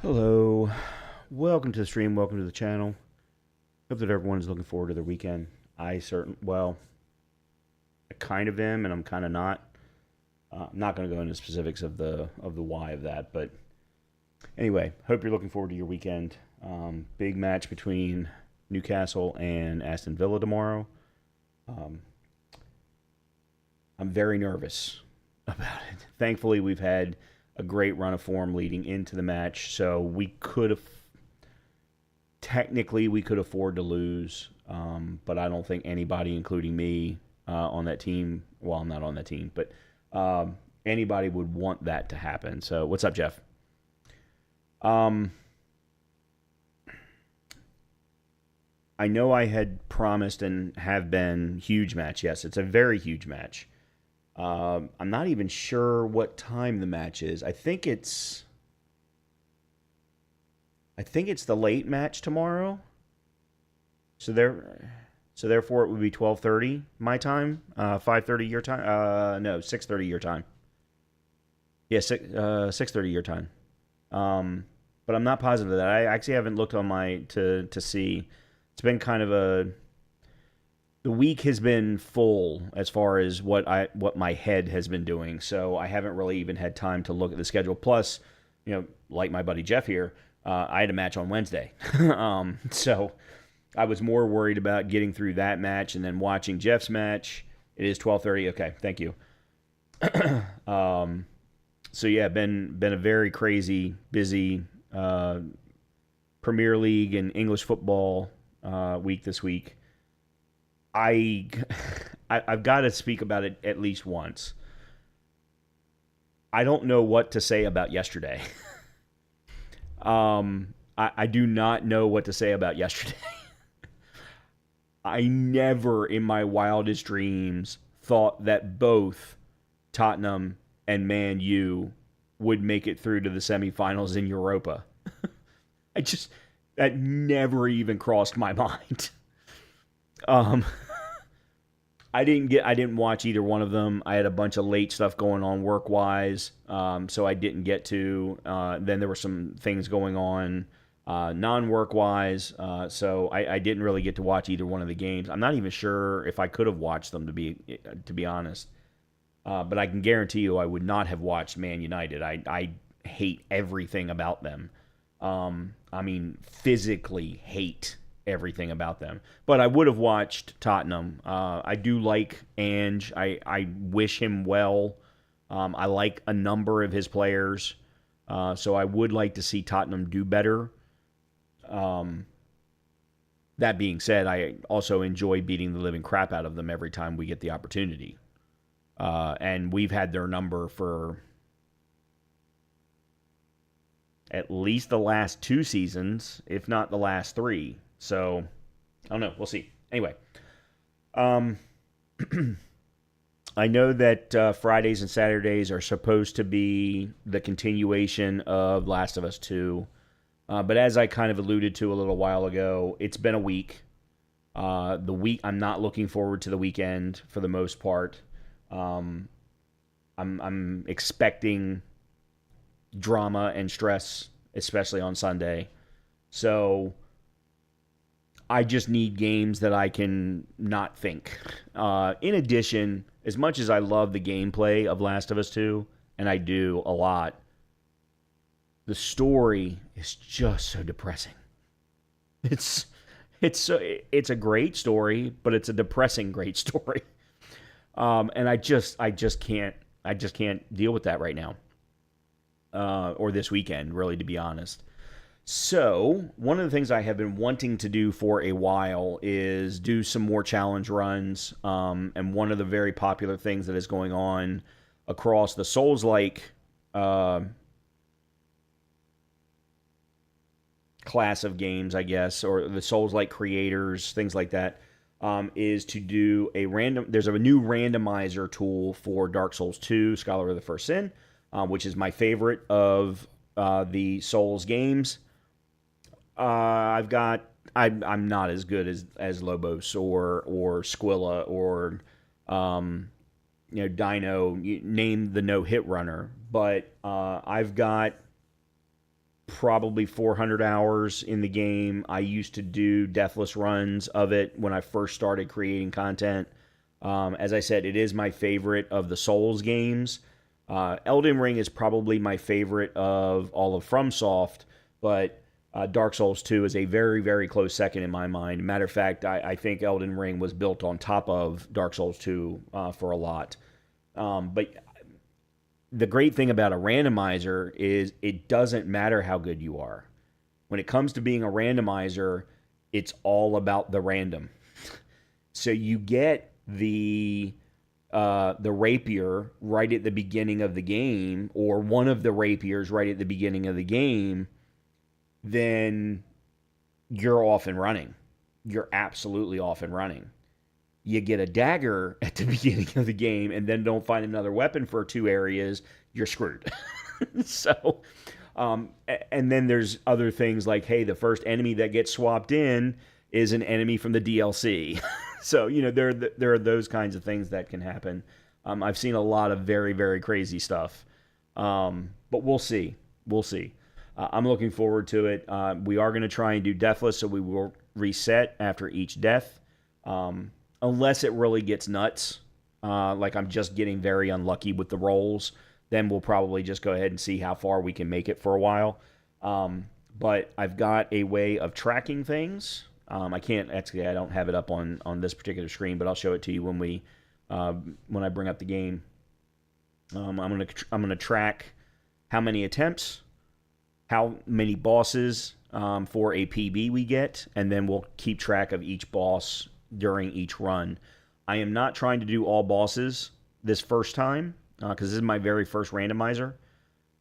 Hello, welcome to the stream, welcome to the channel. Hope that everyone is looking forward to their weekend. I kind of am, and I'm kind of not. I'm not going to go into specifics of the why of that, but anyway, hope you're looking forward to your weekend. Big match between Newcastle and Aston Villa tomorrow. Um, I'm very nervous about it. Thankfully, we've had a great run of form leading into the match, so we could afford to lose, but I don't think anybody, including me, on that team. Well, I'm not on that team, but anybody would want that to happen. So, what's up, Jeff? Um, I know I had promised and have been huge match. Yes, it's a very huge match. I'm not even sure what time the match is. I think it's the late match tomorrow. So therefore it would be 12:30 my time, 5:30 your time. No, 6:30 your time. Yeah, 6:30 your time. But I'm not positive of that. I actually haven't looked on my to see. It's been kind of a the week has been full as far as what my head has been doing. So I haven't really even had time to look at the schedule. Plus, like my buddy Jeff here, I had a match on Wednesday. So I was more worried about getting through that match and then watching Jeff's match. It is 12:30. Okay, thank you. um, so yeah, been a very crazy, busy Premier League and English football week this week. I, I've got to speak about it at least once. I don't know what to say about yesterday. I do not know what to say about yesterday. I never in my wildest dreams thought that both Tottenham and Man U would make it through to the semifinals in Europa. That never even crossed my mind. Um, I didn't watch either one of them. I had a bunch of late stuff going on work wise, so I didn't get to. Then there were some things going on non work wise, so I didn't really get to watch either one of the games. I'm not even sure if I could have watched them to be honest. But I can guarantee you I would not have watched Man United. I hate everything about them. I mean, physically hate everything about them. But I would have watched Tottenham. I do like Ange. I wish him well. I like a number of his players. So I would like to see Tottenham do better. That being said, I also enjoy beating the living crap out of them every time we get the opportunity. And we've had their number for at least the last two seasons, if not the last three. So, I don't know. We'll see. Anyway, um, I know that Fridays and Saturdays are supposed to be the continuation of Last of Us 2. But as I kind of alluded to a little while ago, it's been a week. I'm not looking forward to the weekend for the most part. I'm expecting drama and stress, especially on Sunday. So I just need games that I can not think. In addition, as much as I love the gameplay of Last of Us 2, and I do a lot, the story is just so depressing. It's it's a great story, but it's a depressing great story. And I just can't deal with that right now, or this weekend, really, to be honest. So, one of the things I have been wanting to do for a while is do some more challenge runs. And one of the very popular things that is going on across the Souls-like class of games, I guess, or the Souls-like creators, things like that, is to do a random. There's a new randomizer tool for Dark Souls 2, Scholar of the First Sin, which is my favorite of the Souls games. I'm not as good as Lobos or Squilla or Dino. Name the no hit runner, but I've got probably 400 hours in the game. I used to do Deathless runs of it when I first started creating content. As I said, it is my favorite of the Souls games. Elden Ring is probably my favorite of all of FromSoft, but Dark Souls 2 is a very, very close second in my mind. Matter of fact, I think Elden Ring was built on top of Dark Souls 2 for a lot. But the great thing about a randomizer is it doesn't matter how good you are. When it comes to being a randomizer, it's all about the random. So you get the rapier right at the beginning of the game, or one of the rapiers right at the beginning of the game, then you're off and running. You're absolutely off and running. You get a dagger at the beginning of the game and then don't find another weapon for 2 areas, you're screwed. So, and then there's other things like, hey, the first enemy that gets swapped in is an enemy from the DLC. So, there are those kinds of things that can happen. I've seen a lot of very, very crazy stuff. But we'll see. We'll see. I'm looking forward to it. We are going to try and do Deathless, so we will reset after each death. Unless it really gets nuts, like I'm just getting very unlucky with the rolls, then we'll probably just go ahead and see how far we can make it for a while. But I've got a way of tracking things. I don't have it up on this particular screen, but I'll show it to you when I bring up the game. I'm gonna track how many attempts, how many bosses for a PB we get, and then we'll keep track of each boss during each run. I am not trying to do all bosses this first time, because this is my very first randomizer,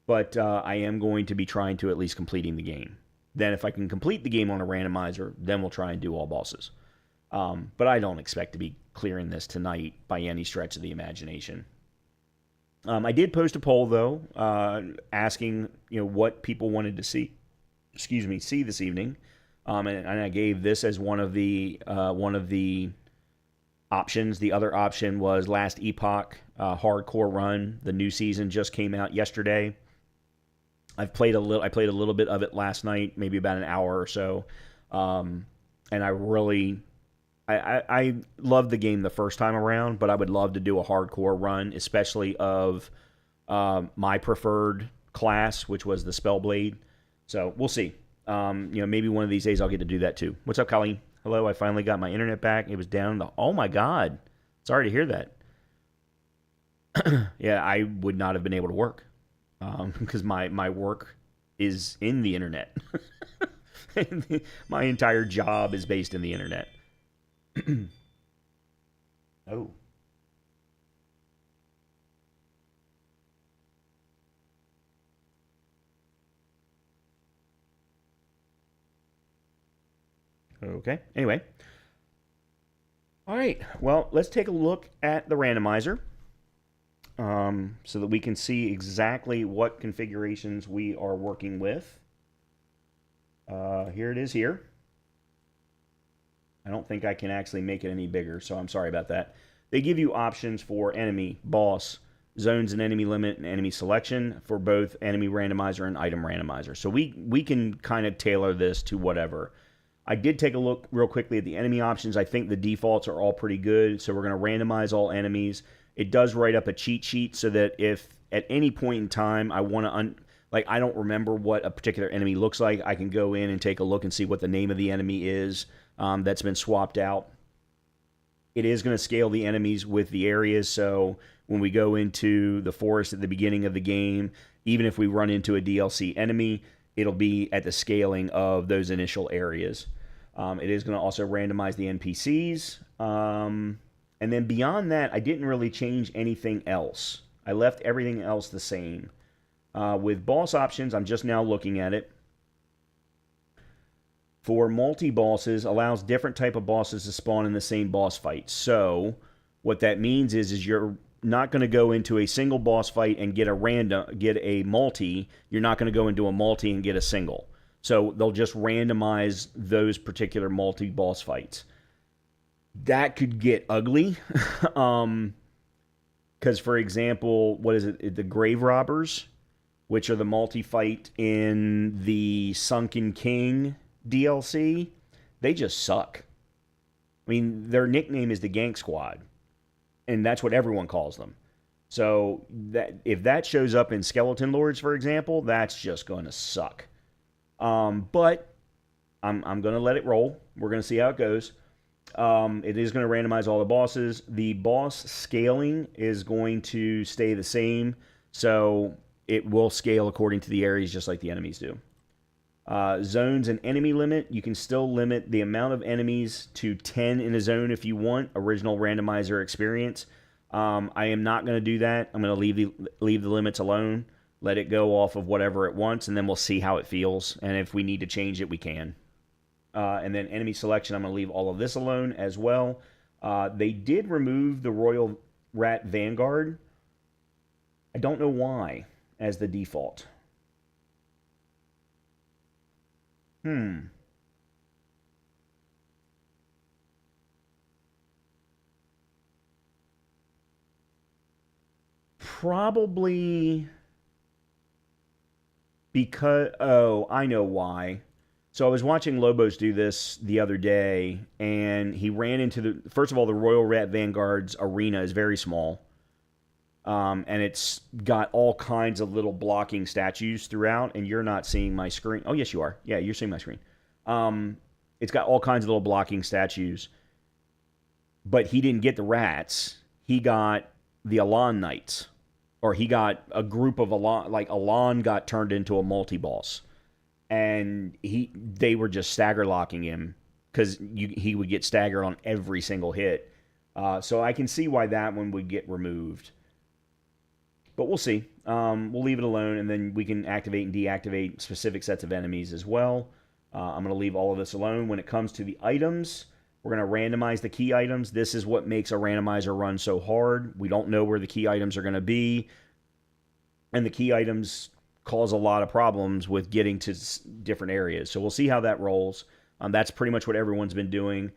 but I am going to be trying to at least completing the game. Then if I can complete the game on a randomizer, then we'll try and do all bosses. But I don't expect to be clearing this tonight by any stretch of the imagination. I did post a poll, though, asking what people wanted to see this evening. And I gave this as one of the options. The other option was Last Epoch hardcore run. The new season just came out yesterday. I played a little bit of it last night, maybe about an hour or so, and I loved the game the first time around, but I would love to do a hardcore run, especially of my preferred class, which was the Spellblade. So we'll see. Maybe one of these days I'll get to do that too. What's up, Colleen? Hello, I finally got my internet back. It was down. Oh my God. Sorry to hear that. Yeah, I would not have been able to work because my work is in the internet. My entire job is based in the internet. Oh. Okay. Anyway. All right. Well, let's take a look at the randomizer so that we can see exactly what configurations we are working with. Here it is here. I don't think I can actually make it any bigger, so I'm sorry about that. They give you options for enemy, boss, zones and enemy limit, and enemy selection for both enemy randomizer and item randomizer. So we can kind of tailor this to whatever. I did take a look real quickly at the enemy options. I think the defaults are all pretty good, so we're going to randomize all enemies. It does write up a cheat sheet so that if at any point in time I want to I don't remember what a particular enemy looks like, I can go in and take a look and see what the name of the enemy is that's been swapped out. It is going to scale the enemies with the areas, so when we go into the forest at the beginning of the game, even if we run into a DLC enemy, it'll be at the scaling of those initial areas. It is going to also randomize the NPCs. And then beyond that, I didn't really change anything else. I left everything else the same. With boss options, I'm just now looking at it. For multi-bosses, allows different type of bosses to spawn in the same boss fight. So what that means is you're not going to go into a single boss fight and get a multi. You're not going to go into a multi and get a single. So they'll just randomize those particular multi-boss fights. That could get ugly. Because, for example, what is it? The Grave Robbers, which are the multi-fight in the Sunken King DLC, they just suck. I mean, their nickname is the Gank Squad, and that's what everyone calls them. So that if that shows up in Skeleton Lords, for example, that's just going to suck. But I'm going to let it roll. We're going to see how it goes. It is going to randomize all the bosses. The boss scaling is going to stay the same, so it will scale according to the areas just like the enemies do. Zones and enemy limit. You can still limit the amount of enemies to 10 in a zone if you want. Original randomizer experience. I am not going to do that. I'm going to leave the limits alone. Let it go off of whatever it wants, and then we'll see how it feels. And if we need to change it, we can. And then enemy selection, I'm going to leave all of this alone as well. They did remove the Royal Rat Vanguard. I don't know why as the default. Probably because... Oh, I know why. So I was watching Lobos do this the other day, and he ran into the... First of all, the Royal Rat Vanguard's arena is very small. And it's got all kinds of little blocking statues throughout, and you're not seeing my screen. Oh, yes, you are. Yeah, you're seeing my screen. It's got all kinds of little blocking statues. But he didn't get the rats. He got the Elan Knights. Or he got a group of Elan... Like, Elan got turned into a multi-boss. And they were just stagger locking him because he would get staggered on every single hit. So I can see why that one would get removed. But we'll see. We'll leave it alone, and then we can activate and deactivate specific sets of enemies as well. I'm going to leave all of this alone. When it comes to the items, we're going to randomize the key items. This is what makes a randomizer run so hard. We don't know where the key items are going to be. And the key items cause a lot of problems with getting to different areas. So we'll see how that rolls. That's pretty much what everyone's been doing.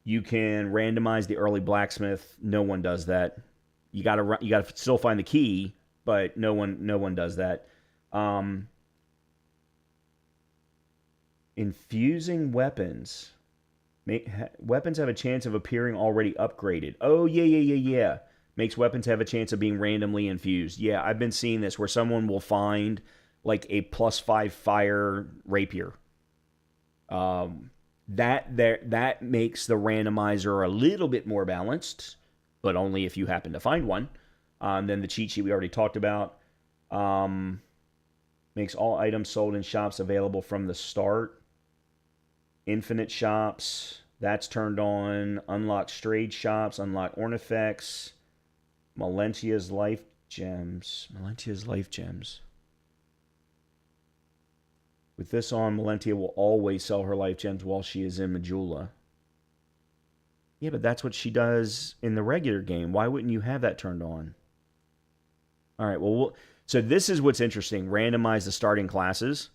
You can randomize the early blacksmith. No one does that. You got to still find the key, but no one does that. Infusing weapons. Weapons have a chance of appearing already upgraded. Oh, yeah. Makes weapons have a chance of being randomly infused. Yeah, I've been seeing this where someone will find like a +5 fire rapier. That makes the randomizer a little bit more balanced, but only if you happen to find one. Then the cheat sheet we already talked about. Makes all items sold in shops available from the start. Infinite shops, that's turned on. Unlock strayed shops, unlock Ornifex. Malentia's life gems. With this on, Malentia will always sell her life gems while she is in Majula. Yeah, but that's what she does in the regular game. Why wouldn't you have that turned on? All right, well, so this is what's interesting. Randomize the starting classes.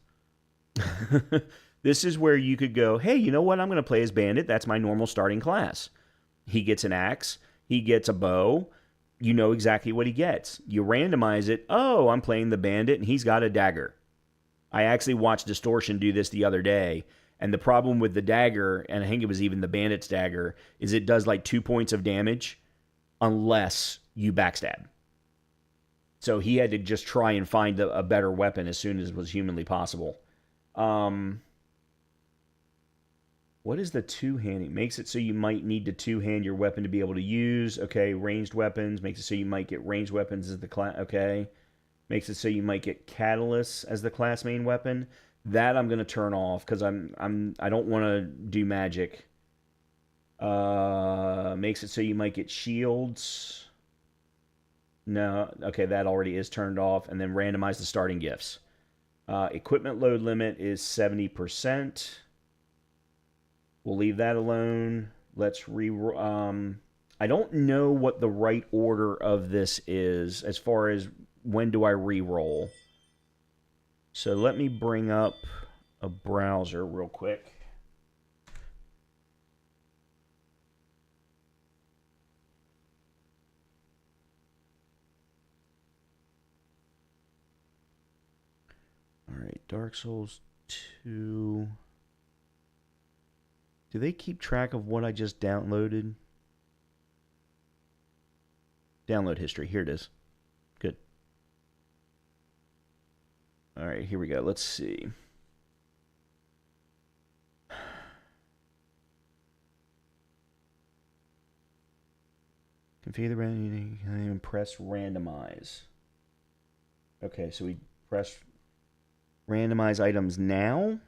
This is where you could go, hey, you know what? I'm going to play as Bandit. That's my normal starting class. He gets an axe. He gets a bow. You know exactly what he gets. You randomize it. Oh, I'm playing the Bandit, and he's got a dagger. I actually watched Distortion do this the other day, and the problem with the dagger, and I think it was even the Bandit's dagger, is it does like 2 points of damage unless you backstab. So he had to just try and find a better weapon as soon as was humanly possible. What is the two-handing? Makes it so you might need to two-hand your weapon to be able to use. Okay, ranged weapons. Makes it so you might get ranged weapons as the class. Okay. Makes it so you might get Catalyst as the class main weapon. That I'm going to turn off because I don't want to do magic. Makes it so you might get shields. No, okay, that already is turned off. And then randomize the starting gifts. Equipment load limit is 70%. We'll leave that alone. Let's I don't know what the right order of this is as far as when do I re-roll. So let me bring up a browser real quick. Dark Souls 2. Do they keep track of what I just downloaded? Download history. Here it is. Good. All right, here we go. Let's see. Configure the random, and even press randomize. Okay, so we press randomize items now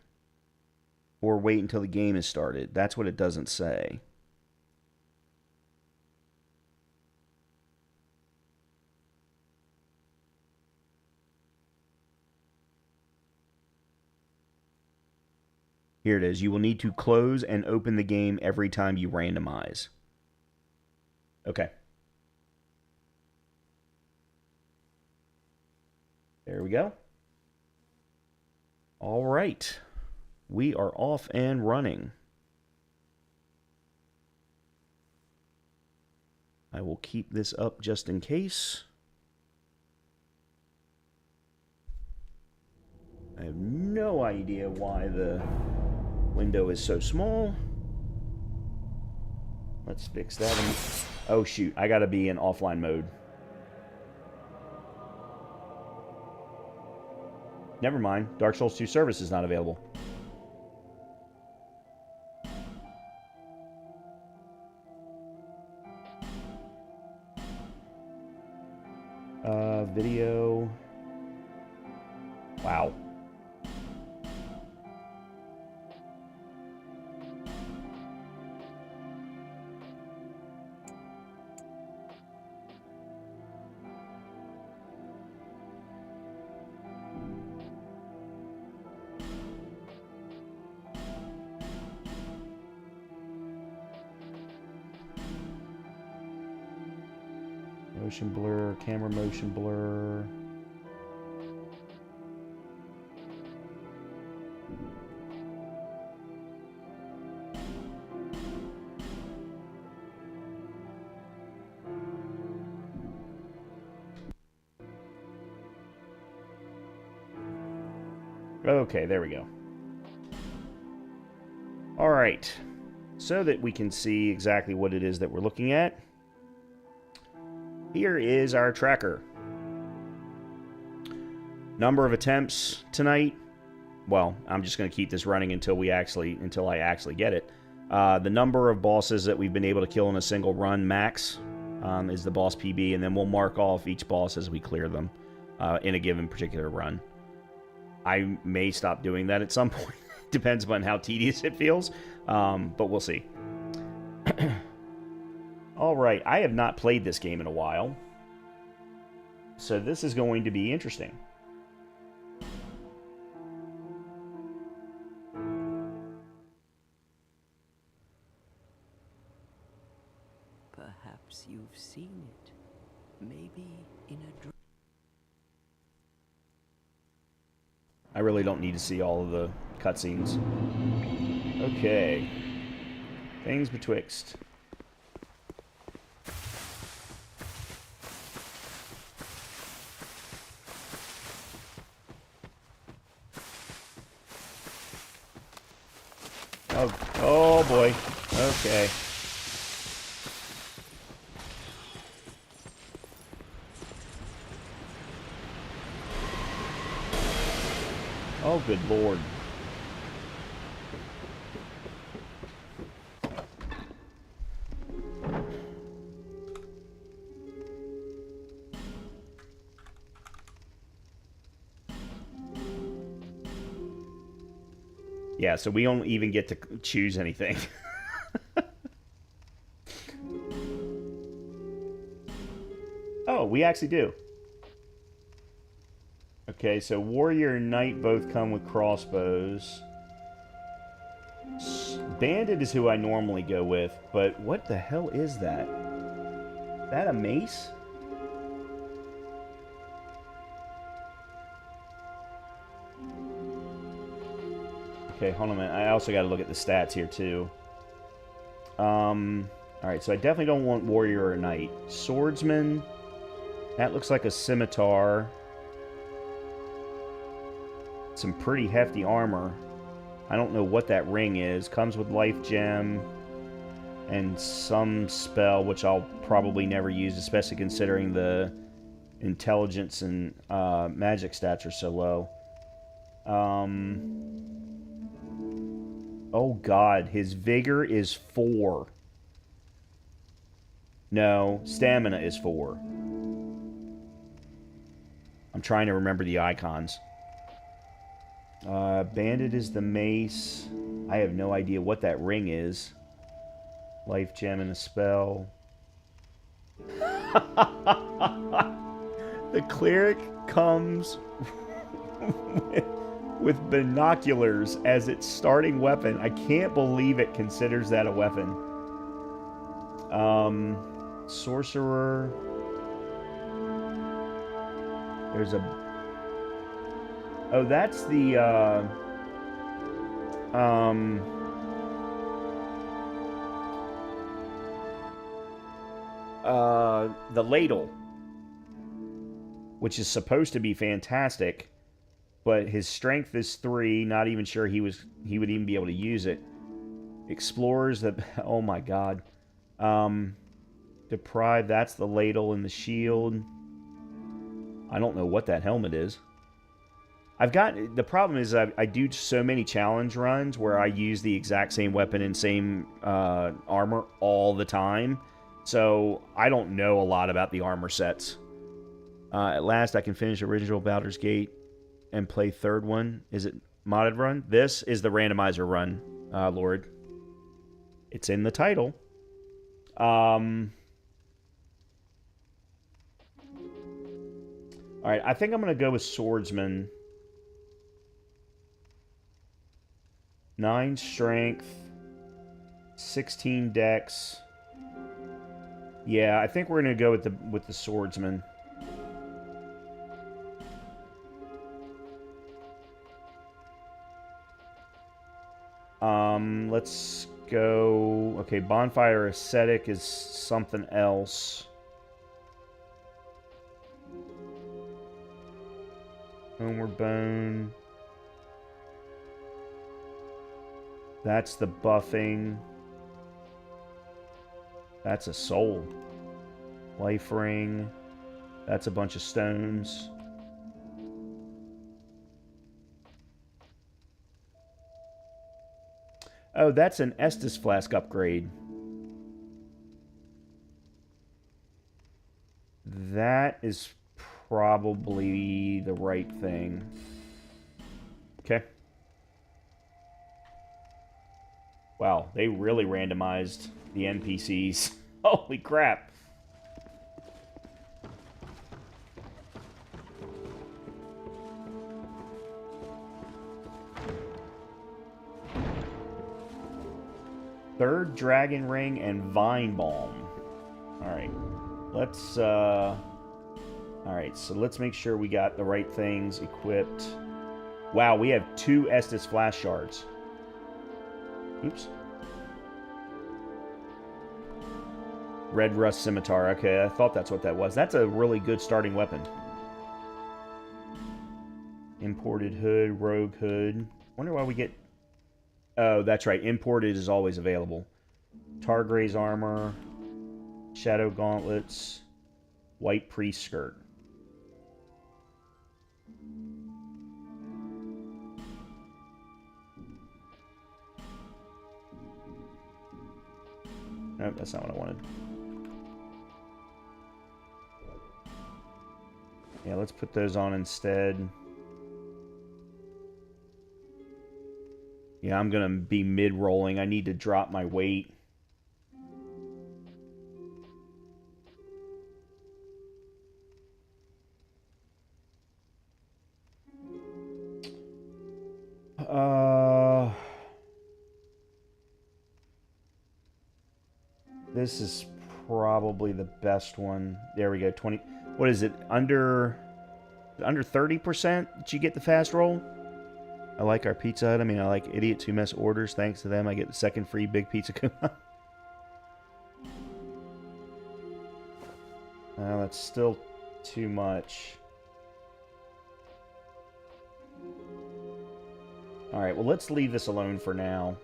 or wait until the game is started. That's what it doesn't say. Here it is. You will need to close and open the game every time you randomize. Okay. There we go. All right. We are off and running. I will keep this up just in case. I have no idea why the window is so small. Let's fix that. Oh shoot, I gotta be in offline mode. Never mind, Dark Souls 2 service is not available. Video. Wow. Motion blur, camera motion blur. Okay, there we go. All right, so that we can see exactly what it is that we're looking at. Here is our tracker. Number of attempts tonight. Well, I'm just going to keep this running until I actually get it. The number of bosses that we've been able to kill in a single run, max, is the boss PB, and then we'll mark off each boss as we clear them in a given particular run. I may stop doing that at some point. Depends on how tedious it feels, but we'll see. Alright, I have not played this game in a while, so this is going to be interesting. Perhaps you've seen it. Maybe in a dream. I really don't need to see all of the cutscenes. Okay. Things betwixt. Oh boy. Okay. Oh, good lord. Yeah, so we don't even get to choose anything. Oh, we actually do. Okay, so Warrior and Knight both come with crossbows. Bandit is who I normally go with, but what the hell is that? Is that a mace? Okay, hold on a minute. I also got to look at the stats here, too. Alright, so I definitely don't want Warrior or Knight. Swordsman. That looks like a scimitar. some pretty hefty armor. I don't know what that ring is. Comes with life gem and some spell, which I'll probably never use, especially considering the intelligence and magic stats are so low. Oh god, his vigor is 4. No, stamina is 4. I'm trying to remember the icons. Bandit is the mace. I have no idea what that ring is. Life gem and a spell. The cleric comes with binoculars as its starting weapon. I can't believe it considers that a weapon. Sorcerer. There's a... Oh, that's the, the ladle, which is supposed to be fantastic, but his strength is 3. Not even sure he would even be able to use it. Explorers, that... Oh my god. Deprived, that's the ladle and the shield. I don't know what that helmet is. The problem is I do so many challenge runs where I use the exact same weapon and same armor all the time. So I don't know a lot about the armor sets. At last I can finish original Baldur's Gate and play third one. Is it modded run? This is the randomizer run, Lord. It's in the title. Alright, I think I'm going to go with Swordsman. 9 strength. 16 dex. Yeah, I think we're going to go with the Swordsman. Let's go... Okay, Bonfire Ascetic is something else. Homeward Bone. That's the buffing. That's a soul. Life ring. That's a bunch of stones. Oh, that's an Estus Flask upgrade. That is probably the right thing. Okay. Wow, they really randomized the NPCs. Holy crap. Third Dragon Ring and Vine Balm. Alright. Let's, Alright, so let's make sure we got the right things equipped. Wow, we have 2 Estus Flash Shards. Oops. Red Rust Scimitar. Okay, I thought that's what that was. That's a really good starting weapon. Imported Hood, Rogue Hood. Wonder why we get... Oh, that's right. Imported is always available. Targray's Armor. Shadow Gauntlets. White Priest Skirt. Nope, that's not what I wanted. Yeah, let's put those on instead. Yeah, I'm going to be mid-rolling. I need to drop my weight. This is probably the best one. There we go. 20. What is it? Under 30% that you get the fast roll? I like our Pizza Hut. I mean, I like idiots who mess orders. Thanks to them, I get the second free big pizza coupon. That's still too much. Alright, well, let's leave this alone for now.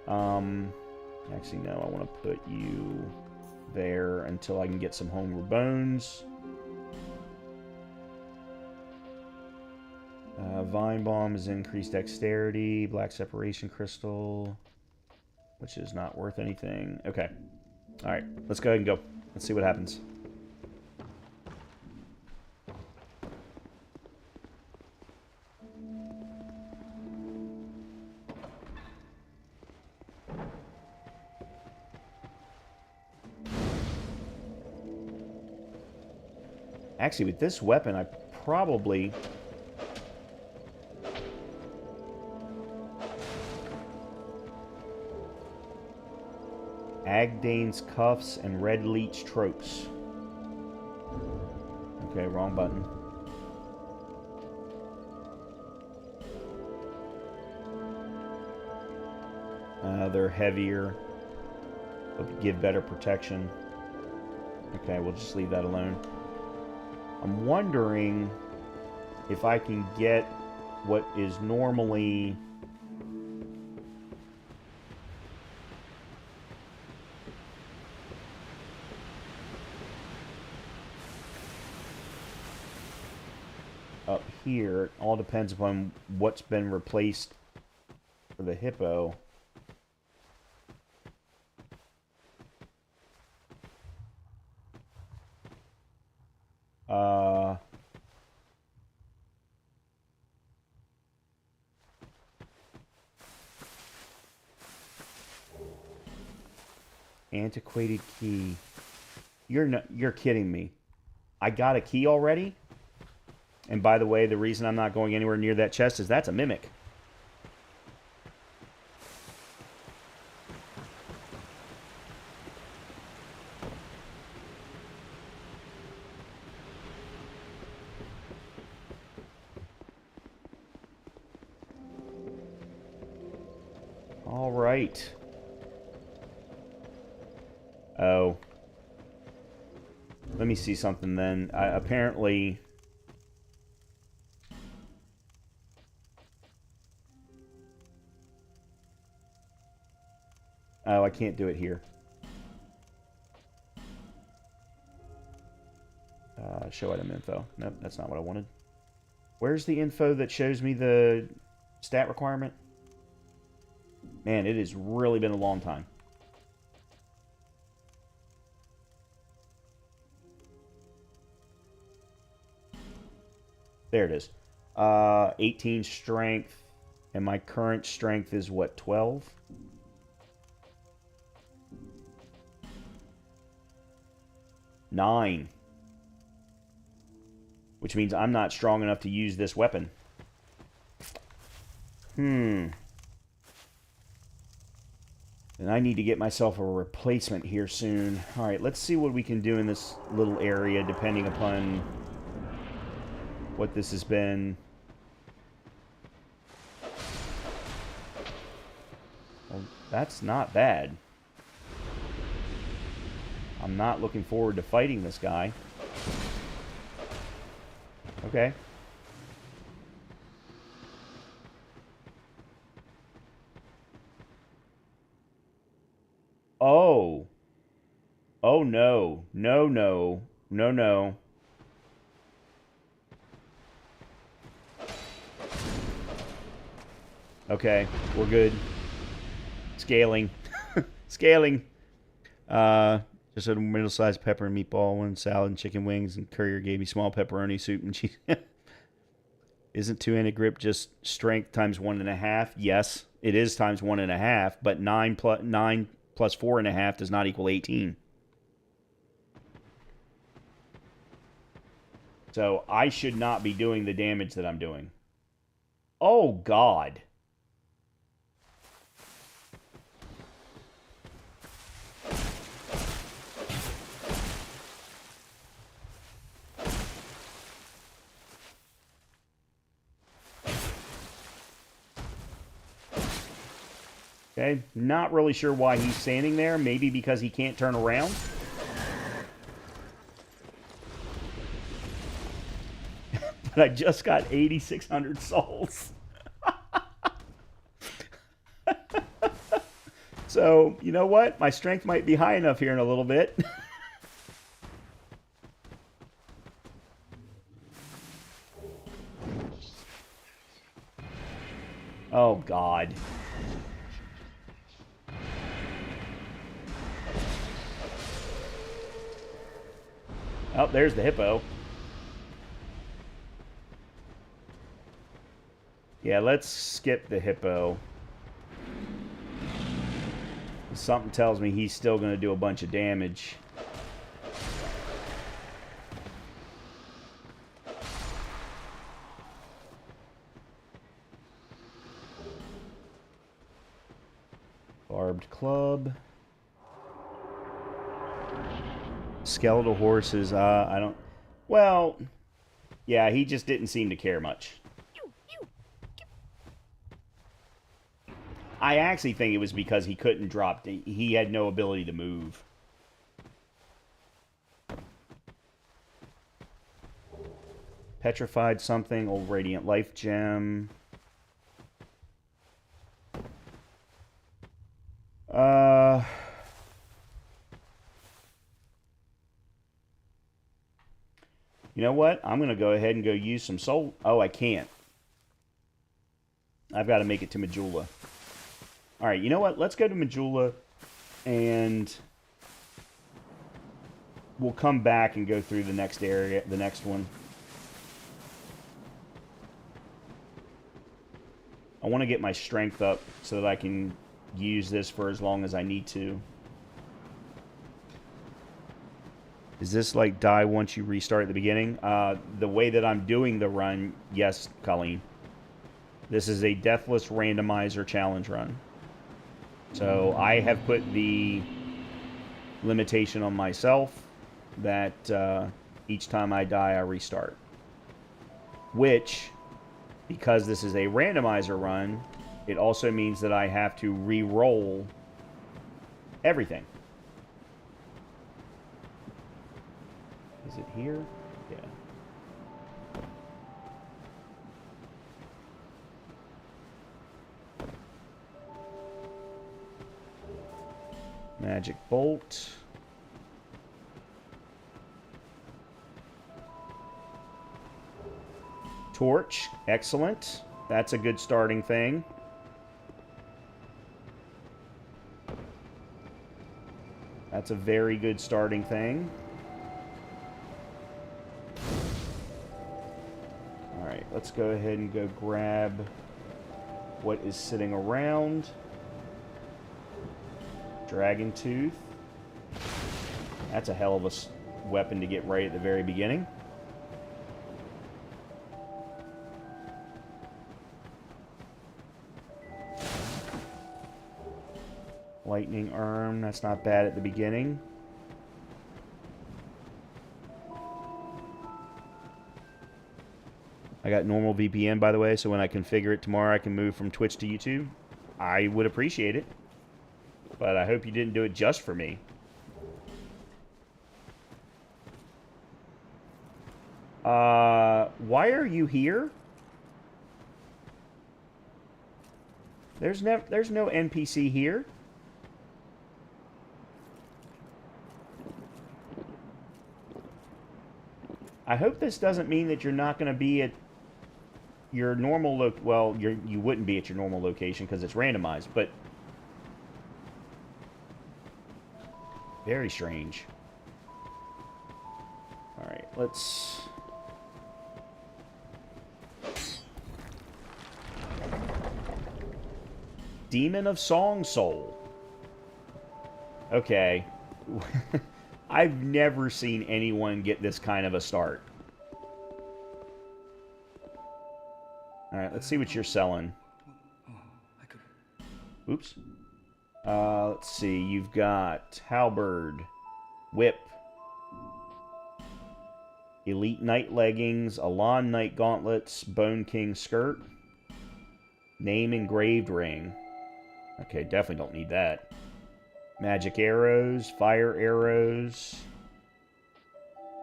Actually, no, I want to put you there until I can get some homeward bones. Vine Bomb is increased dexterity, Black Separation Crystal, which is not worth anything. Okay. Alright, let's go ahead and go. Let's see what happens. Actually, with this weapon, I probably... Agdane's Cuffs and Red Leech Tropes. Okay, wrong button. They're heavier, but give better protection. Okay, we'll just leave that alone. I'm wondering if I can get what is normally... up here. It all depends upon what's been replaced for the hippo. Antiquated key. You're kidding me. I got a key already? And by the way, the reason I'm not going anywhere near that chest is that's a mimic. All right. Oh. Let me see something then. Apparently... Oh, I can't do it here. Show item info. Nope, that's not what I wanted. Where's the info that shows me the stat requirement? Man, it has really been a long time. There it is. 18 strength. And my current strength is what, 12? Nine. Which means I'm not strong enough to use this weapon. And I need to get myself a replacement here soon. Alright, let's see what we can do in this little area, depending upon what this has been. Well, that's not bad. I'm not looking forward to fighting this guy. Okay. Oh. Oh, no. No, no. No, no. Okay, we're good. Scaling. Scaling. Just a middle-sized pepper and meatball, one salad and chicken wings, and Courier gave me small pepperoni soup and cheese. Isn't two-handed grip just strength times 1.5? Yes, it is times 1.5, but 9 plus 4.5 does not equal 18. So I should not be doing the damage that I'm doing. Oh, God. Okay, not really sure why he's standing there. Maybe because he can't turn around. But I just got 8,600 souls. So, you know what? My strength might be high enough here in a little bit. Oh, God. Oh, there's the hippo. Yeah, let's skip the hippo. Something tells me he's still going to do a bunch of damage. Barbed club. Skeletal horses, I don't... Well, yeah, he just didn't seem to care much. I actually think it was because he couldn't drop... He had no ability to move. Petrified something, old radiant life gem. You know what? I'm going to go ahead and go use some soul... Oh, I can't. I've got to make it to Majula. Alright, you know what? Let's go to Majula, and we'll come back and go through the next area, the next one. I want to get my strength up so that I can use this for as long as I need to. Is this like die once you restart at the beginning? The way that I'm doing the run, yes, Colleen. This is a Deathless Randomizer challenge run. So I have put the limitation on myself that each time I die, I restart. Which, because this is a randomizer run, it also means that I have to re-roll everything. Is it here? Yeah. Magic bolt. Torch. Excellent. That's a good starting thing. That's a very good starting thing. Alright, let's go ahead and go grab what is sitting around. Dragon Tooth. That's a hell of a weapon to get right at the very beginning. Lightning Urn. That's not bad at the beginning. I got normal VPN, by the way, so when I configure it tomorrow, I can move from Twitch to YouTube. I would appreciate it. But I hope you didn't do it just for me. Why are you here? There's no NPC here. I hope this doesn't mean that you're not going to be at your normal well, you wouldn't be at your normal location because it's randomized, but very strange. Alright, let's... Demon of Song Soul. Okay. I've never seen anyone get this kind of a start. Alright, let's see what you're selling. Oops. Let's see. You've got Halberd, Whip, Elite Knight Leggings, Alon Knight Gauntlets, Bone King Skirt, Name Engraved Ring. Okay, definitely don't need that. Magic Arrows, Fire Arrows,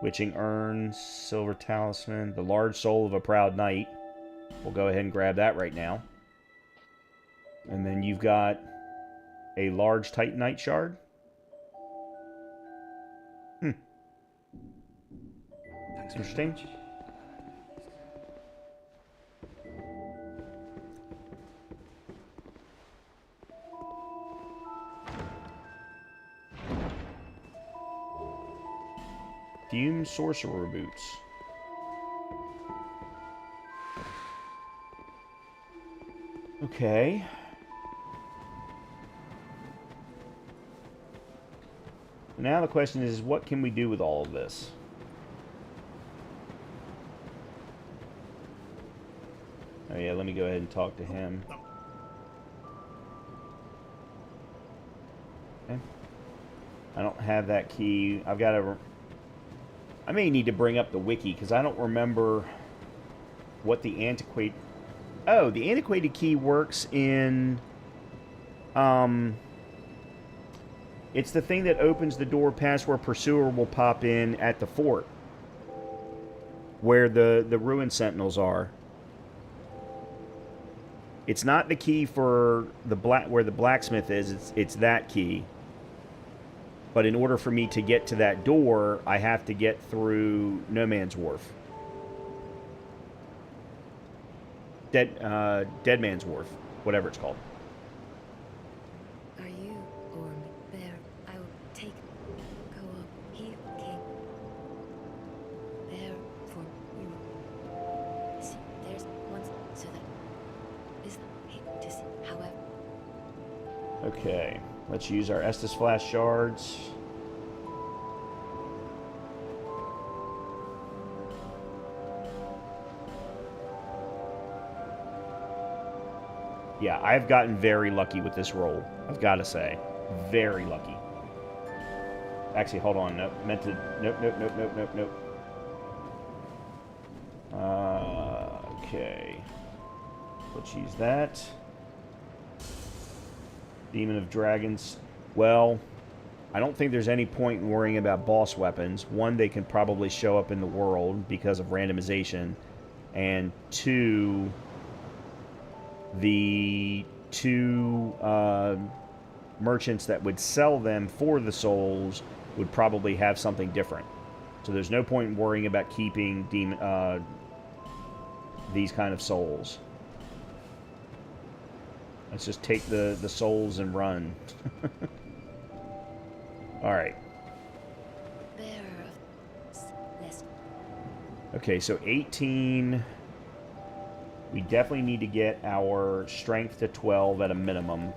Witching Urns, Silver Talisman, the Large Soul of a Proud Knight. We'll go ahead and grab that right now. And then you've got a large Titanite shard. Thanks Interesting. very much. Fume Sorcerer Boots. Okay. Now the question is, what can we do with all of this? Oh yeah, let me go ahead and talk to him. Okay. I don't have that key. I've got to... I may need to bring up the wiki, because I don't remember what the antiquated... Oh, the antiquated key works in... It's the thing that opens the door past where Pursuer will pop in at the fort. Where the ruined sentinels are. It's not the key for the where the blacksmith is, it's that key. But in order for me to get to that door, I have to get through No Man's Wharf. Dead Man's Wharf, whatever it's called. Are you or me there? I will take go up here, King. There for you. See, there's one so that is hate to see. However, Okay, let's use our Estus Flash shards. Yeah, I've gotten very lucky with this roll. I've got to say. Very lucky. Actually, hold on. Nope. Meant to... Nope, nope, nope, nope, nope, nope. Okay. Let's use that. Demon of Dragons. Well, I don't think there's any point in worrying about boss weapons. One, they can probably show up in the world because of randomization. And two... the two merchants that would sell them for the souls would probably have something different. So there's no point in worrying about keeping these kind of souls. Let's just take the souls and run. Alright. bearer of less. Okay, so 18... We definitely need to get our strength to 12 at a minimum.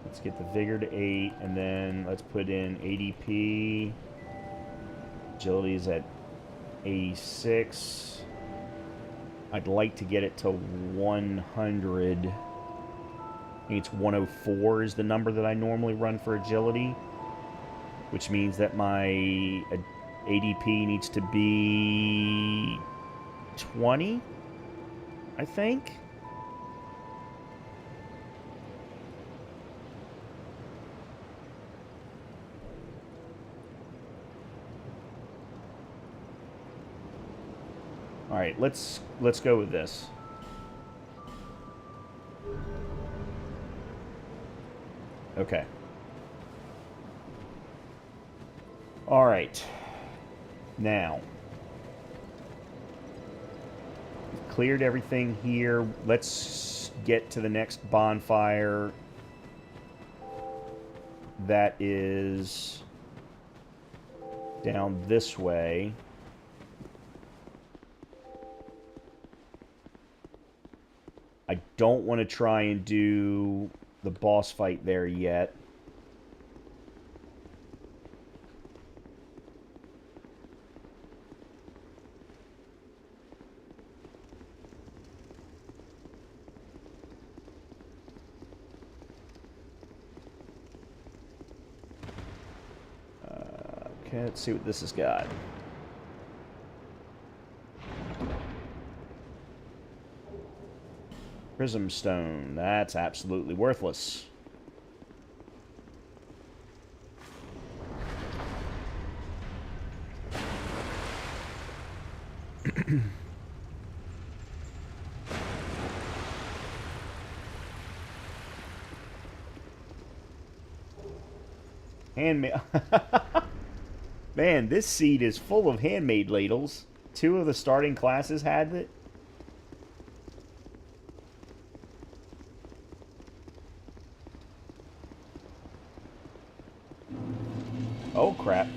Let's get the vigor to 8, and then let's put in ADP. Agility is at 86. I'd like to get it to 100. I think it's 104 is the number that I normally run for agility. Which means that my ADP needs to be 20, I think. All right, let's go with this. Okay. All right. Now, we've cleared everything here. Let's get to the next bonfire. That is down this way. I don't want to try and do the boss fight there yet. Okay, let's see what this has got. Prism Stone. That's absolutely worthless. Handmade. Man, this seed is full of handmade ladles. 2 of the starting classes had it. Oh, crap.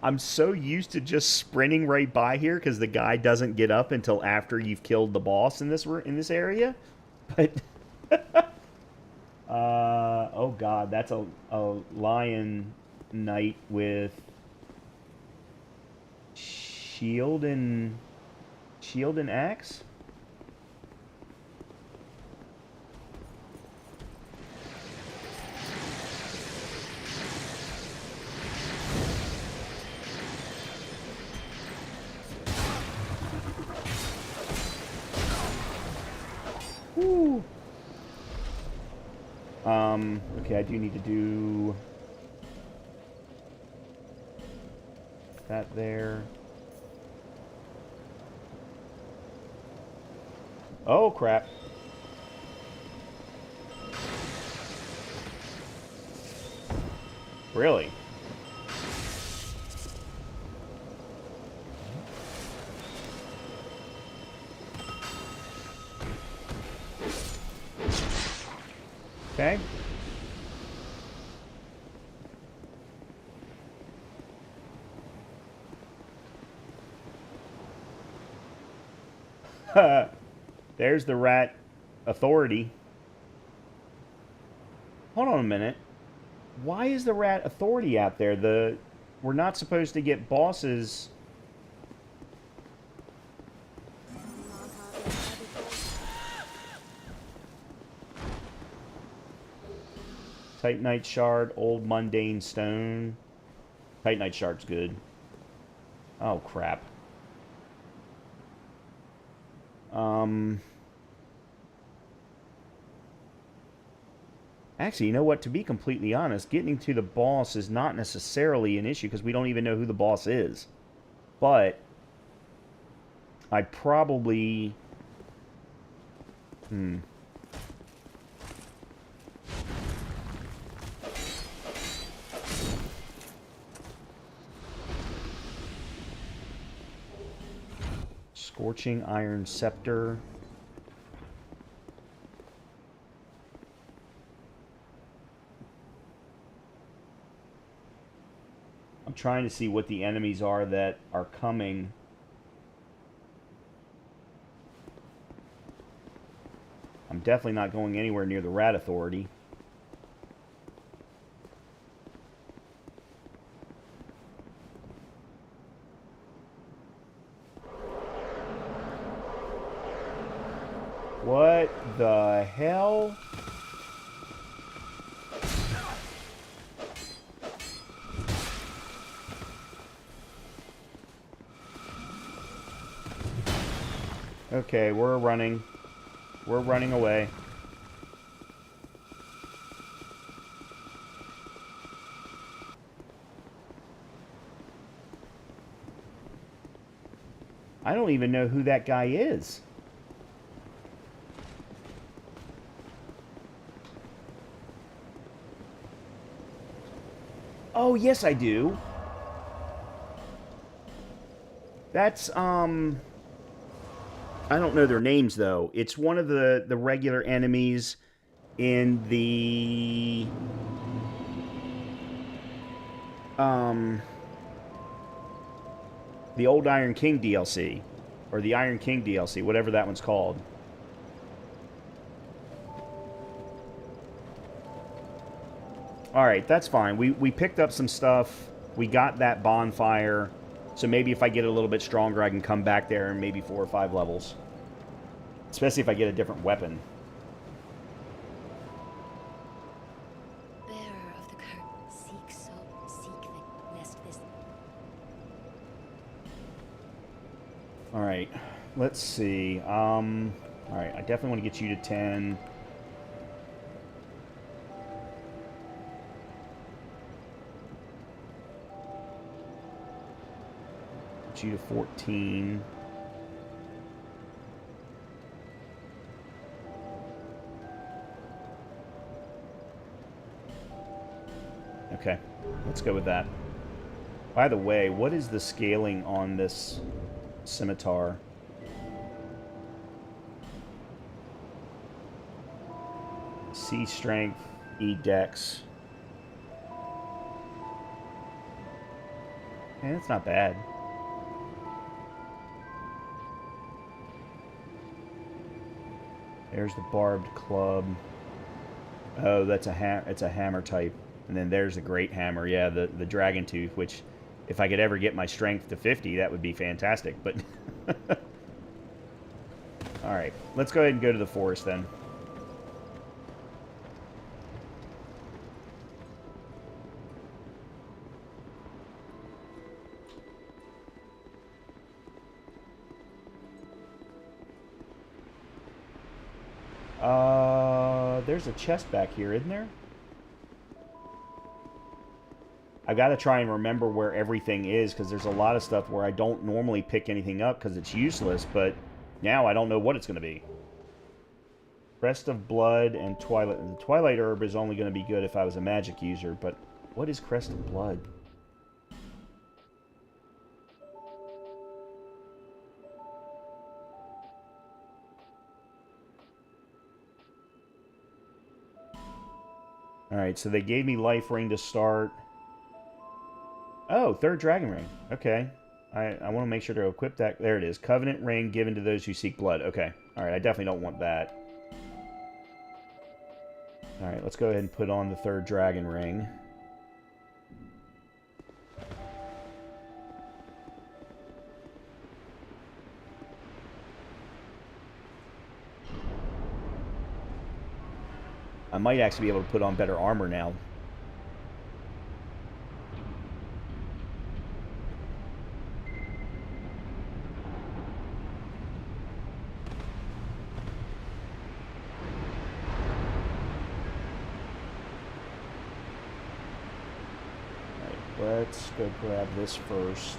I'm so used to just sprinting right by here because the guy doesn't get up until after you've killed the boss in this area. But oh god, that's a lion knight with shield and axe. Woo. Okay, I do need to do that there. Oh, crap. Really? Okay. There's the rat authority. Hold on a minute. Why is the rat authority out there? We're not supposed to get bosses. Titanite shard, old mundane stone. Titanite shard's good. Oh crap. Actually, you know what? To be completely honest, getting to the boss is not necessarily an issue because we don't even know who the boss is. But I probably... Scorching Iron Scepter. I'm trying to see what the enemies are that are coming. I'm definitely not going anywhere near the Rat Authority. What the hell? Okay, we're running. We're running away. I don't even know who that guy is. Oh, yes, I do. That's, I don't know their names, though. It's one of the regular enemies in the... the old Iron King DLC. Or the Iron King DLC, whatever that one's called. Alright, that's fine. We picked up some stuff. We got that bonfire. So maybe if I get a little bit stronger, I can come back there in maybe 4 or 5 levels. Especially if I get a different weapon. Bearer of the curtain, seek the lest this. Alright, let's see. Alright, I definitely want to get you to 10. Get you to 14. Okay, let's go with that. By the way, what is the scaling on this scimitar? C strength, E dex. Man, that's not bad. There's the barbed club. Oh, that's it's a hammer type. And then there's the great hammer. Yeah, the dragon tooth, which if I could ever get my strength to 50, that would be fantastic. But all right, let's go ahead and go to the forest then. There's a chest back here, isn't there? I gotta try and remember where everything is, because there's a lot of stuff where I don't normally pick anything up because it's useless, but now I don't know what it's going to be. Crest of Blood and Twilight. The Twilight Herb is only going to be good if I was a magic user, but what is Crest of Blood? Alright, so they gave me Life Ring to start. Oh, third Dragon Ring. Okay. I want to make sure to equip that. There it is. Covenant Ring given to those who seek blood. Okay. Alright, I definitely don't want that. Alright, let's go ahead and put on the third Dragon Ring. I might actually be able to put on better armor now. Let's go grab this first.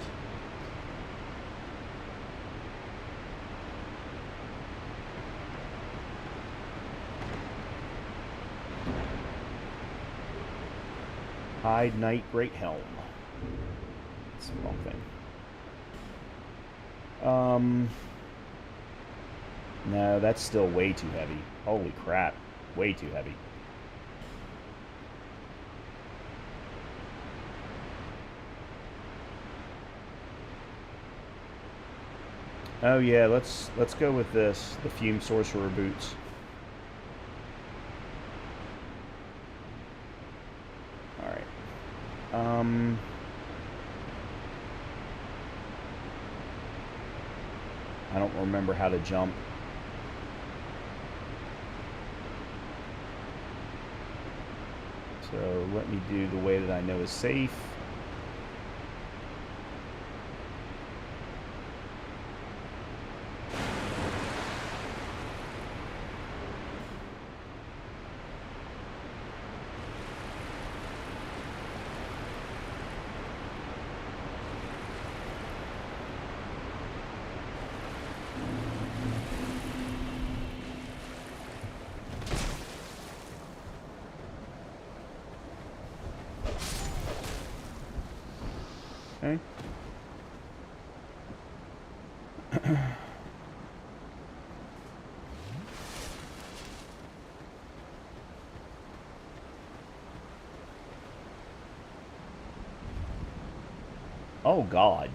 Hide Knight Great Helm. That's the wrong thing. No, that's still way too heavy. Holy crap. Way too heavy. Oh yeah, let's go with this, the Fume Sorcerer boots. All right. I don't remember how to jump. So let me do the way that I know is safe. Okay. Oh God.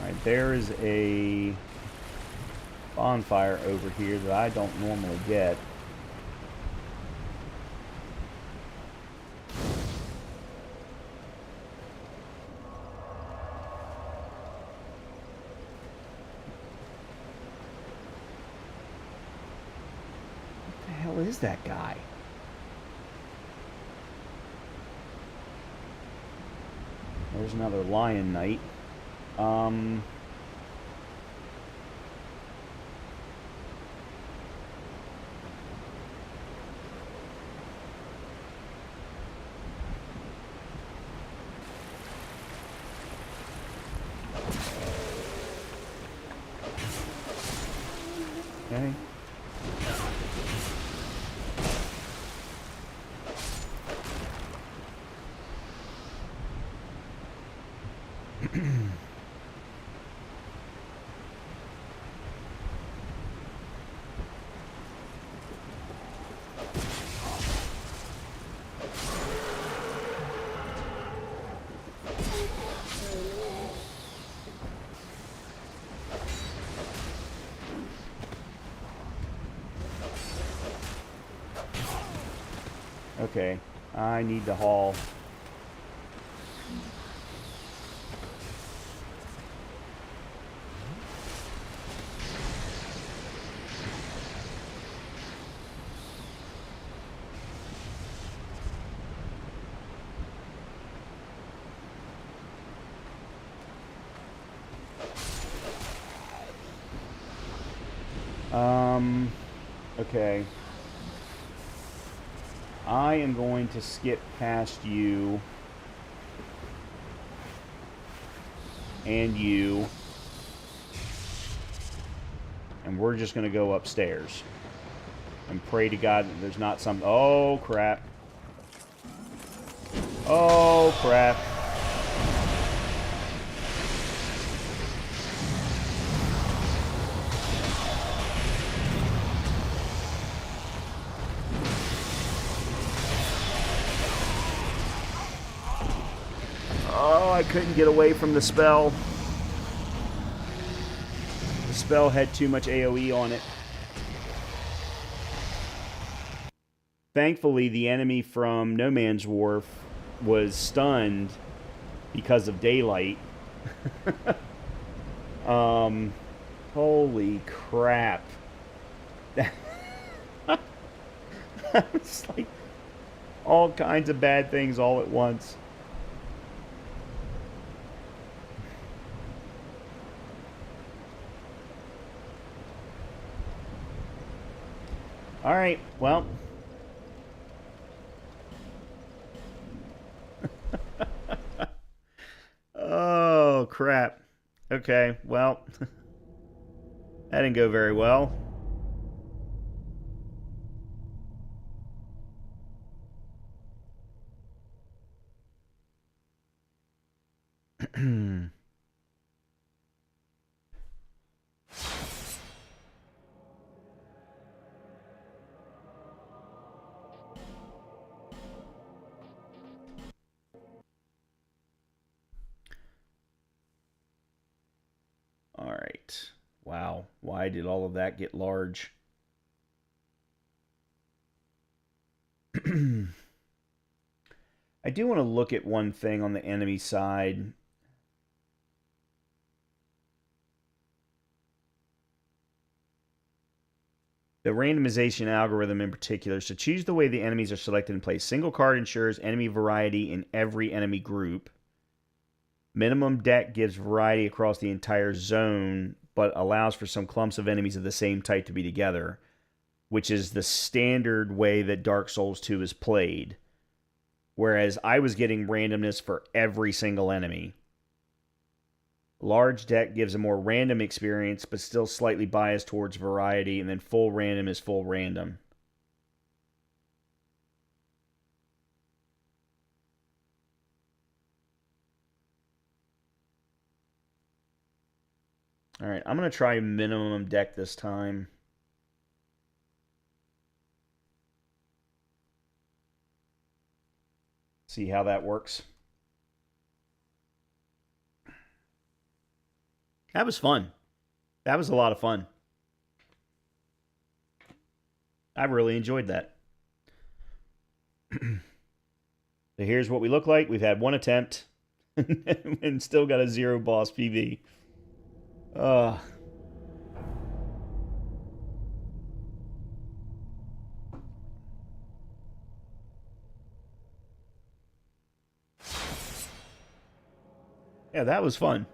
All right, there is a bonfire over here that I don't normally get. What the hell is that guy? There's another Lion Knight. Okay. I need to haul. Okay. I am going to skip past you. And you. And we're just going to go upstairs. And pray to God that there's not some... Oh, crap. Oh, crap. Oh, I couldn't get away from the spell. The spell had too much AoE on it. Thankfully, the enemy from No Man's Wharf was stunned because of daylight. Holy crap. It's like all kinds of bad things all at once. All right, well. Oh, crap. Okay, well. That didn't go very well. All right. Wow. Why did all of that get large? I do want to look at one thing on the enemy side. The randomization algorithm in particular. So choose the way the enemies are selected and placed. Single card ensures enemy variety in every enemy group. Minimum deck gives variety across the entire zone, but allows for some clumps of enemies of the same type to be together, which is the standard way that Dark Souls 2 is played. Whereas I was getting randomness for every single enemy. Large deck gives a more random experience, but still slightly biased towards variety, and then full random is full random. All right, I'm going to try minimum deck this time. See how that works. That was fun. That was a lot of fun. I really enjoyed that. So here's what we look like. We've had one attempt and still got a 0 boss PV. Yeah, that was fun.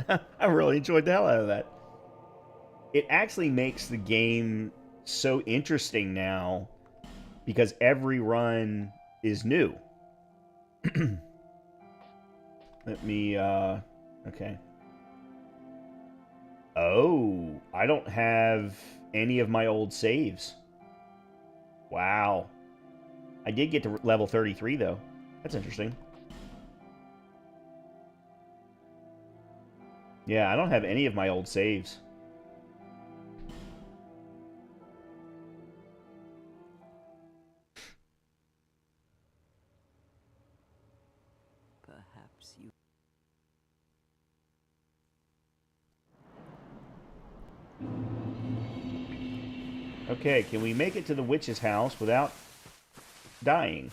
I really enjoyed the hell out of that. It actually makes the game so interesting now because every run is new. Let me, okay. Oh, I don't have any of my old saves. Wow. I did get to level 33, though. That's interesting. Yeah, I don't have any of my old saves. Perhaps you. Okay, can we make it to the witch's house without dying.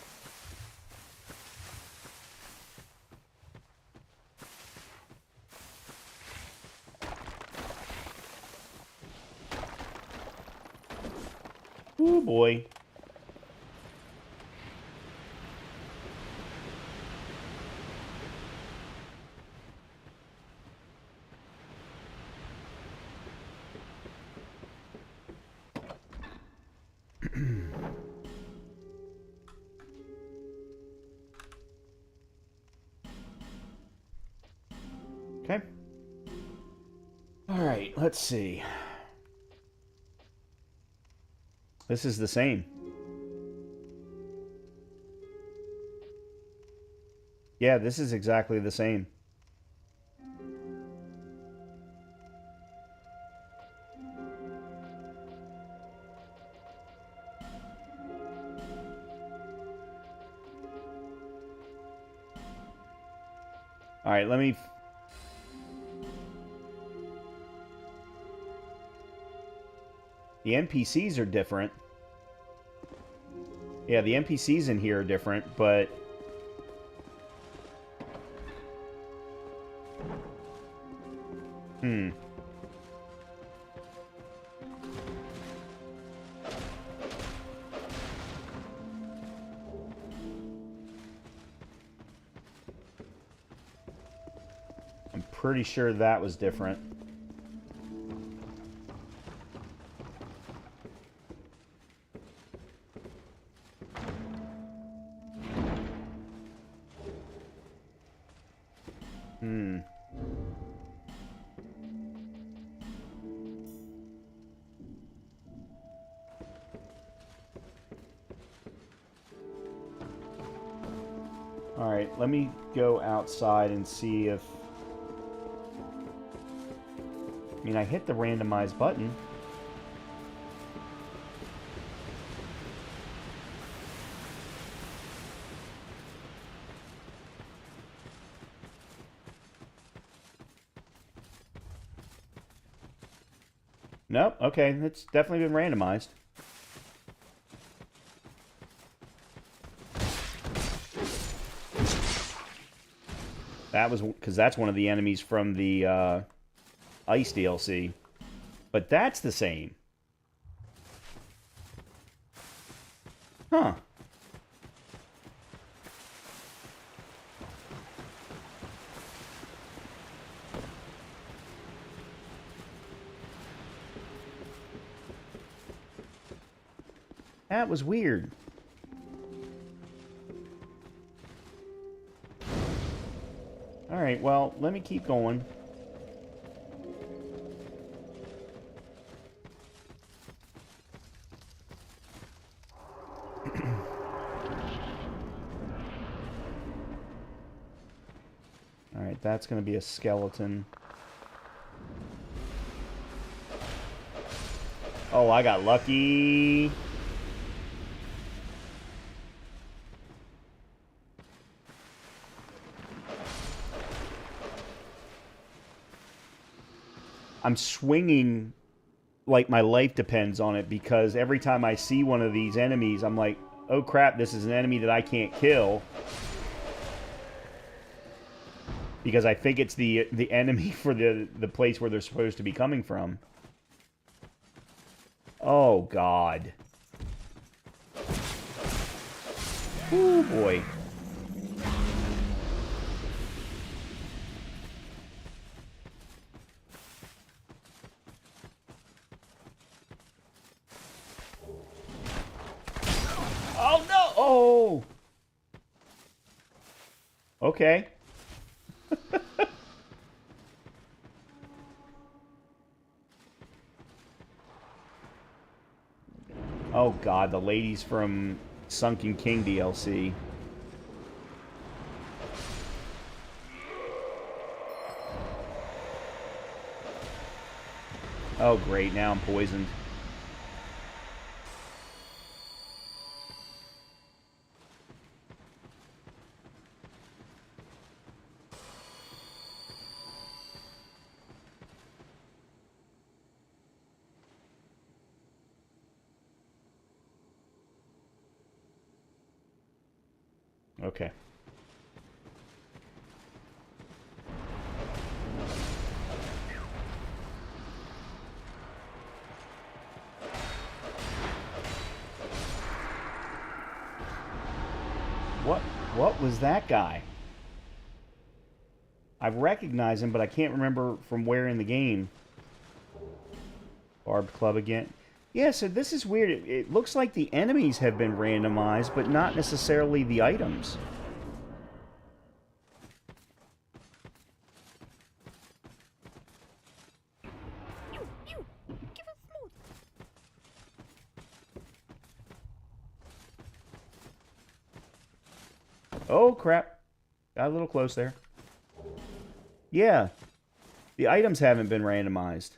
Oh boy. Okay. All right, let's see. This is the same. Yeah, this is exactly the same. All right, let me... The NPCs are different. Yeah, the NPCs in here are different, but... Hmm. I'm pretty sure that was different. Hmm. All right, let me go outside and see if... I mean, I hit the randomize button. Nope, okay, it's definitely been randomized. That was because that's one of the enemies from the Ice DLC. But that's the same. Huh. That was weird. Alright, well, let me keep going. Alright, that's going to be a skeleton. Oh, I got lucky. I'm swinging like my life depends on it because every time I see one of these enemies, I'm like, oh crap, this is an enemy that I can't kill. Because I think it's the enemy for the place where they're supposed to be coming from. Oh, God. Oh, boy. Oh, no! Oh! Okay. Oh, God, the ladies from Sunken King DLC. Oh, great, now I'm poisoned. Okay. What was that guy? I recognize him, but I can't remember from where in the game. Barbed Club again. Yeah, so this is weird. It looks like the enemies have been randomized, but not necessarily the items. Oh, crap. Got a little close there. Yeah. The items haven't been randomized.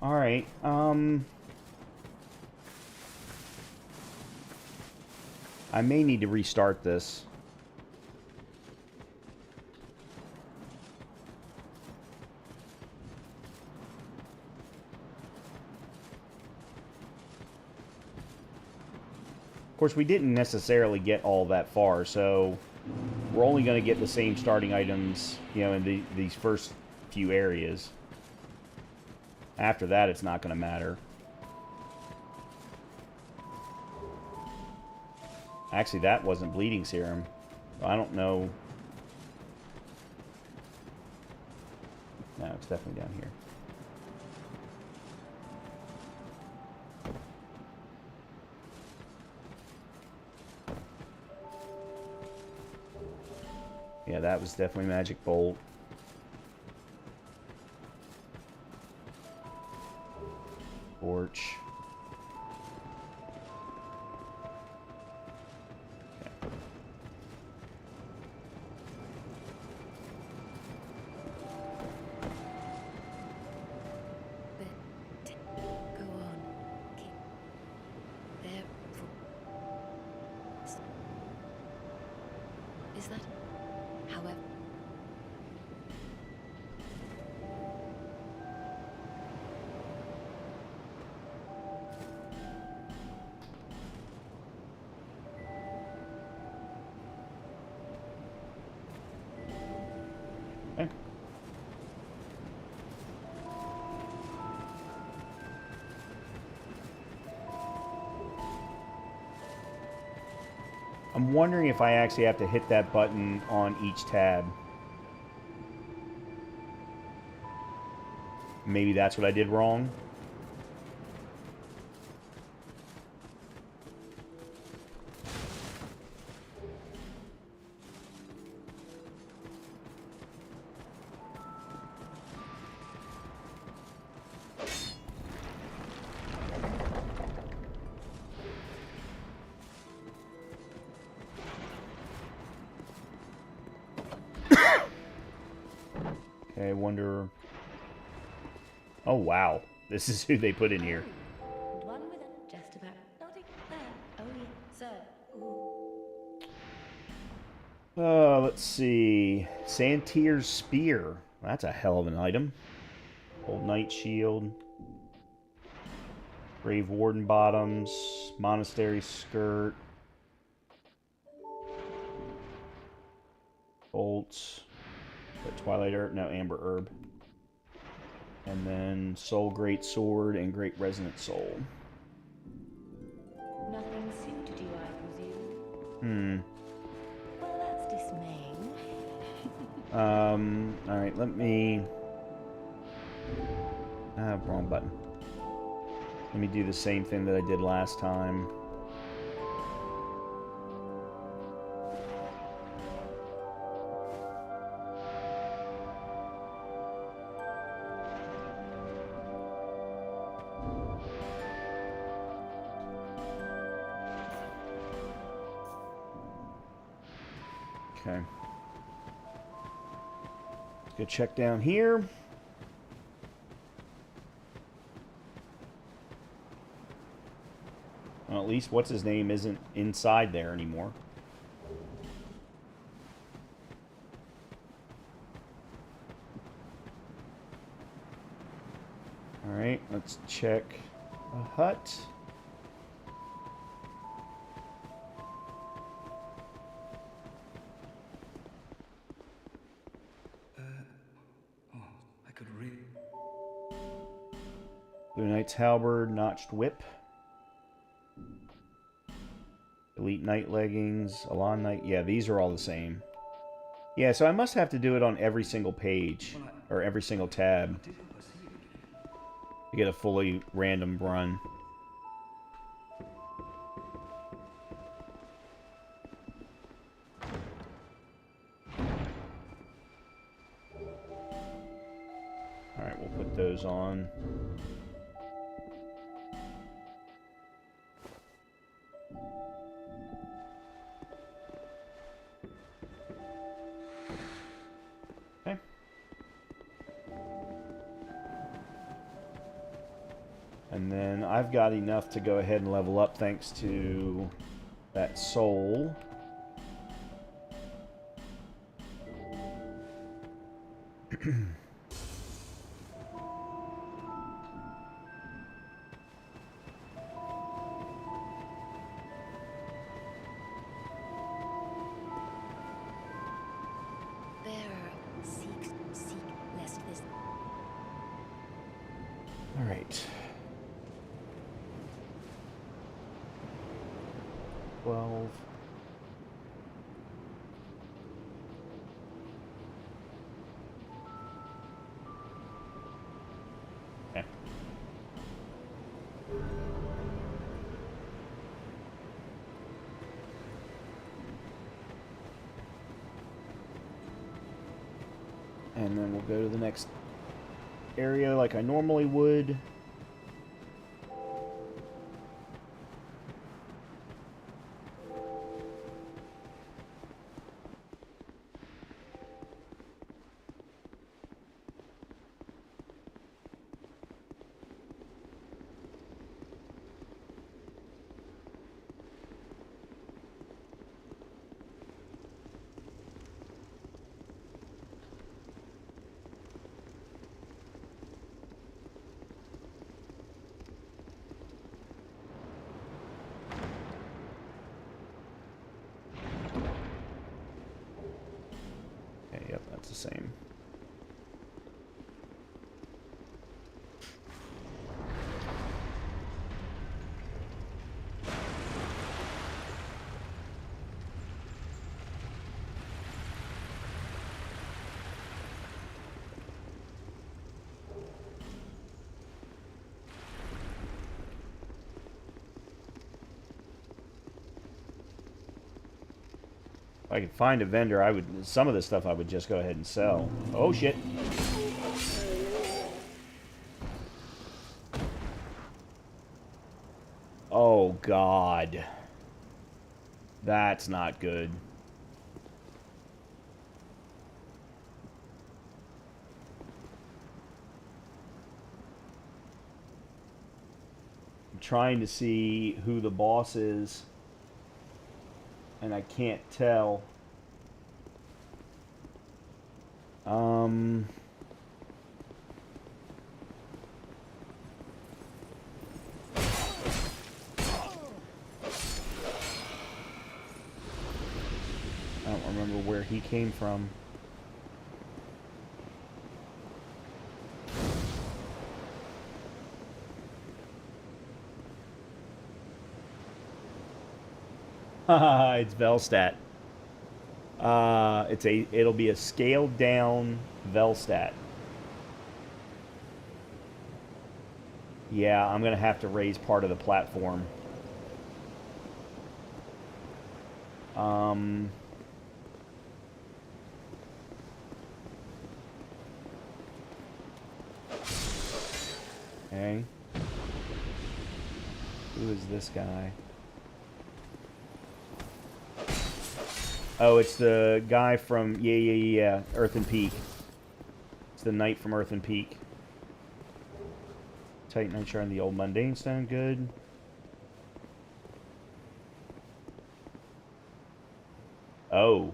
Alright, I may need to restart this. Of course, we didn't necessarily get all that far, so we're only going to get the same starting items, you know, in these first few areas. After that, it's not going to matter. Actually, that wasn't bleeding serum. I don't know. No, it's definitely down here. Yeah, that was definitely Magic Bolt. Torch. Go on. Keep there. Is that? However. Okay. I'm wondering if I actually have to hit that button on each tab. Maybe that's what I did wrong. Okay, I wonder... Oh, wow. This is who they put in here. One with it, just about. Nodding there. Oh, yeah, sir. Ooh. Let's see. Santier's Spear. That's a hell of an item. Old Knight Shield. Grave Warden Bottoms. Monastery Skirt. Bolts. Twilight Herb. No, Amber Herb. And then Soul Great Sword and Great Resonant Soul. Nothing suited you, I presume. Well, that's dismaying. Alright, let me... wrong button. Let me do the same thing that I did last time. Okay. Let's go check down here. Well, at least what's his name isn't inside there anymore. Alright, let's check a hut. I could read. Blue Knight's Halberd, Notched Whip. Elite Knight Leggings, Elan Knight. Yeah, these are all the same. Yeah, so I must have to do it on every single page, or every single tab, to get a fully random run. Alright, we'll put those on. Okay. And then I've got enough to go ahead and level up thanks to that soul. Bearer, seek, lest this. All right. 12. Okay. And then we'll go to the next area like I normally would. Okay, yep, that's the same. If I could find a vendor, I would. Some of this stuff I would just go ahead and sell. Oh shit! Oh god, that's not good. I'm trying to see who the boss is, and I can't tell. I don't remember where he came from. Haha, it's Velstat. It'll be a scaled down Velstat. Yeah, I'm gonna have to raise part of the platform. Okay. Who is this guy? Oh, it's the guy from yeah, Earth and Peak. It's the knight from Earth and Peak. Titanite Shard and the old mundane stone, good. Oh.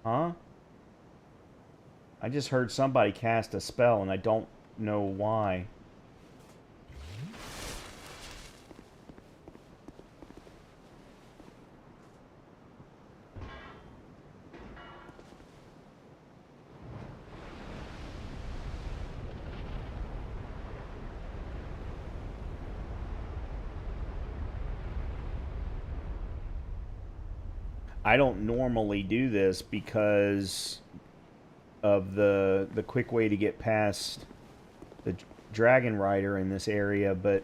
Huh? I just heard somebody cast a spell and I don't know why. I don't normally do this because of the quick way to get past the Dragon Rider in this area, but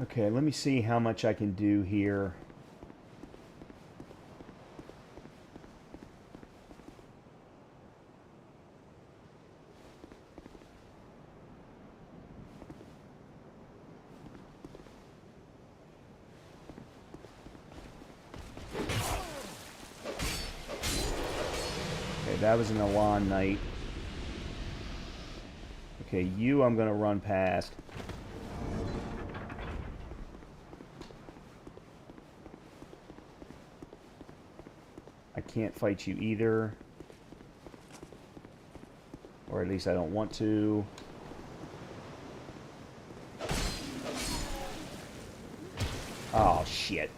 okay, let me see how much I can do here. Okay, that was an Elan Knight. Okay, you I'm gonna run past. I can't fight you either. Or at least I don't want to. Oh, shit.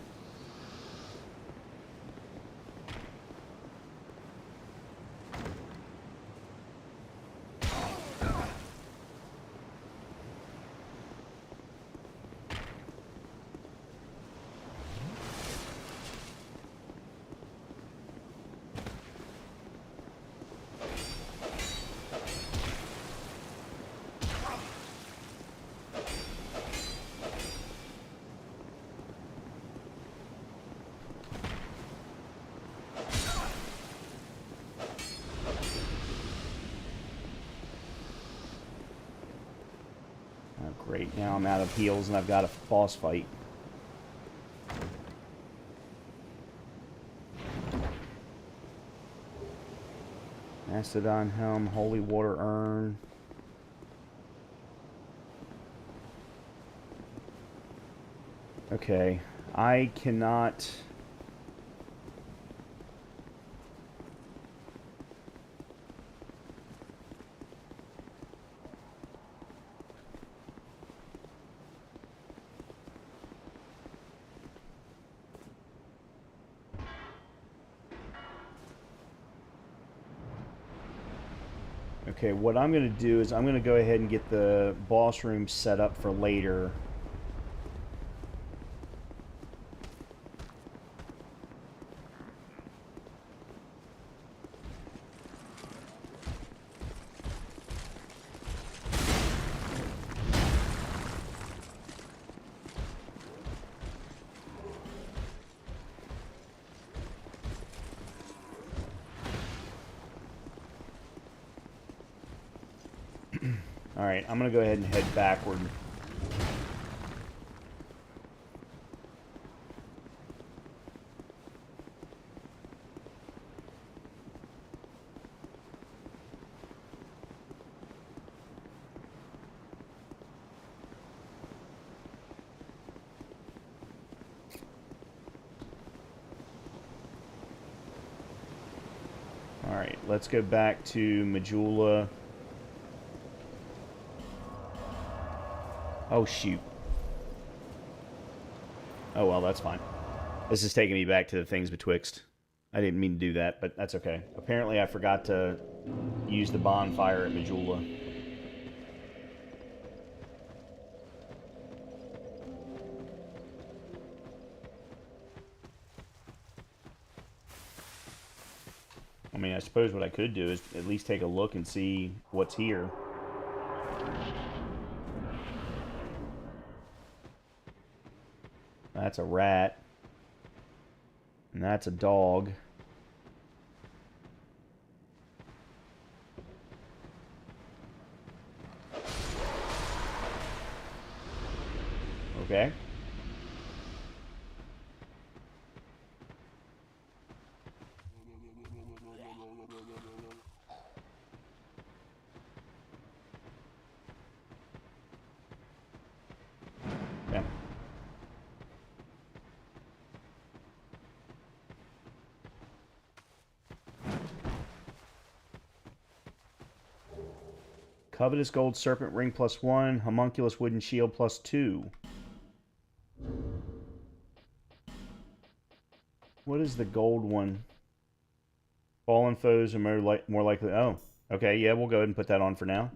Oh, great. Now I'm out of heals and I've got a boss fight. Mastodon Helm, Holy Water Urn. Okay, I cannot... Okay, what I'm going to do is I'm going to go ahead and get the boss room set up for later. Alright, I'm going to go ahead and head backward. Alright, let's go back to Majula. Oh, shoot. Oh, well, that's fine. This is taking me back to the things betwixt. I didn't mean to do that, but that's okay. Apparently, I forgot to use the bonfire at Majula. I mean, I suppose what I could do is at least take a look and see what's here. That's a rat. And that's a dog. Okay. Okay. Covetous gold serpent ring +1. Homunculus wooden shield +2. What is the gold one? Fallen foes are more likely... Oh, okay, yeah, we'll go ahead and put that on for now.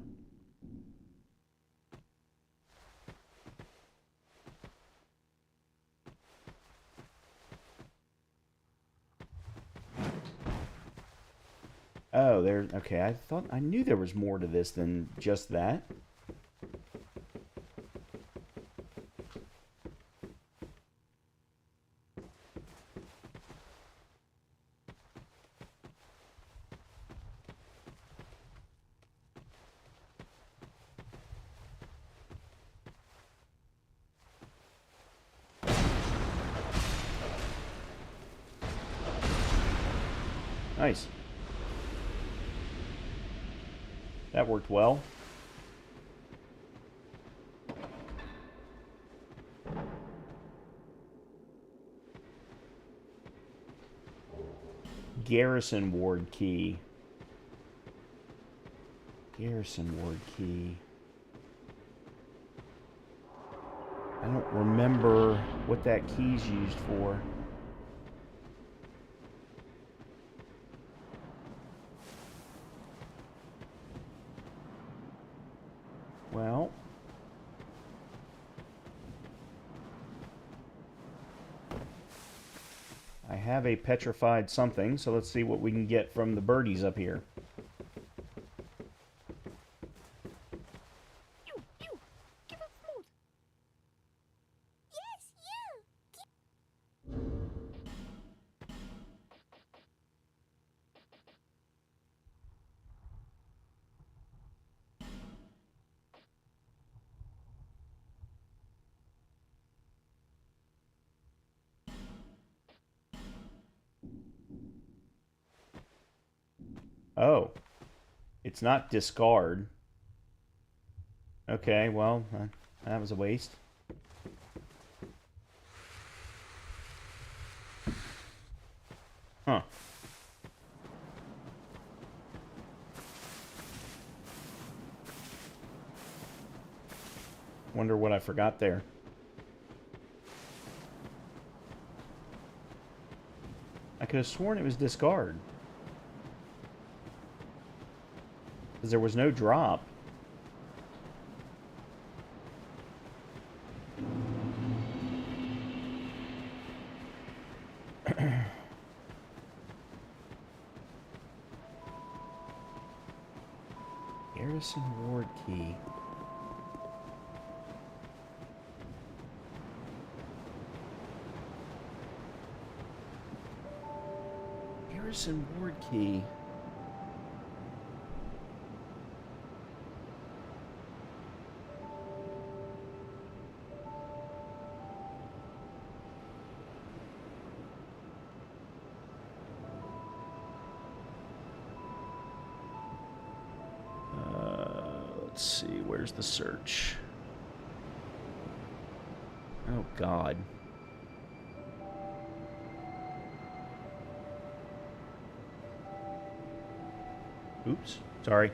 Oh, there... Okay, I knew there was more to this than just that. Nice. That worked well. Garrison ward key. Garrison ward key. I don't remember what that key's used for. Well, I have a petrified something, so let's see what we can get from the birdies up here. Give us food. Yes, you. Oh, it's not discard. Okay, well, that was a waste. Huh. Wonder what I forgot there. I could have sworn it was discard. Because there was no drop. Garrison ward key. Garrison ward key. Let's see, where's the search? Oh, God. Oops, sorry.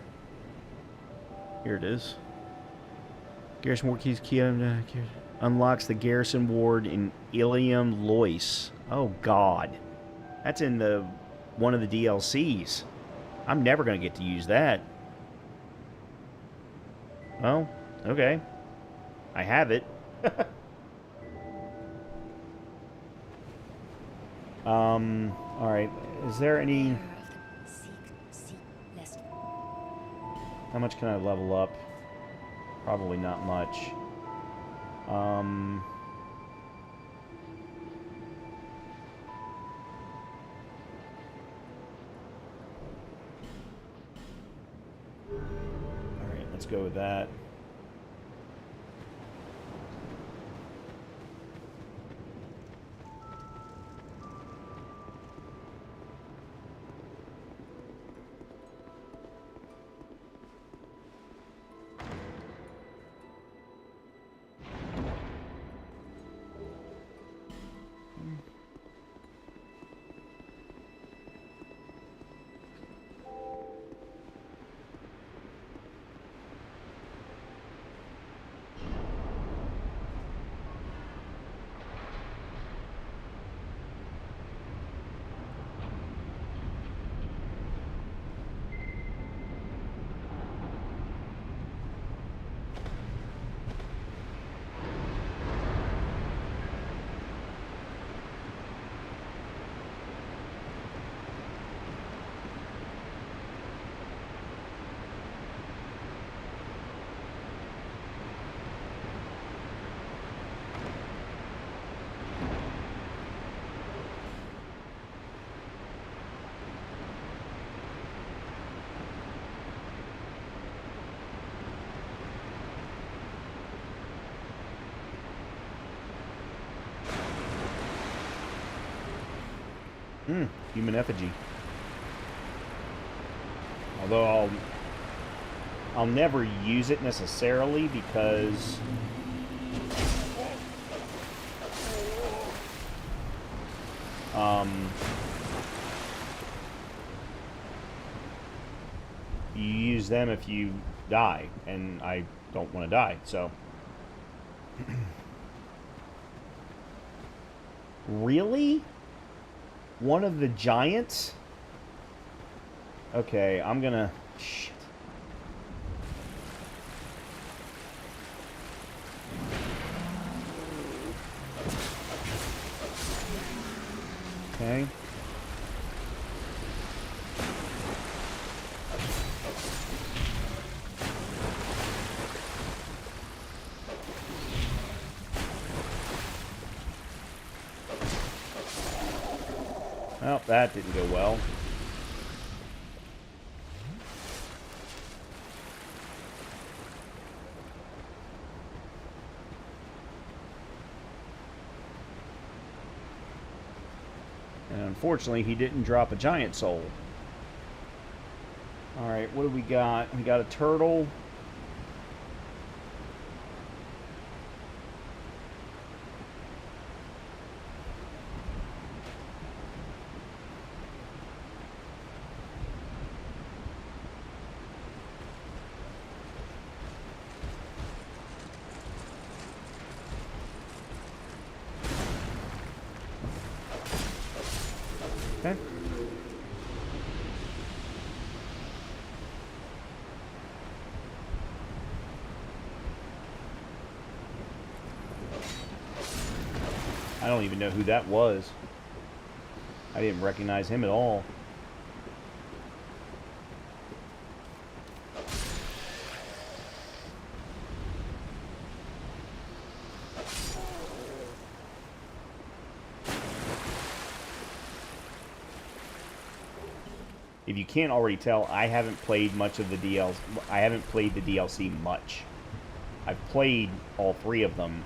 Here it is. Garrison Ward keys key unlocks the Garrison Ward in Ilium Lois. Oh, God. That's in the one of the DLCs. I'm never going to get to use that. Well, okay. I have it. Alright. Is there any... How much can I level up? Probably not much. Alright, let's go with that. Human effigy. Although I'll never use it necessarily because you use them if you die, and I don't want to die, so. Really? One of the giants? Okay, I'm gonna... Shit. Okay. Well, that didn't go well. And unfortunately, he didn't drop a giant soul. Alright, what do we got? We got a turtle. Okay. I don't even know who that was. I didn't recognize him at all. If you can't already tell, I haven't played much of the DLC. I haven't played the DLC much. I've played all 3 of them.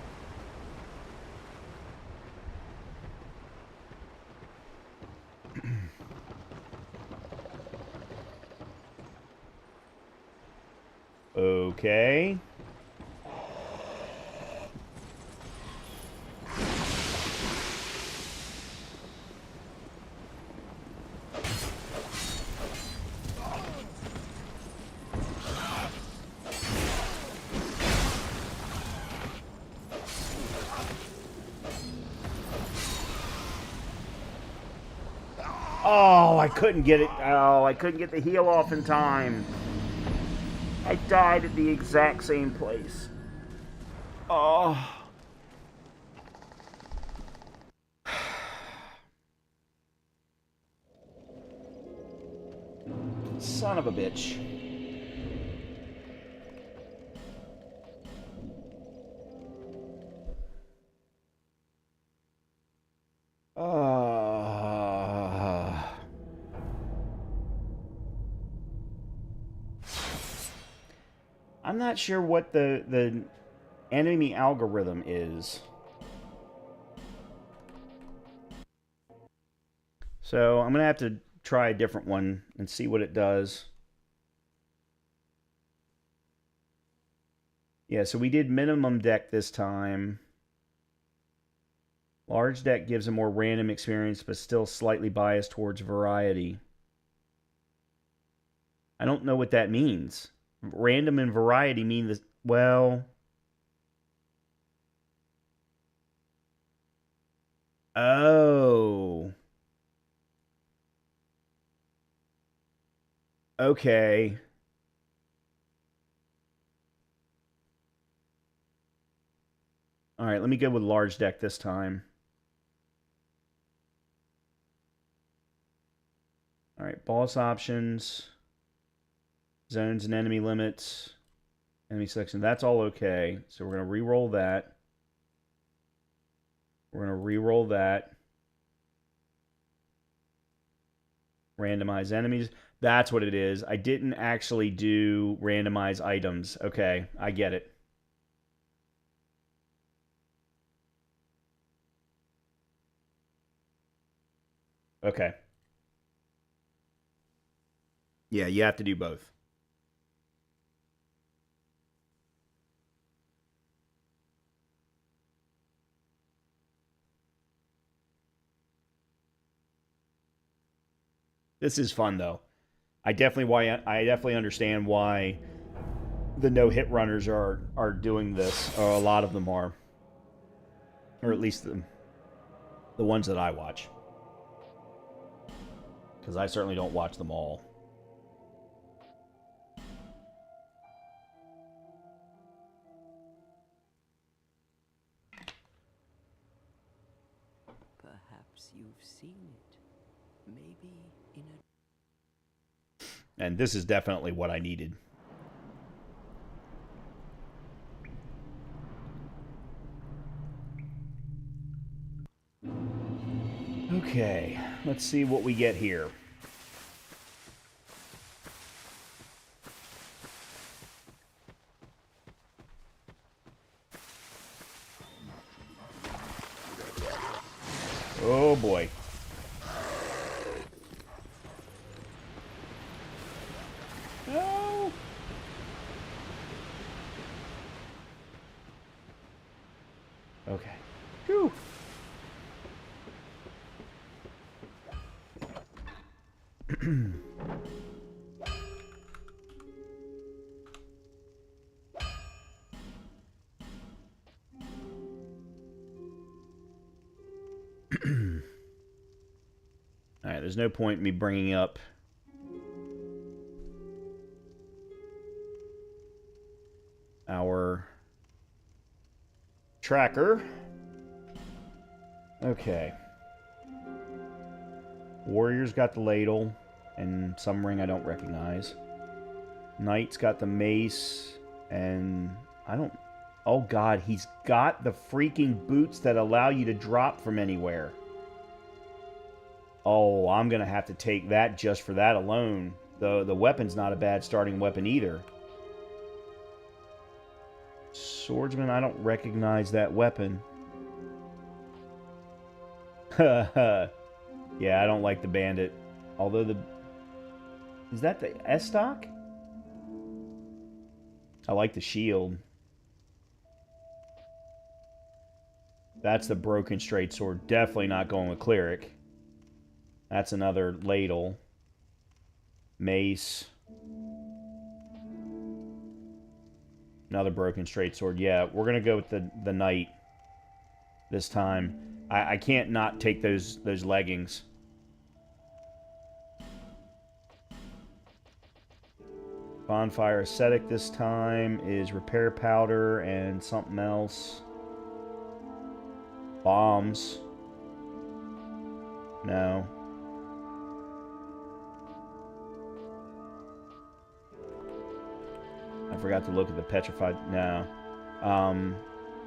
Okay. Oh, I couldn't get it. Oh, I couldn't get the heal off in time. I died at the exact same place. Oh. Son of a bitch. I'm not sure what the enemy algorithm is. So I'm going to have to try a different one and see what it does. Yeah, so we did minimum deck this time. Large deck gives a more random experience, but still slightly biased towards variety. I don't know what that means. Random and variety mean this. Well. Oh. Okay. All right, let me go with large deck this time. All right, boss options, zones and enemy limits, enemy selection. That's all okay. So we're going to re-roll that. We're going to re-roll that. Randomize enemies. That's what it is. I didn't actually do randomize items. Okay, I get it. Okay. Yeah, you have to do both. This is fun though. I definitely understand why the no hit runners are doing this, or a lot of them are, or at least the ones that I watch, because I certainly don't watch them all. Perhaps you've seen it. Maybe in a... And this is definitely what I needed. Okay, let's see what we get here. Oh boy. No. Okay. Whew. Alright, there's no point in me bringing up our tracker. Okay. Warrior's got the ladle and some ring I don't recognize. Knight's got the mace and I don't... Oh god, he's got the freaking boots that allow you to drop from anywhere. Oh, I'm going to have to take that just for that alone. The weapon's not a bad starting weapon either. Swordsman, I don't recognize that weapon. Yeah, I don't like the bandit. Although the... Is that the S-stock? I like the shield. That's the broken straight sword. Definitely not going with cleric. That's another ladle. Mace. Another broken straight sword. Yeah, we're going to go with the knight this time. I can't not take those leggings. Bonfire ascetic this time is repair powder and something else. Bombs. No. I forgot to look at the petrified. No.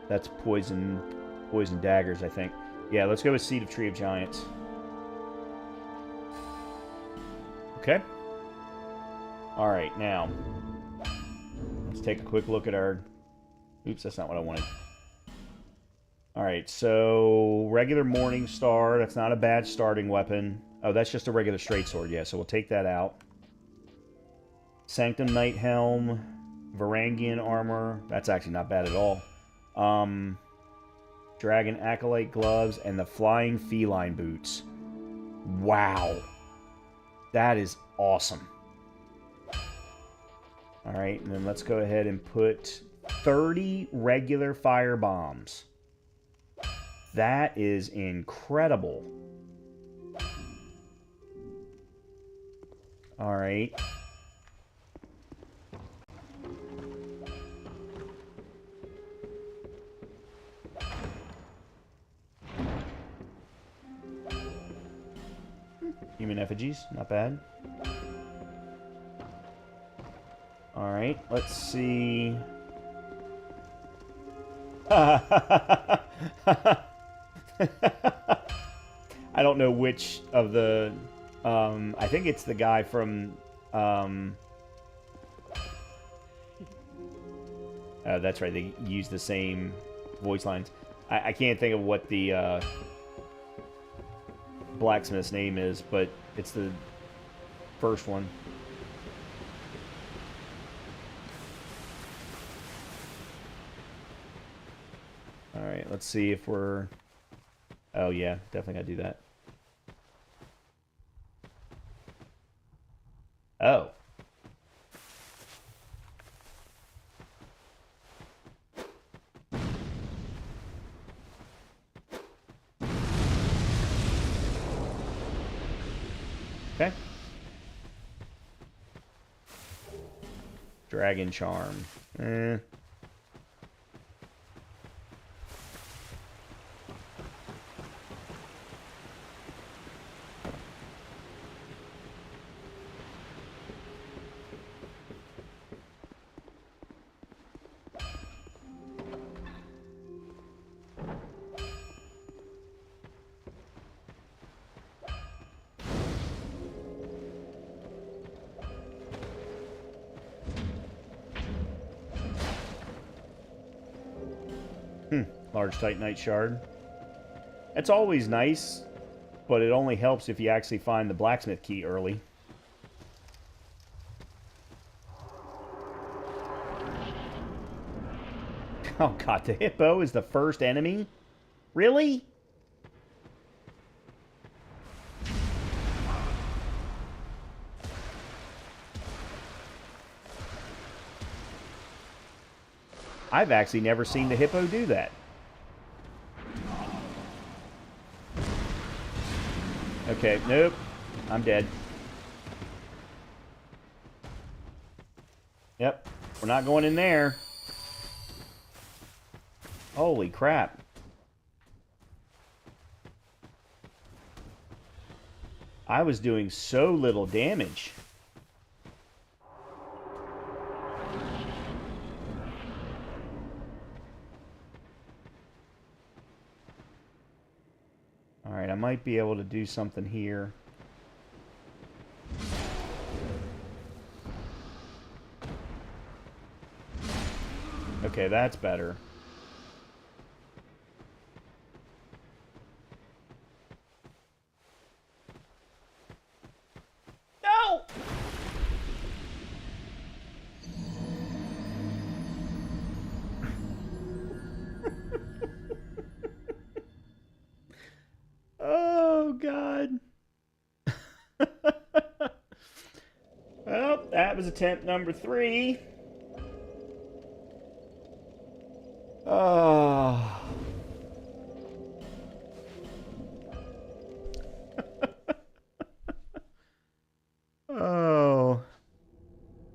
That's poison daggers, I think. Yeah, let's go with Seed of Tree of Giants. Okay. Alright, now. Let's take a quick look at our... Oops, that's not what I wanted. Alright, so... Regular Morning Star. That's not a bad starting weapon. Oh, that's just a regular straight sword. Yeah, so we'll take that out. Sanctum Knight Helm. Varangian Armor. That's actually not bad at all. Dragon Acolyte Gloves. And the Flying Feline Boots. Wow. That is awesome. Alright, and then let's go ahead and put 30 regular fire bombs. That is incredible. Alright. Human effigies, not bad. Alright, let's see. I don't know which of the... I think it's the guy from... that's right, they use the same voice lines. I can't think of what the blacksmith's name is, but it's the first one. Alright, let's see if we're... Oh yeah, definitely gotta do that. Oh. Okay. Dragon Charm. Large Titanite Shard. It's always nice, but it only helps if you actually find the blacksmith key early. Oh god, the hippo is the first enemy? Really? I've actually never seen the hippo do that. Okay, nope. I'm dead. Yep. We're not going in there. Holy crap. I was doing so little damage. Alright, I might be able to do something here. Okay, that's better. No! Oh, God. Well, that was attempt number 3. Oh. Oh.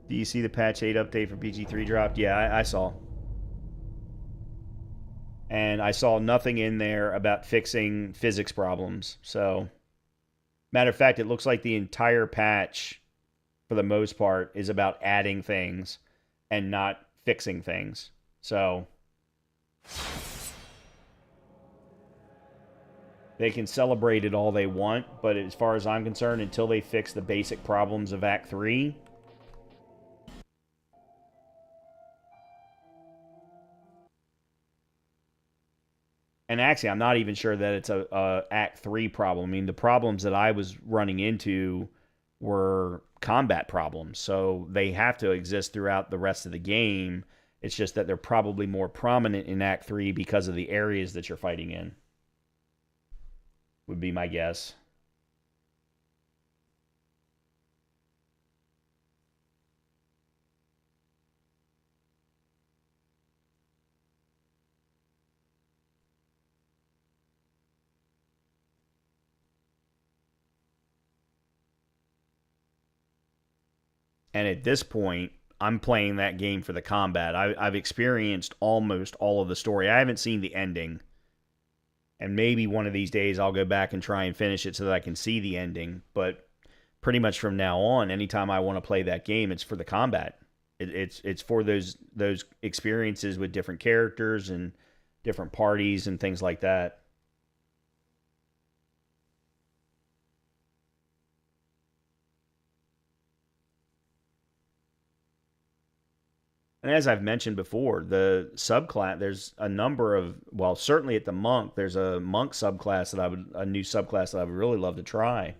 Do you see the patch 8 update for PG3 dropped? Yeah, I saw. And I saw nothing in there about fixing physics problems. So, matter of fact, it looks like the entire patch, for the most part, is about adding things and not fixing things. So, they can celebrate it all they want, but as far as I'm concerned, until they fix the basic problems of Act 3... And actually, I'm not even sure that it's a Act 3 problem. I mean, the problems that I was running into were combat problems. So they have to exist throughout the rest of the game. It's just that they're probably more prominent in Act 3 because of the areas that you're fighting in. Would be my guess. And at this point, I'm playing that game for the combat. I've experienced almost all of the story. I haven't seen the ending. And maybe one of these days I'll go back and try and finish it so that I can see the ending. But pretty much from now on, anytime I want to play that game, it's for the combat. It's for those experiences with different characters and different parties and things like that. And as I've mentioned before, the subclass, there's a number of, well, certainly at the monk, there's a monk subclass that a new subclass that I would really love to try.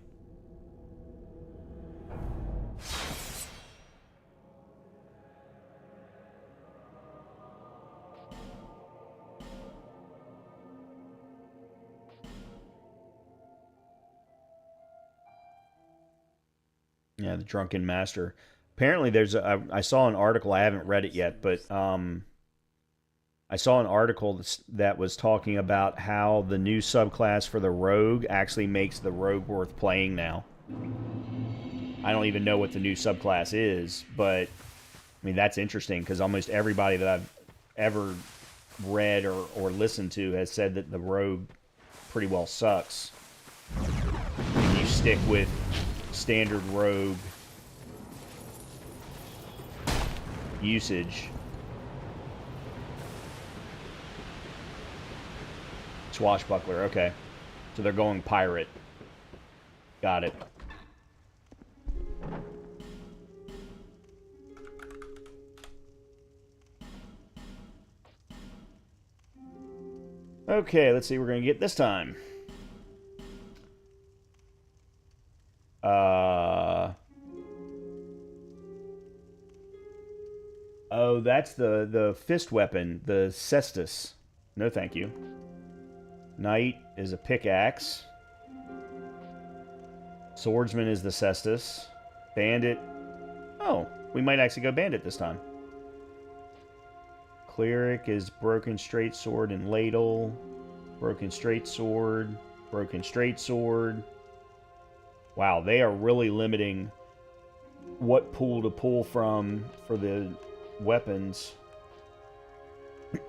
Yeah, the Drunken Master. Apparently, I saw an article. I haven't read it yet, but I saw an article that was talking about how the new subclass for the Rogue actually makes the Rogue worth playing now. I don't even know what the new subclass is, but I mean that's interesting because almost everybody that I've ever read or listened to has said that the Rogue pretty well sucks. If you stick with standard Rogue usage. Swashbuckler, okay. So they're going pirate. Got it. Okay, let's see what we're going to get this time. Oh, that's the fist weapon, the cestus. No, thank you. Knight is a pickaxe. Swordsman is the cestus. Bandit. Oh, we might actually go bandit this time. Cleric is broken straight sword and ladle. Broken straight sword. Broken straight sword. Wow, they are really limiting what pool to pull from for the weapons.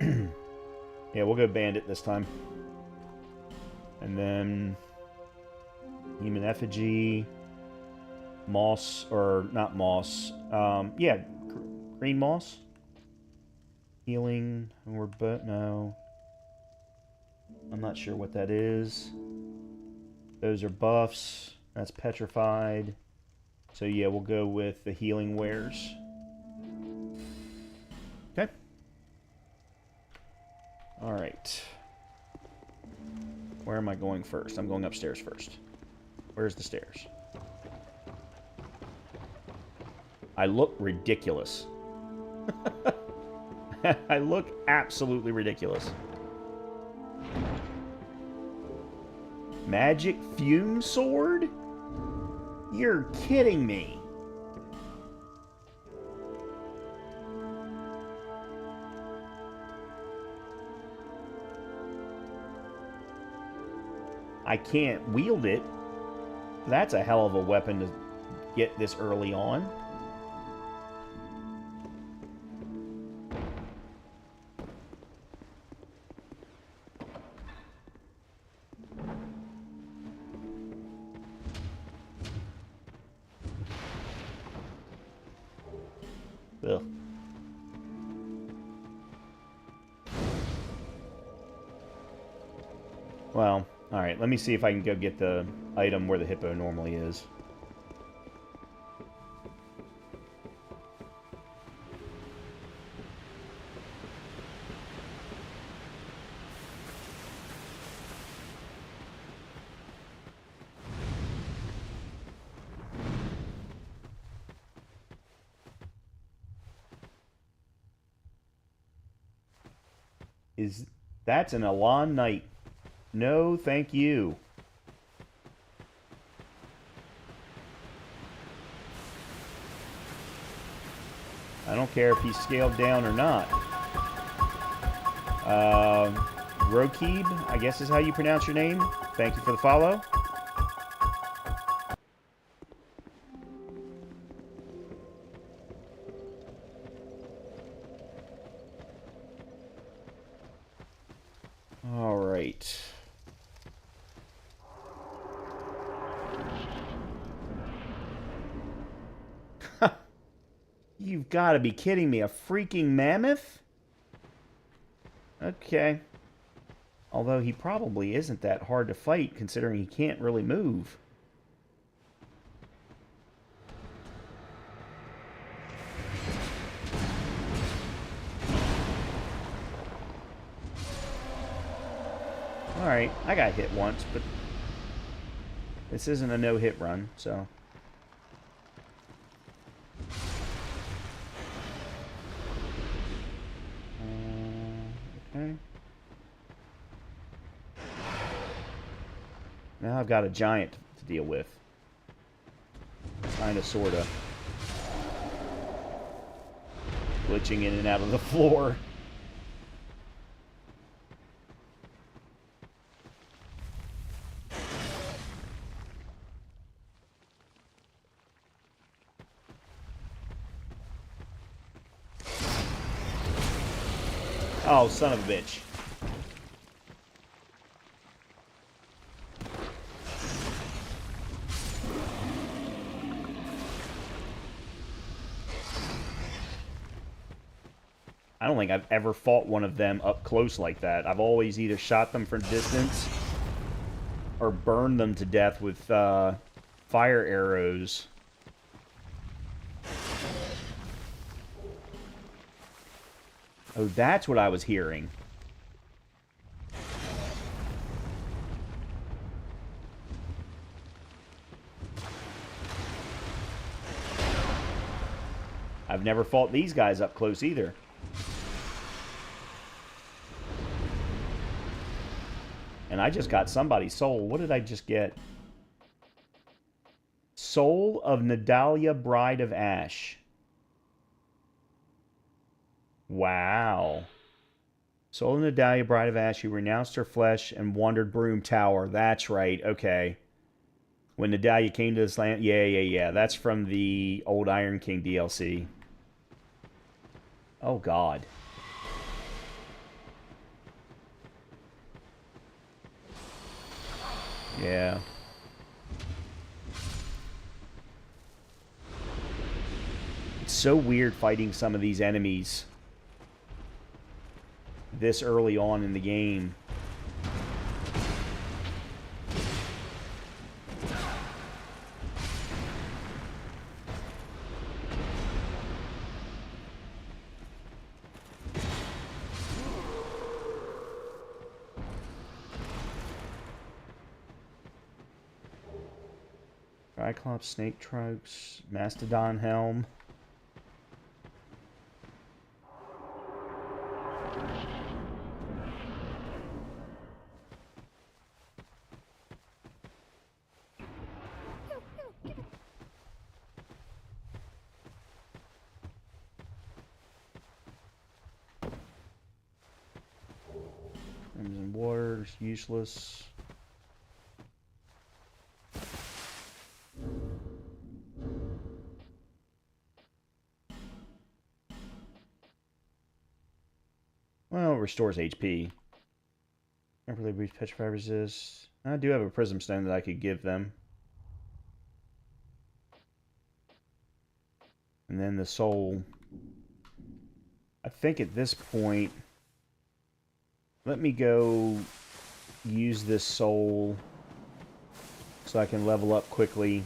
Yeah, we'll go bandit this time. And then human effigy, moss, or not moss. Yeah, green moss. Healing, or but no. I'm not sure what that is. Those are buffs. That's petrified. So yeah, we'll go with the healing wares. Okay. All right. Where am I going first? I'm going upstairs first. Where's the stairs? I look ridiculous. I look absolutely ridiculous. Magic fume sword? You're kidding me. I can't wield it. That's a hell of a weapon to get this early on. Ugh. Well, alright, let me see if I can go get the item where the hippo normally is. That's an Elan Knight. No, thank you. I don't care if he's scaled down or not. Rokib, I guess is how you pronounce your name. Thank you for the follow. All right. You've got to be kidding me. A freaking mammoth? Okay. Although he probably isn't that hard to fight, considering he can't really move. Alright, I got hit once, but this isn't a no-hit run, so... Okay. Now I've got a giant to deal with. Kinda, sorta. Glitching in and out of the floor. Oh, son of a bitch. I don't think I've ever fought one of them up close like that. I've always either shot them from distance or burned them to death with fire arrows. Oh, that's what I was hearing. I've never fought these guys up close either. And I just got somebody's soul. What did I just get? Soul of Nadalia, Bride of Ash. Wow. Soul of Nadalia, Bride of Ash, who renounced her flesh and wandered Broom Tower. That's right. Okay. When Nadalia came to this land. Yeah. That's from the old Iron King DLC. Oh, God. Yeah. It's so weird fighting some of these enemies this early on in the game. Cyclops, Snake Trunks, Mastodon Helm. Crimson Water, useless. Well, it restores HP. Temporarily breach petrify resist. I do have a prism stone that I could give them. And then the soul. I think at this point, let me go use this soul so I can level up quickly.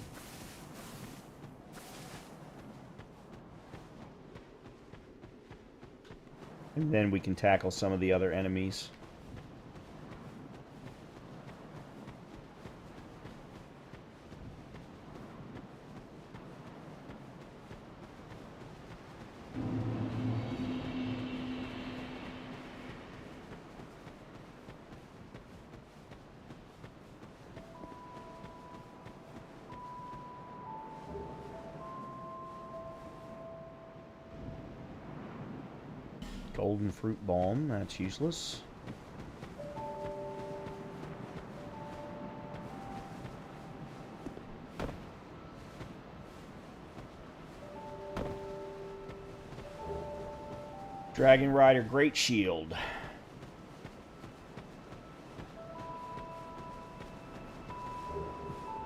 And then we can tackle some of the other enemies. Golden Fruit Balm, that's useless. Dragon Rider Great Shield.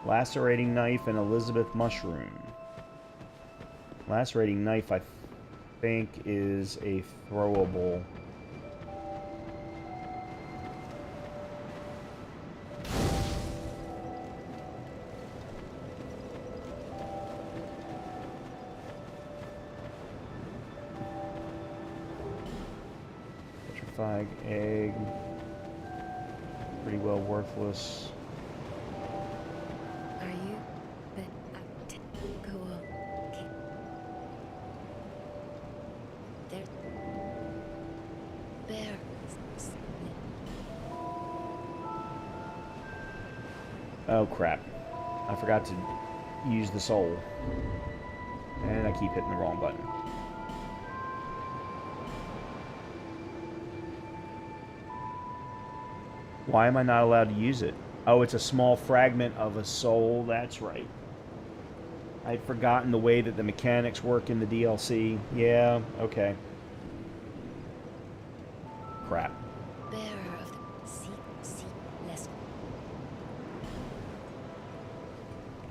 Lacerating Knife and Elizabeth Mushroom. Lacerating Knife, I think, is a throwable. Petrified Egg. Pretty well worthless. Are you? But go on. Okay. There. Bear. Oh crap. I forgot to use the soul. And I keep hitting the wrong button. Why am I not allowed to use it? Oh, it's a small fragment of a soul. That's right. I'd forgotten the way that the mechanics work in the DLC. Yeah, okay. Crap. Bearer of the sea less.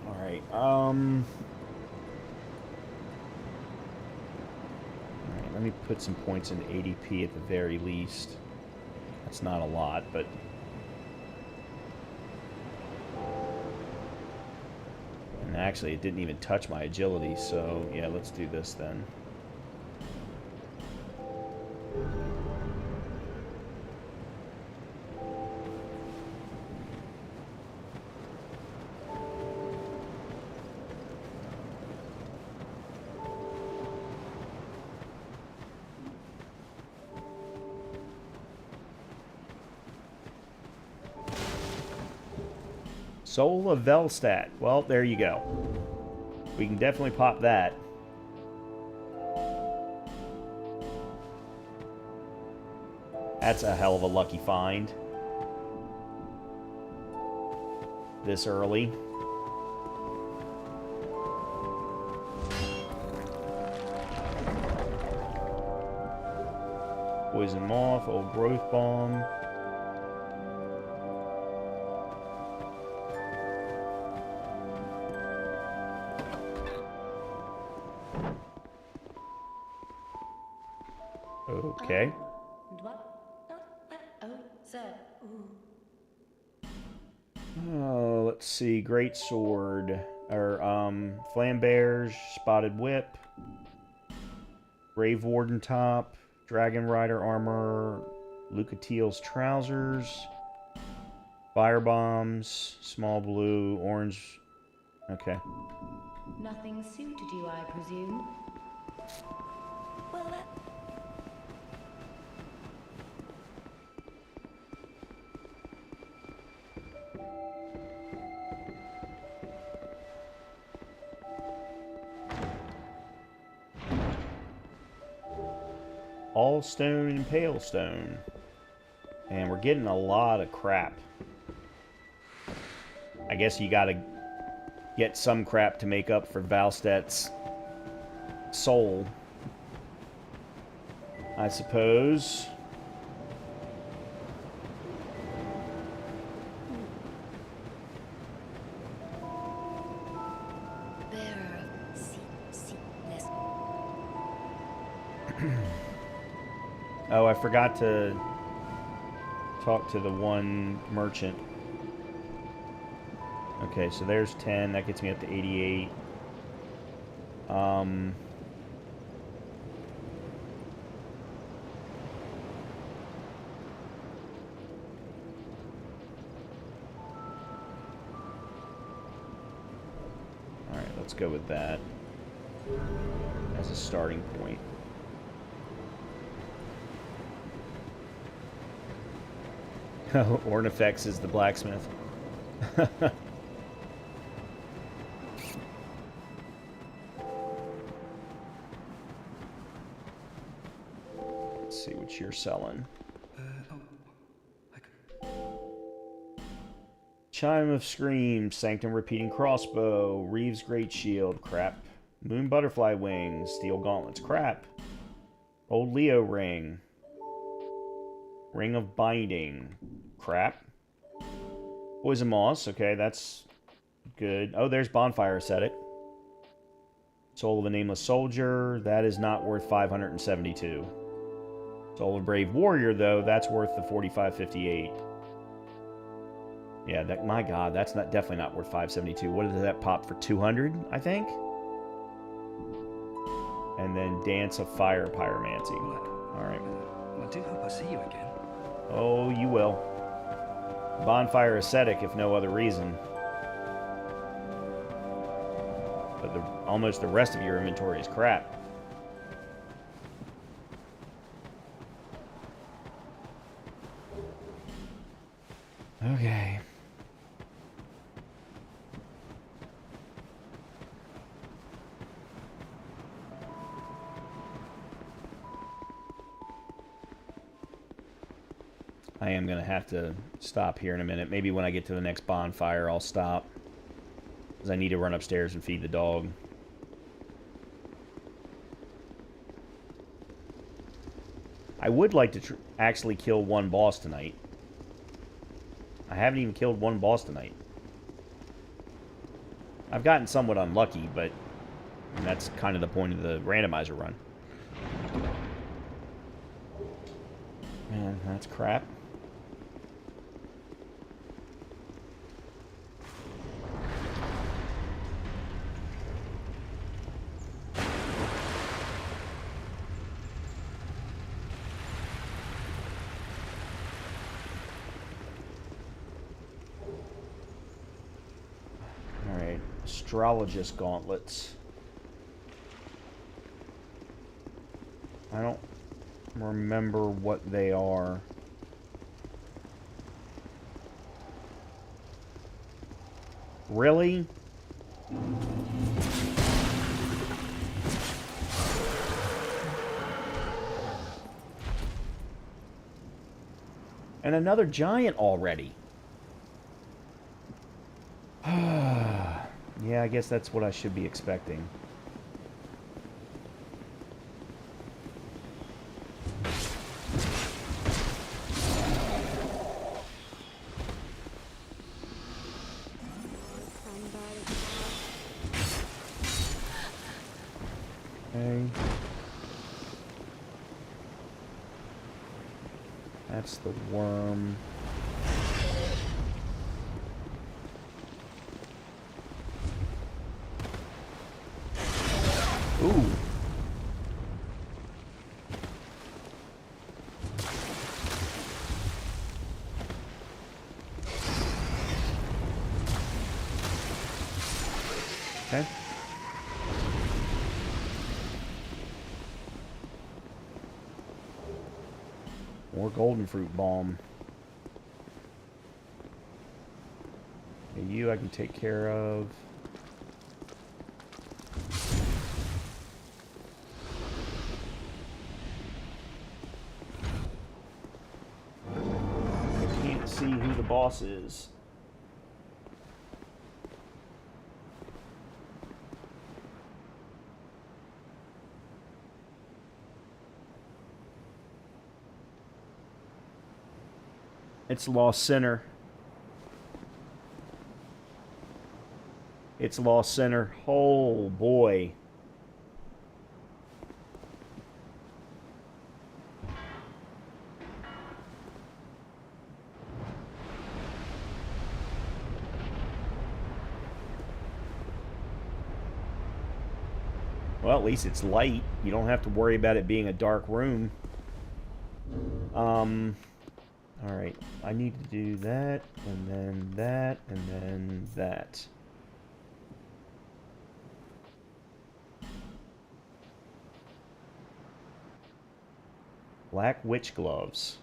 Alright, Alright, let me put some points into ADP at the very least. That's not a lot, but... And actually, it didn't even touch my agility, so yeah, let's do this then. Soul of Velstadt. Well, there you go. We can definitely pop that. That's a hell of a lucky find. This early. Poison Moth, Old Growth Bomb. Okay. Oh, let's see. Great Sword. Or, Flambears, Spotted Whip, Grave Warden Top, Dragon Rider Armor, Lucatiel's Trousers, Fire Bombs, Small Blue, Orange. Okay. Nothing suited you, I presume? Well, that... All Stone and Pale Stone. And we're getting a lot of crap. I guess you gotta get some crap to make up for Valstadt's soul, I suppose. Bearer of sea less. Oh, I forgot to talk to the one merchant. Okay, so there's 10. That gets me up to 88. Alright, let's go with that as a starting point. Ornifex is the blacksmith. Let's see what you're selling. Chime of Scream, Sanctum Repeating Crossbow, Reeves Great Shield, crap. Moon Butterfly Wings, Steel Gauntlets, crap. Old Leo Ring. Ring of Binding, crap. Poison Moss, okay, that's good. Oh, there's Bonfire Ascetic. Soul of a Nameless Soldier, that is not worth 572. Soul of a Brave Warrior, though, that's worth the 4558. Yeah, that, my god, that's not definitely not worth 572. What did that pop for? 200, I think? And then Dance of Fire Pyromancy. Alright. I do hope I see you again. Oh, you will. Bonfire ascetic, if no other reason. But almost the rest of your inventory is crap. Okay. I am going to have to stop here in a minute. Maybe when I get to the next bonfire, I'll stop. Because I need to run upstairs and feed the dog. I would like to actually kill one boss tonight. I haven't even killed one boss tonight. I've gotten somewhat unlucky, but that's kind of the point of the randomizer run. Man, that's crap. Astrologist gauntlets. I don't remember what they are. Really? And another giant already. Yeah, I guess that's what I should be expecting. Okay. That's the worm. Ooh. Okay. More golden fruit balm. Okay, you I can take care of. See who the boss is. It's Lost Sinner. It's Lost Sinner. Oh boy. Well, at least it's light. You don't have to worry about it being a dark room. Alright. I need to do that, and then that, and then that. Black witch gloves.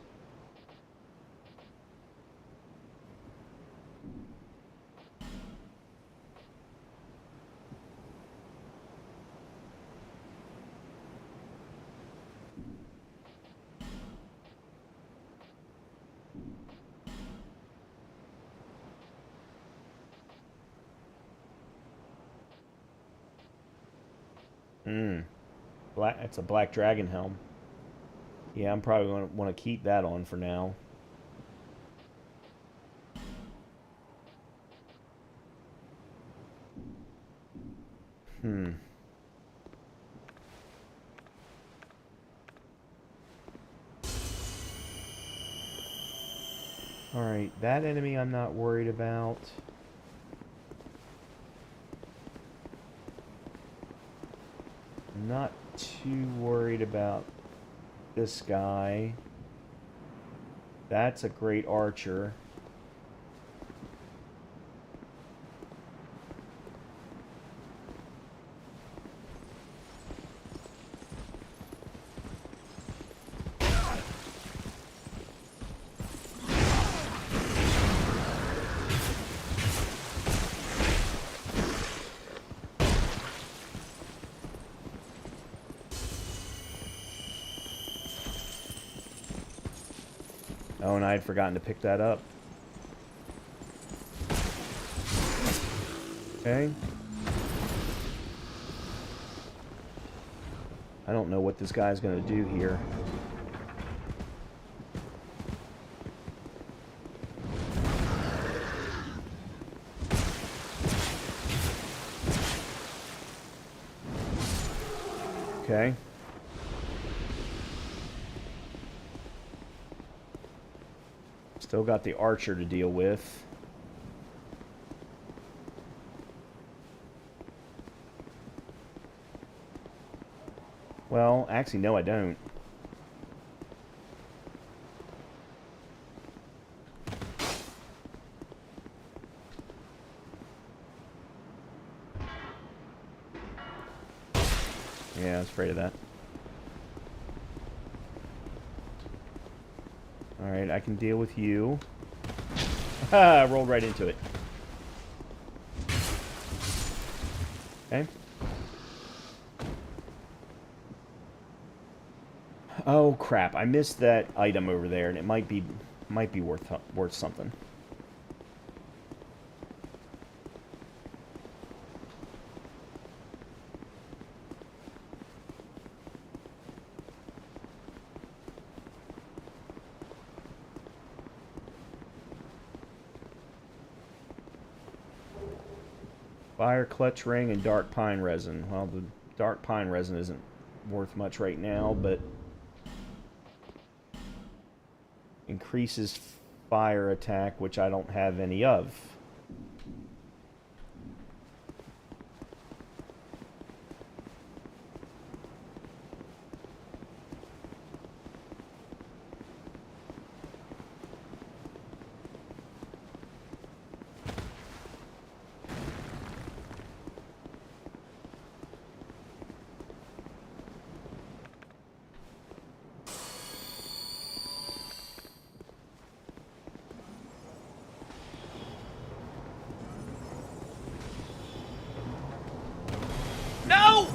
It's a black dragon helm. Yeah, I'm probably going to want to keep that on for now. Alright, that enemy I'm not worried about. Not too worried about this guy. That's a great archer. Oh, and I had forgotten to pick that up. Okay. I don't know what this guy's going to do here. Okay. Still got the archer to deal with. Well, actually, no, I don't. Yeah, I was afraid of that. Alright, I can deal with you. Ha! Rolled right into it. Okay. Oh crap! I missed that item over there, and it might be worth something. Fire clutch ring and dark pine resin. Well, the dark pine resin isn't worth much right now, but increases fire attack, which I don't have any of. No!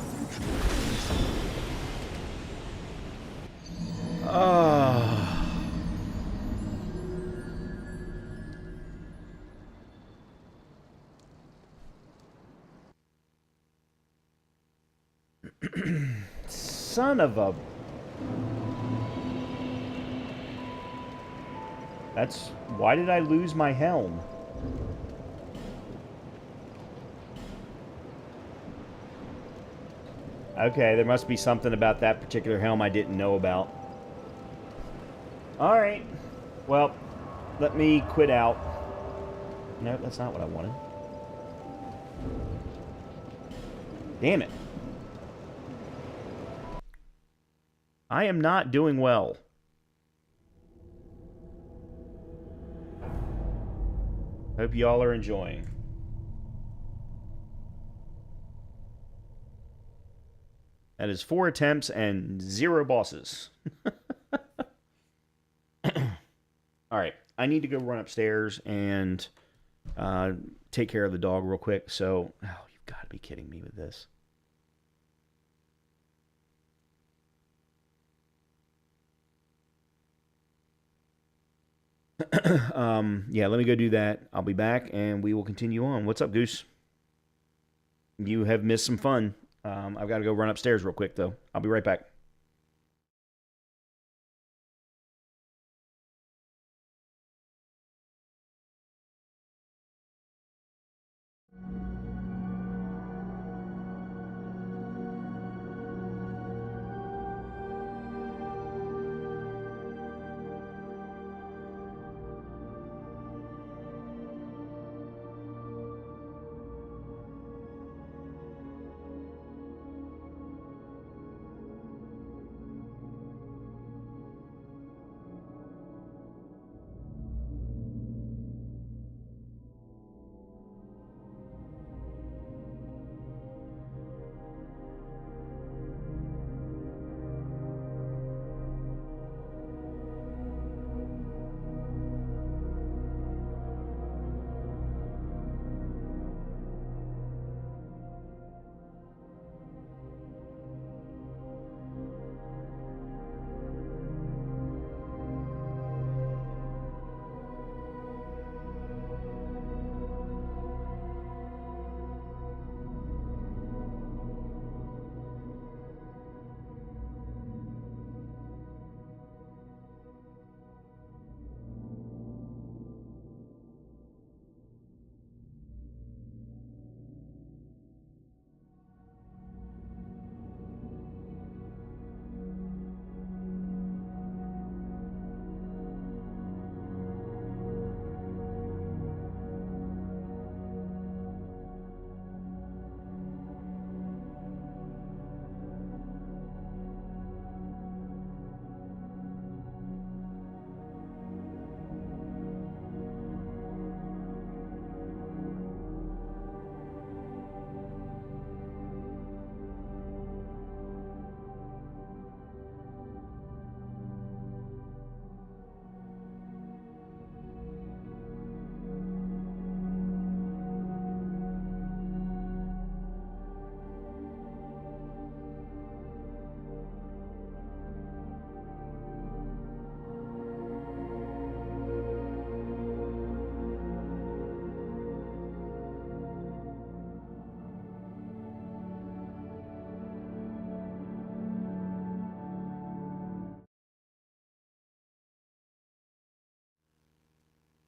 Son of a... That's... Why did I lose my helm? Okay, there must be something about that particular helm I didn't know about. Alright. Well, let me quit out. No, that's not what I wanted. Damn it. I am not doing well. Hope y'all are enjoying. That is 4 attempts and 0 bosses. Alright, I need to go run upstairs and take care of the dog real quick. So, oh, you've got to be kidding me with this. Yeah, let me go do that. I'll be back and we will continue on. What's up, Goose? You have missed some fun. I've got to go run upstairs real quick, though. I'll be right back.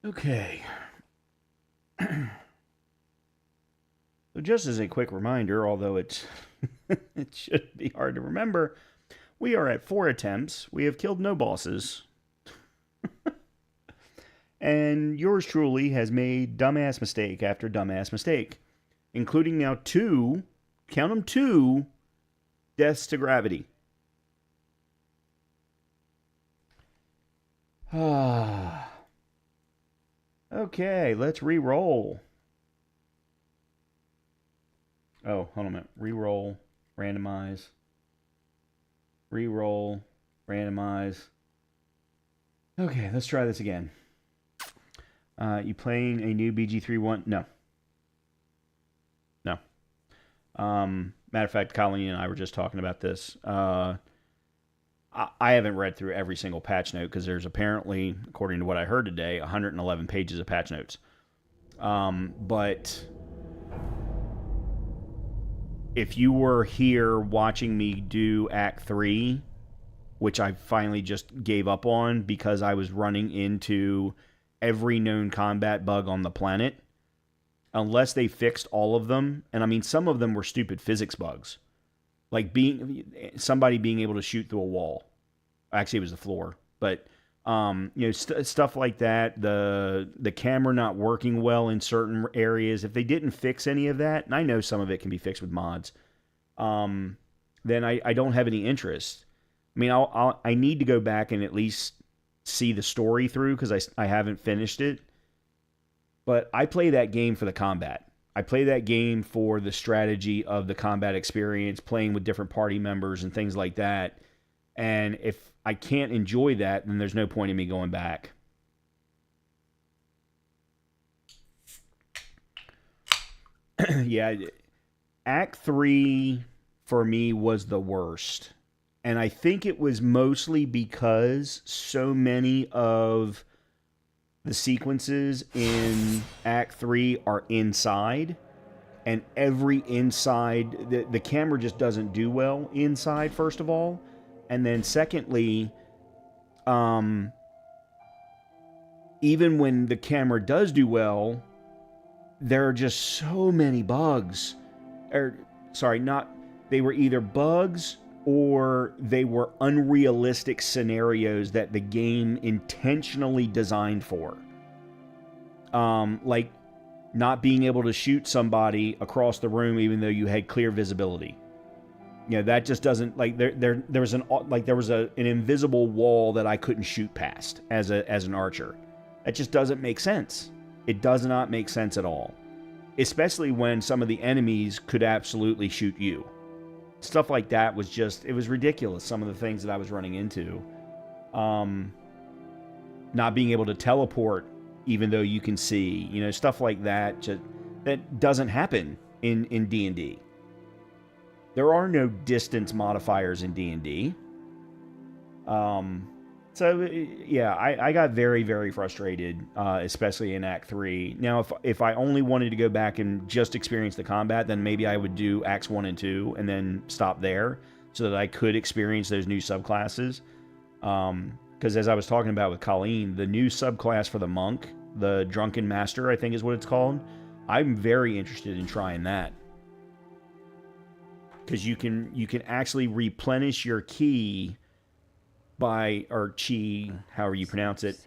Okay. So just as a quick reminder, although it's it should be hard to remember, we are at 4 attempts. We have killed no bosses. And yours truly has made dumbass mistake after dumbass mistake, including now 2, count them 2, deaths to gravity. Okay, let's re-roll. Oh, hold on a minute. Re-roll, randomize. Re-roll, randomize. Okay, let's try this again. You playing a new BG31? No. No. Matter of fact, Colleen and I were just talking about this. I haven't read through every single patch note because there's apparently, according to what I heard today, 111 pages of patch notes. But if you were here watching me do Act 3, which I finally just gave up on because I was running into every known combat bug on the planet, unless they fixed all of them, and I mean some of them were stupid physics bugs, like somebody being able to shoot through a wall. Actually, it was the floor, but stuff like that. The camera not working well in certain areas. If they didn't fix any of that, and I know some of it can be fixed with mods, then I don't have any interest. I mean, I need to go back and at least see the story through because I haven't finished it. But I play that game for the combat. I play that game for the strategy of the combat experience, playing with different party members and things like that. And if I can't enjoy that, then there's no point in me going back. Yeah, Act 3 for me was the worst. And I think it was mostly because so many of the sequences in Act 3 are inside. And every inside, the camera just doesn't do well inside, first of all. And then secondly, even when the camera does do well, there are just so many bugs. They were either bugs or they were unrealistic scenarios that the game intentionally designed for. Like not being able to shoot somebody across the room even though you had clear visibility. You know, that just doesn't, like, there was an invisible wall that I couldn't shoot past as an archer. That just doesn't make sense. It does not make sense at all. Especially when some of the enemies could absolutely shoot you. Stuff like that was just, it was ridiculous, some of the things that I was running into. Not being able to teleport even though you can see, stuff like that, that doesn't happen in D&D. There are no distance modifiers in D&D. So, yeah, I got very, very frustrated, especially in Act 3. Now, if I only wanted to go back and just experience the combat, then maybe I would do Acts 1 and 2 and then stop there so that I could experience those new subclasses. Because as I was talking about with Colleen, the new subclass for the monk, the Drunken Master, I think is what it's called, I'm very interested in trying that. Because you can actually replenish your ki or chi, however you pronounce it,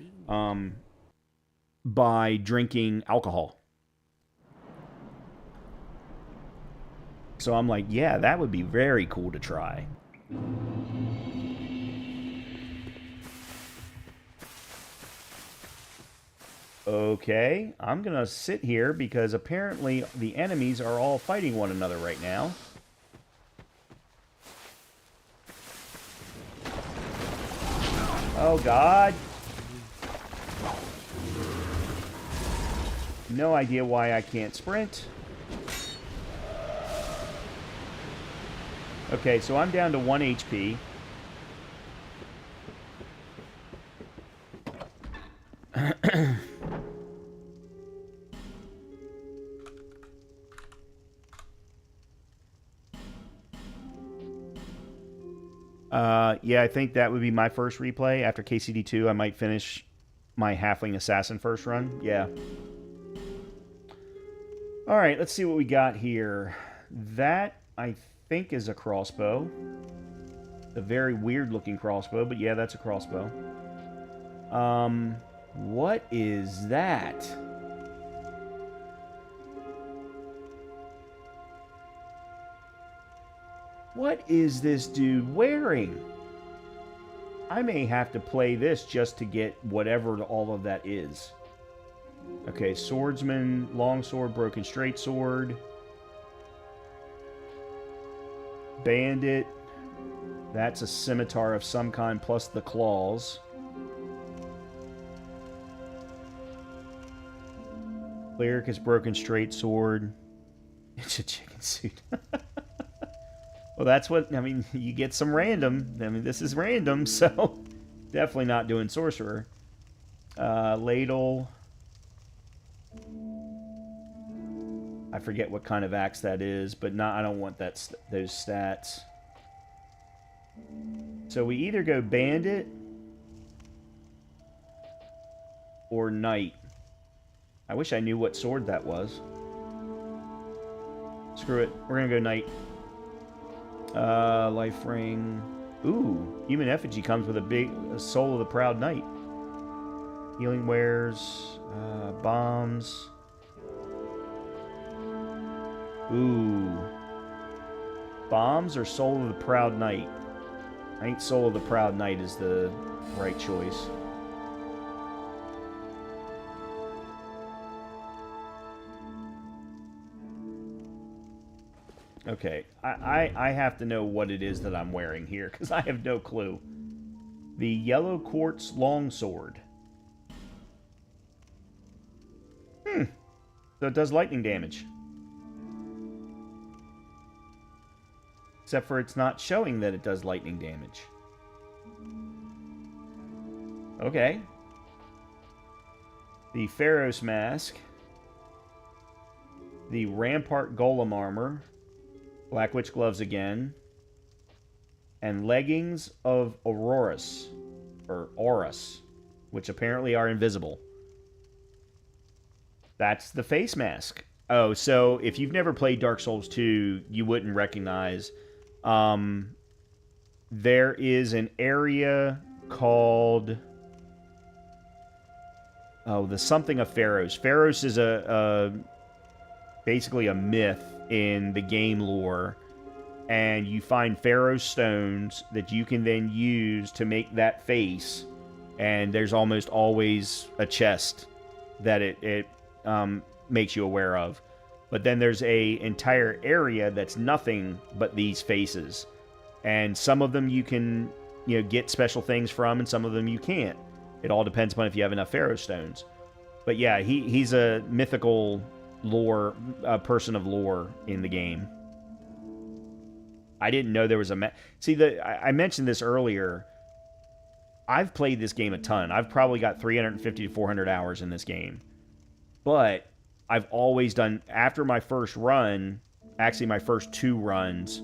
by drinking alcohol. So I'm like, yeah, that would be very cool to try. Okay, I'm gonna sit here because apparently the enemies are all fighting one another right now. Oh, God. No idea why I can't sprint. Okay, so I'm down to 1 HP. Yeah, I think that would be my first replay. After KCD2, I might finish my halfling assassin first run. Yeah. All right, let's see what we got here. That, I think, is a crossbow. A very weird-looking crossbow, but yeah, that's a crossbow. What is that? What is this dude wearing? I may have to play this just to get whatever all of that is. Okay, swordsman, longsword, broken straight sword. Bandit. That's a scimitar of some kind plus the claws. Cleric is broken straight sword. It's a chicken suit. Well, that's what, I mean, you get some random. I mean, this is random, so definitely not doing sorcerer. Ladle. I forget what kind of axe that is, but not, I don't want those stats. So we either go bandit or knight. I wish I knew what sword that was. Screw it. We're going to go knight. Life ring. Ooh, human effigy comes with a soul of the proud knight. Healing wares. Bombs. Ooh. Bombs or soul of the proud knight? I think soul of the proud knight is the right choice. Okay, I have to know what it is that I'm wearing here, because I have no clue. The yellow quartz longsword. So it does lightning damage. Except for it's not showing that it does lightning damage. Okay. The Pharaoh's Mask. The Rampart Golem Armor. Black Witch Gloves again. And Leggings of Aurorus. Or Aurus. Which apparently are invisible. That's the face mask. Oh, so if you've never played Dark Souls 2, you wouldn't recognize. There is an area called... Oh, the something of Pharos. Pharos is basically a myth in the game lore. And you find Pharos stones that you can then use to make that face. And there's almost always a chest that it makes you aware of. But then there's a entire area that's nothing but these faces. And some of them you can, get special things from, and some of them you can't. It all depends upon if you have enough Pharaoh stones. But yeah, he's a mythical lore, person of lore in the game. I didn't know there was a... See, I mentioned this earlier. I've played this game a ton. I've probably got 350 to 400 hours in this game. But I've always done... After my first run, actually my first 2 runs,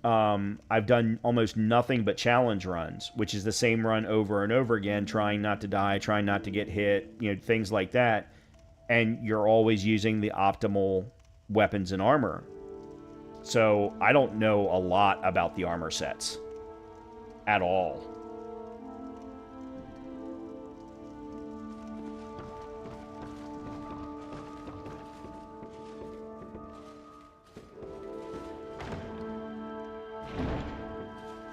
I've done almost nothing but challenge runs, which is the same run over and over again, trying not to die, trying not to get hit, things like that. And you're always using the optimal weapons and armor. So I don't know a lot about the armor sets at all.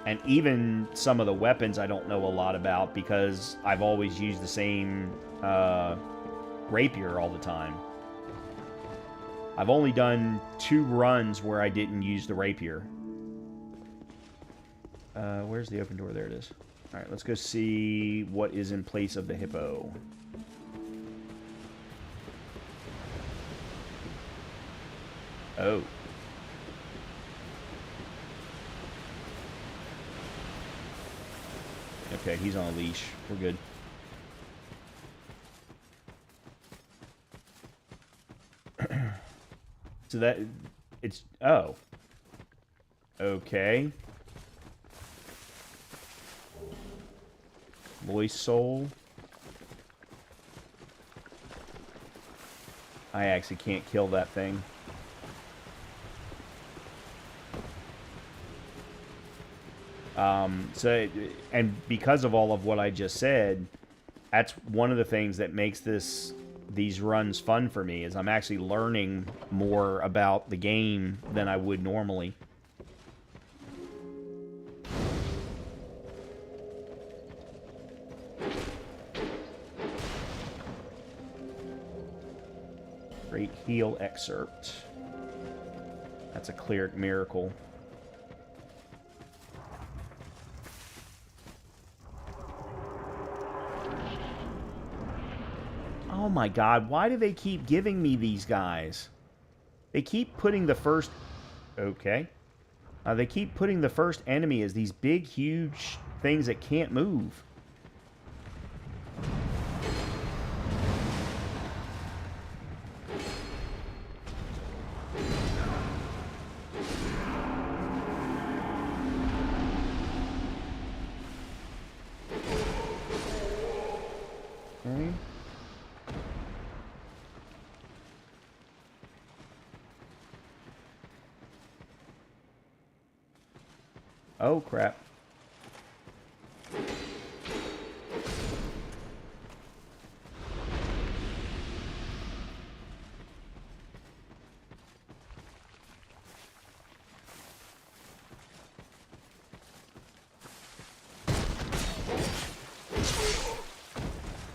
And even some of the weapons I don't know a lot about, because I've always used the same rapier all the time. I've only done 2 runs where I didn't use the rapier. Where's the open door? There it is. Alright, let's go see what is in place of the hippo. Oh. Okay, he's on a leash. We're good. So that... It's... Oh. Okay. Moist soul. I actually can't kill that thing. And because of all of what I just said, that's one of the things that makes these runs fun for me, is I'm actually learning more about the game than I would normally. Great heal excerpt. That's a cleric miracle. Oh my god, why do they keep giving me these guys? They keep putting the first... Okay. They keep putting the first enemy as these big, huge things that can't move. Okay. Oh, crap.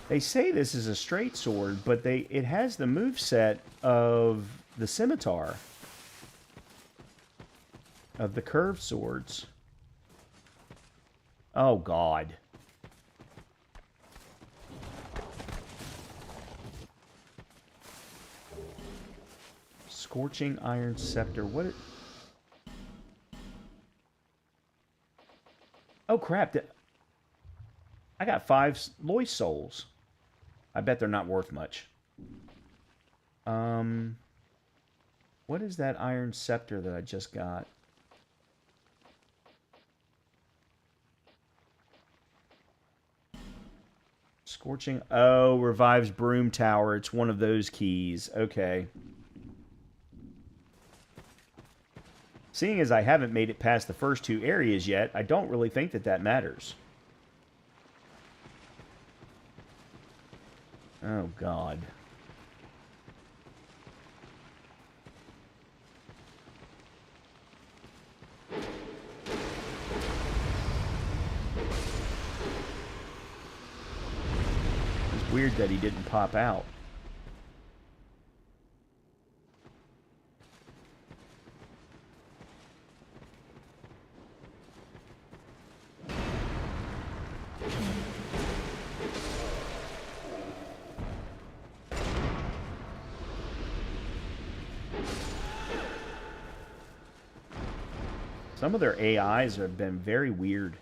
They say this is a straight sword, but it has the moveset of the scimitar. Of the curved swords. Oh, God. Scorching Iron Scepter. What? Oh, crap. I got 5 Lois souls. I bet they're not worth much. What is that Iron Scepter that I just got? Scorching... Oh, revives Broom Tower. It's one of those keys. Okay. Seeing as I haven't made it past the first 2 areas yet, I don't really think that matters. Oh, God. It's weird that he didn't pop out. Some of their AIs have been very weird.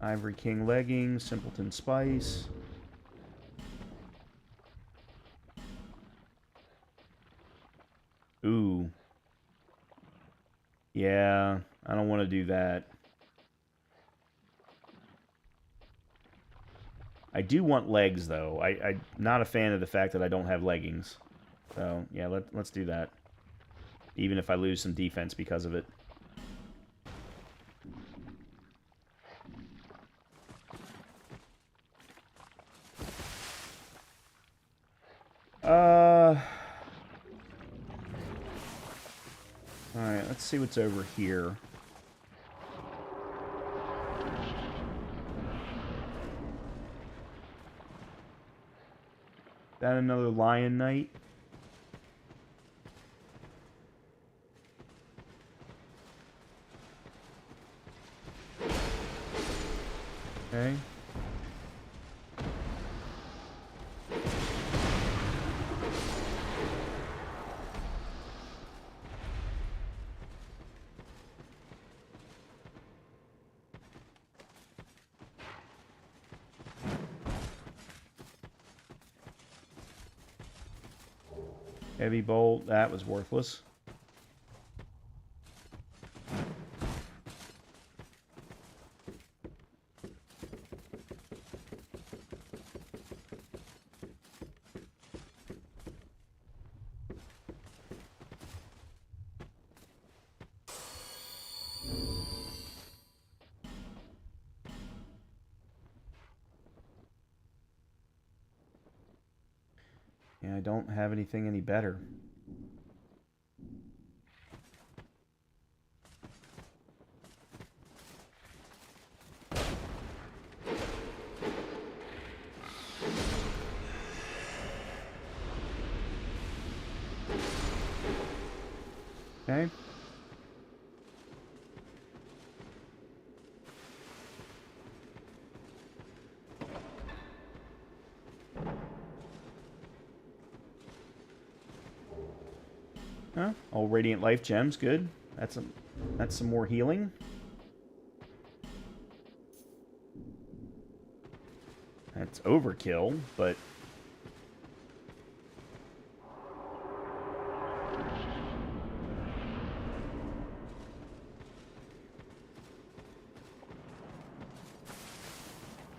Ivory King leggings, Simpleton Spice. Ooh. Yeah, I don't want to do that. I do want legs, though. I'm not a fan of the fact that I don't have leggings. So, yeah, let's do that. Even if I lose some defense because of it. Alright, let's see what's over here. That another Lion Knight? Okay. Heavy bolt, that was worthless. Yeah, I don't have anything any better. Okay. Huh? All radiant life gems, good. That's some more healing. That's overkill, but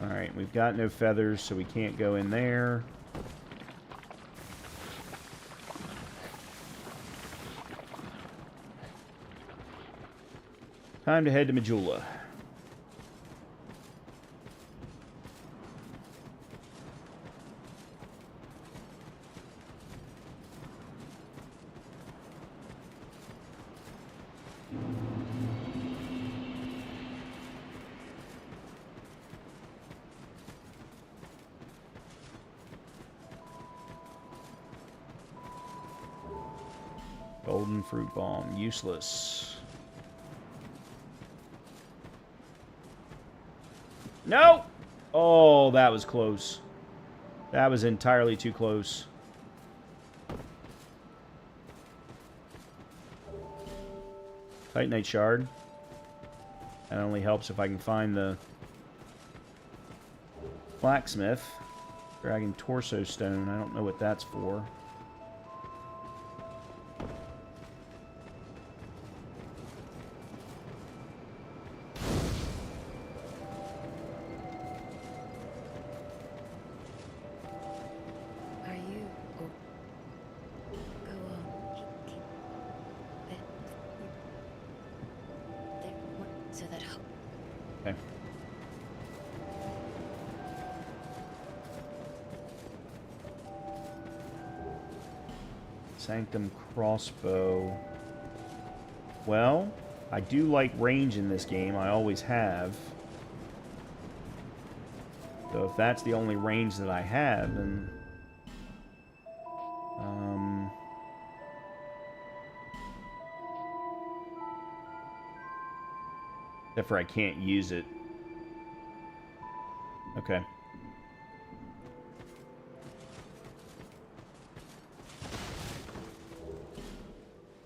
alright, we've got no feathers, so we can't go in there. Time to head to Majula. Golden fruit bomb, useless. No! Oh, that was close. That was entirely too close. Titanite shard. That only helps if I can find the blacksmith. Dragon torso stone. I don't know what that's for. Are you? Or go on. There, what? So that. Okay. Sanctum crossbow. Well, I do like range in this game. I always have. So if that's the only range that I have, then... except for I can't use it. Okay.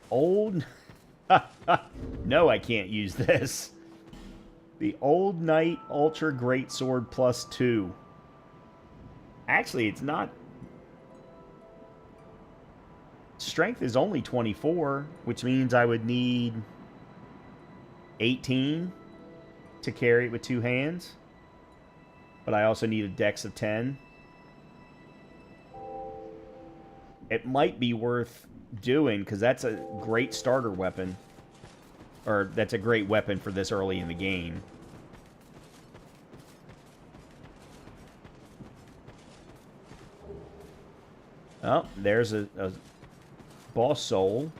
Old... No, I can't use this. The Old Knight Ultra Greatsword +2. Actually, it's not... Strength is only 24, which means I would need 18 to carry it with two hands. But I also need a dex of 10. It might be worth doing, because that's a great starter weapon. Or, that's a great weapon for this early in the game. Oh, there's a boss soul.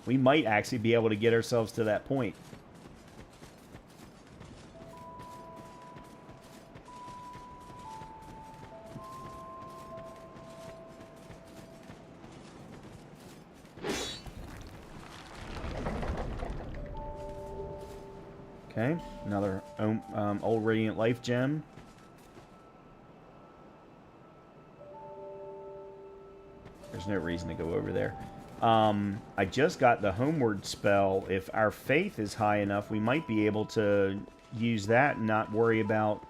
We might actually be able to get ourselves to that point. Okay, another old radiant life gem. There's no reason to go over there. I just got the homeward spell. If our faith is high enough, we might be able to use that and not worry about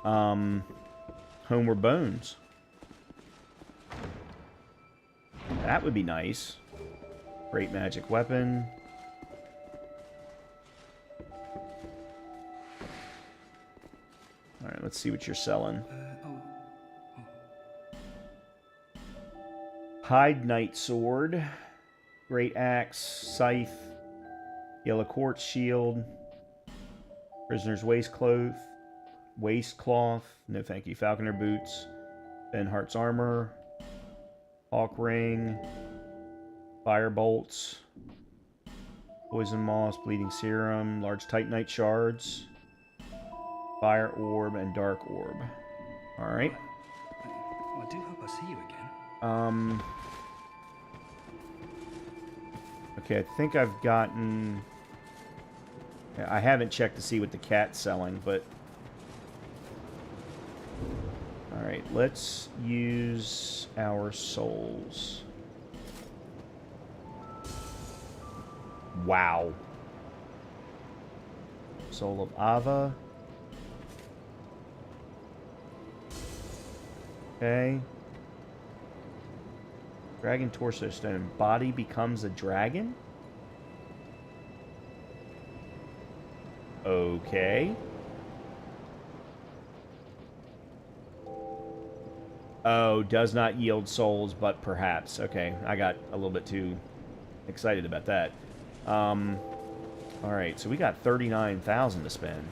homeward bones. That would be nice. Great magic weapon. Alright, let's see what you're selling. Hide Knight Sword. Great Axe. Scythe. Yellow Quartz Shield. Prisoner's Waistcloth. No thank you. Falconer Boots. Ben Hart's Armor. Hawk Ring. Fire Bolts. Poison Moss. Bleeding Serum. Large Titanite Shards. Fire Orb and Dark Orb. Alright. I do hope I see you again. Okay, I think I've gotten... I haven't checked to see what the cat's selling, but... Alright, let's use our souls. Wow. Soul of Ava. Okay. Dragon Torso Stone. Body becomes a dragon? Okay. Oh, does not yield souls, but perhaps. Okay, I got a little bit too excited about that. Alright, so we got 39,000 to spend.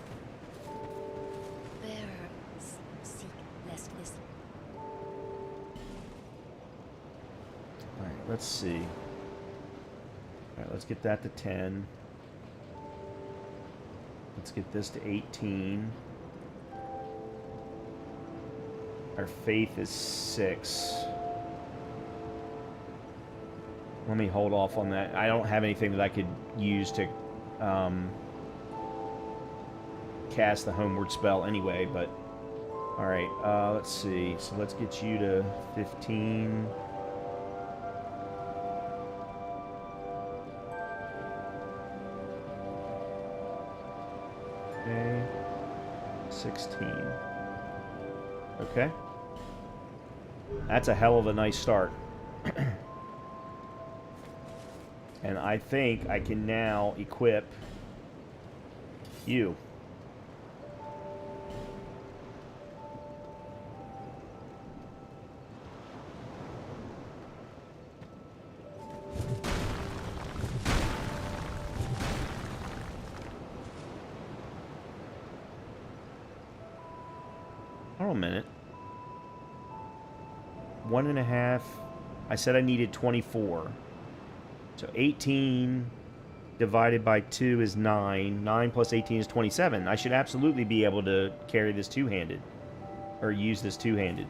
Seek less this. Alright, let's see. Alright, let's get that to 10. Let's get this to 18. Our faith is 6. Let me hold off on that. I don't have anything that I could use to cast the homeward spell anyway, but... Alright, let's see. So let's get you to 15. Okay. 16. Okay. That's a hell of a nice start. And I think I can now equip you. Hold on a minute. 1.5. I said I needed 24. So 18 divided by 2 is 9. 9 plus 18 is 27. I should absolutely be able to carry this two-handed. Or use this two-handed.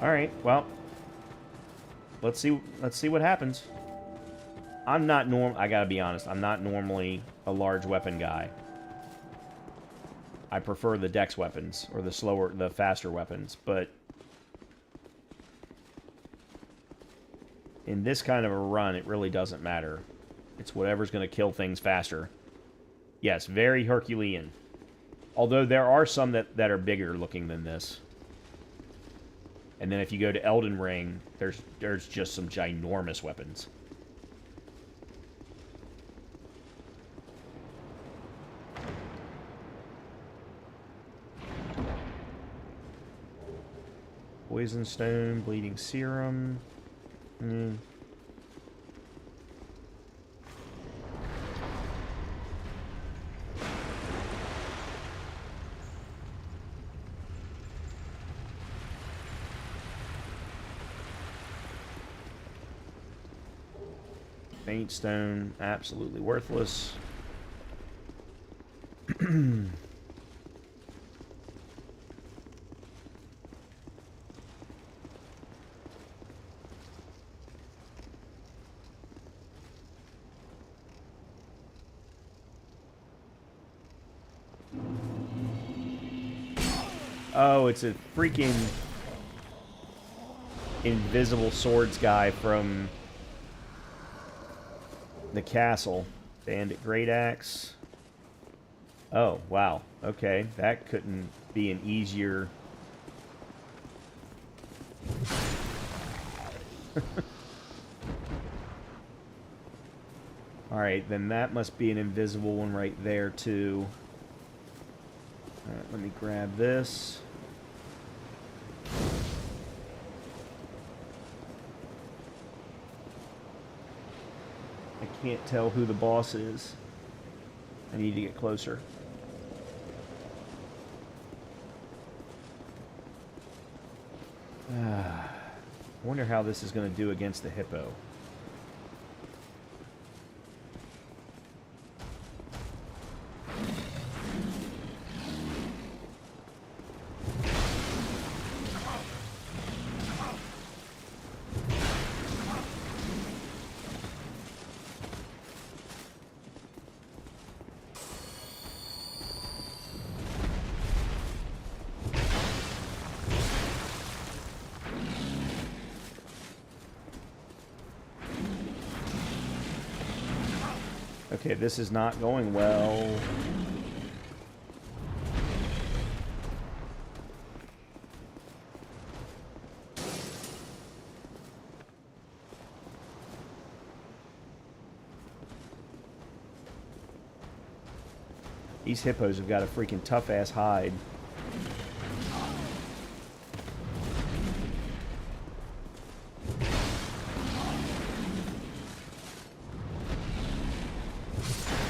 Alright, well. Let's see what happens. I gotta be honest, I'm not normally a large weapon guy. I prefer the dex weapons, or the faster weapons, but in this kind of a run, it really doesn't matter. It's whatever's going to kill things faster. Yes, very Herculean. Although there are some that are bigger looking than this. And then if you go to Elden Ring, there's just some ginormous weapons. Poison Stone, Bleeding Serum. Faint Stone, absolutely worthless. Oh, it's a freaking invisible swords guy from the castle. Bandit Great Axe. Oh, wow. Okay, that couldn't be an easier... Alright, then that must be an invisible one right there, too. Alright, let me grab this. I can't tell who the boss is. I need to get closer. I wonder how this is going to do against the hippo. Okay, this is not going well. These hippos have got a freaking tough-ass hide.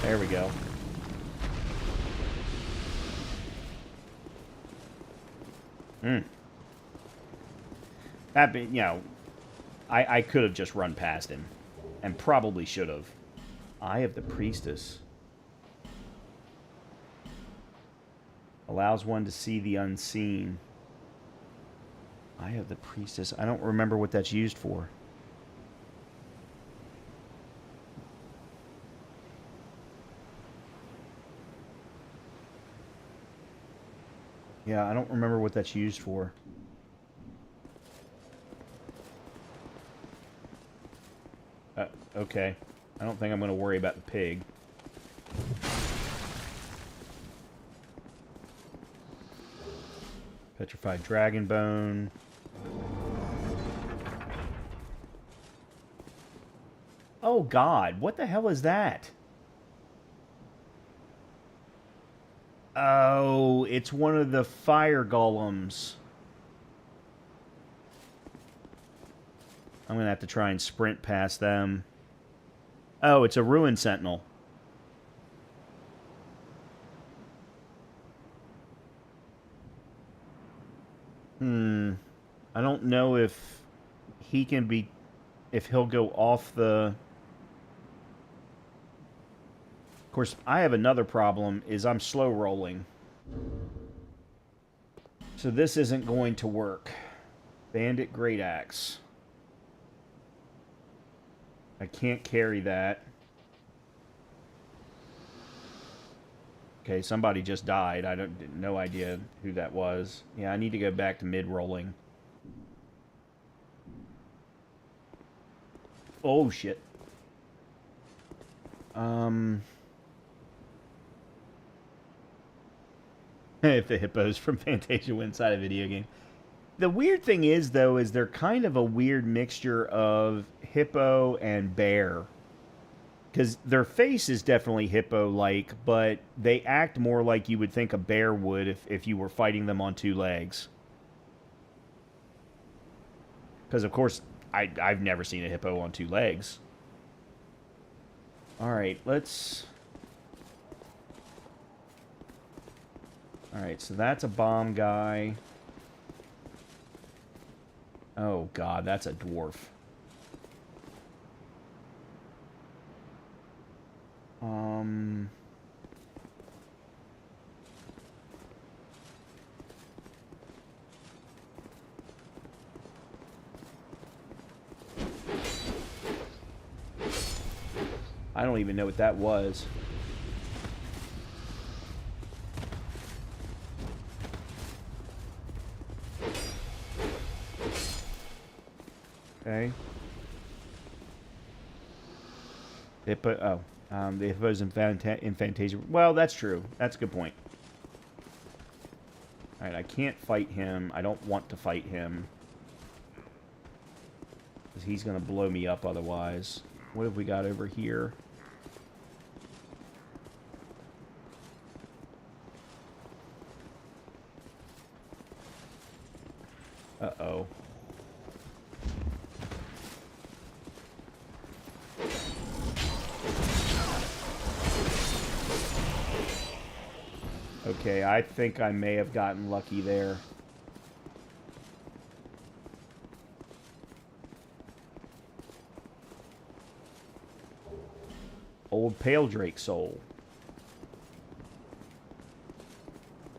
There we go. That be, you know, I could have just run past him. And probably should have. Eye of the Priestess. Allows one to see the unseen. Eye of the Priestess. I don't remember what that's used for. Yeah, I don't remember what that's used for. Okay. I don't think I'm going to worry about the pig. Petrified dragon bone. Oh God, what the hell is that? Oh, it's one of the fire golems. I'm going to have to try and sprint past them. Oh, it's a ruin sentinel. I don't know if he can be... if he'll go off the... Of course, I have another problem, is I'm slow rolling. So this isn't going to work. Bandit Great Axe. I can't carry that. Okay, somebody just died. I don't... no idea who that was. Yeah, I need to go back to mid-rolling. Oh, shit. If the hippos from Fantasia were inside a video game. The weird thing is, though, is they're kind of a weird mixture of hippo and bear. Because their face is definitely hippo-like, but they act more like you would think a bear would if you were fighting them on two legs. Because, of course, I've never seen a hippo on two legs. Alright, let's... Alright, so that's a bomb guy. Oh, God, that's a dwarf. I don't even know what that was. Okay. Hippo, oh, The foes in Fantasia. Well, that's true. That's a good point. Alright, I can't fight him. I don't want to fight him. Because he's going to blow me up otherwise. What have we got over here? Uh-oh. Okay, I think I may have gotten lucky there. Old Pale Drake soul.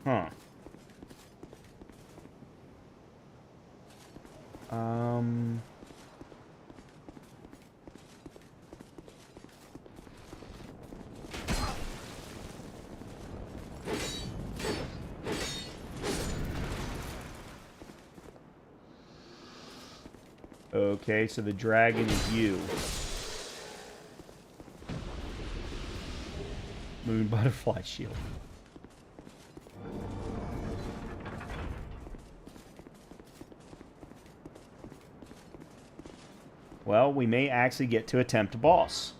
Huh. Okay, so the dragon is you. Moon butterfly shield. Well, we may actually get to attempt a boss.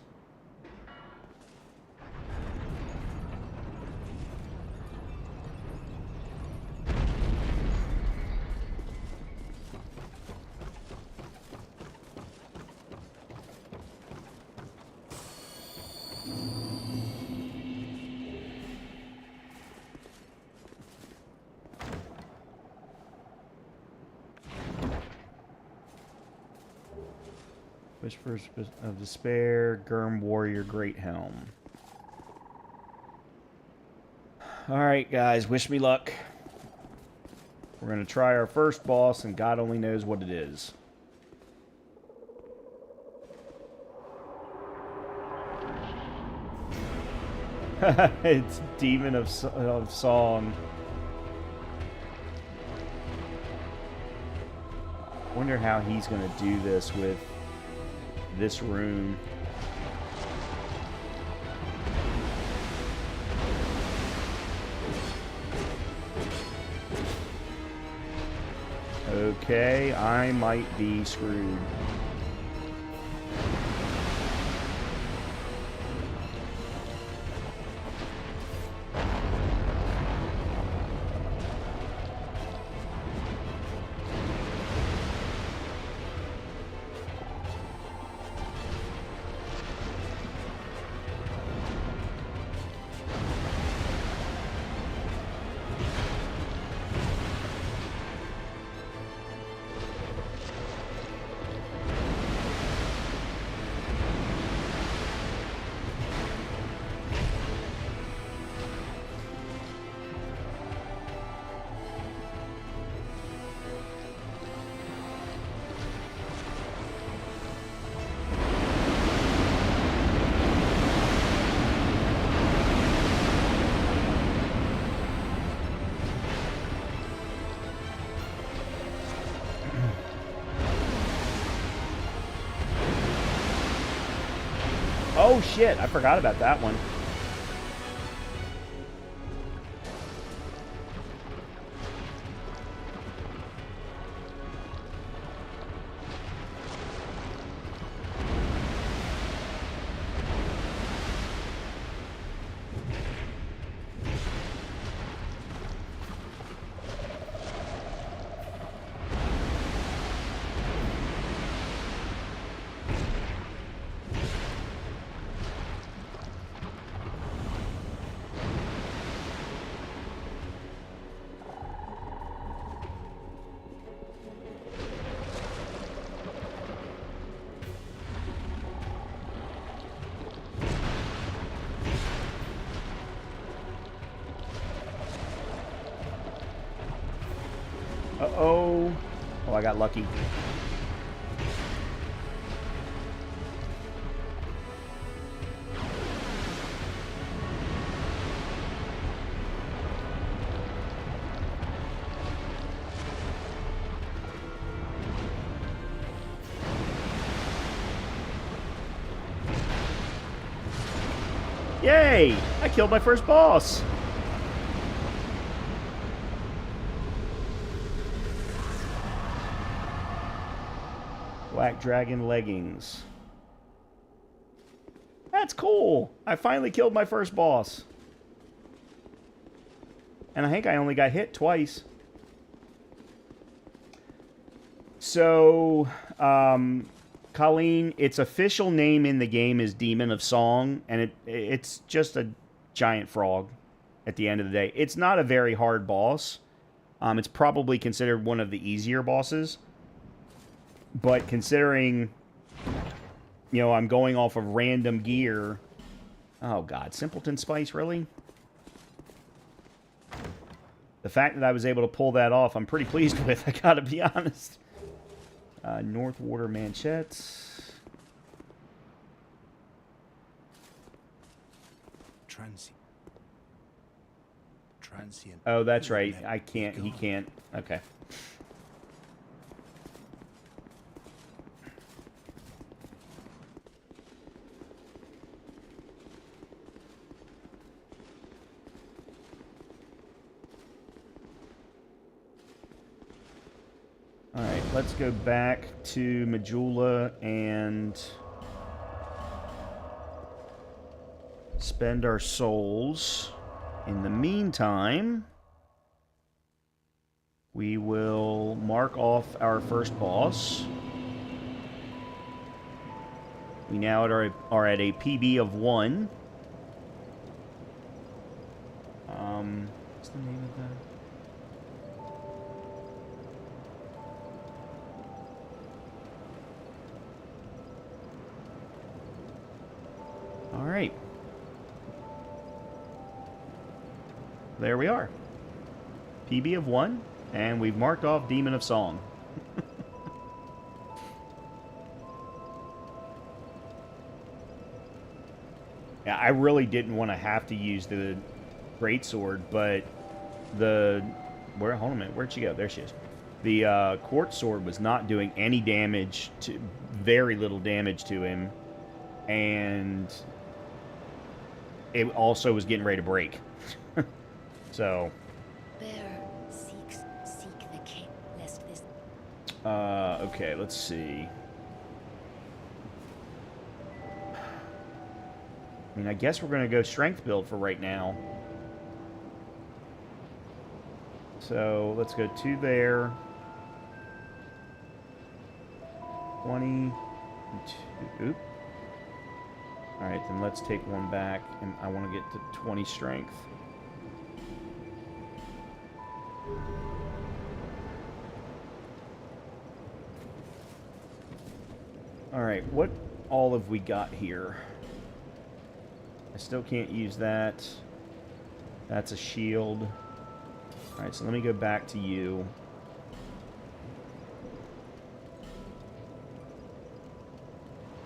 Whispers of Despair, Gurm Warrior, Great Helm. Alright, guys, wish me luck. We're going to try our first boss, and God only knows what it is. It's Demon of Song. Wonder how he's going to do this with this room. Okay, I might be screwed. Oh shit, I forgot about that one. Uh-oh. Oh, I got lucky. Yay! I killed my first boss! Black Dragon Leggings. That's cool! I finally killed my first boss. And I think I only got hit twice. So, Colleen, its official name in the game is Demon of Song, and it's just a giant frog at the end of the day. It's not a very hard boss. It's probably considered one of the easier bosses. But considering, you know, I'm going off of random gear... Oh, God. Simpleton Spice, really? The fact that I was able to pull that off, I'm pretty pleased with, I gotta be honest. North Water Manchettes. Transient. Oh, that's right. I can't. He can't. Okay. Alright, let's go back to Majula and spend our souls. In the meantime, we will mark off our first boss. We now are at a PB of 1. What's the name of that? Alright. There we are. PB of 1, and we've marked off Demon of Song. Yeah, I really didn't want to have to use the greatsword, but the... Hold on a minute, where'd she go? There she is. The quartz sword was not doing any damage to... Very little damage to him. And... it also was getting ready to break. So... Bear seek the king, lest this... okay, let's see. I mean, I guess we're going to go strength build for right now. So, let's go 2 there. 20. 2. Oop. Alright, then let's take 1 back, and I want to get to 20 strength. Alright, what all have we got here? I still can't use that. That's a shield. Alright, so let me go back to you.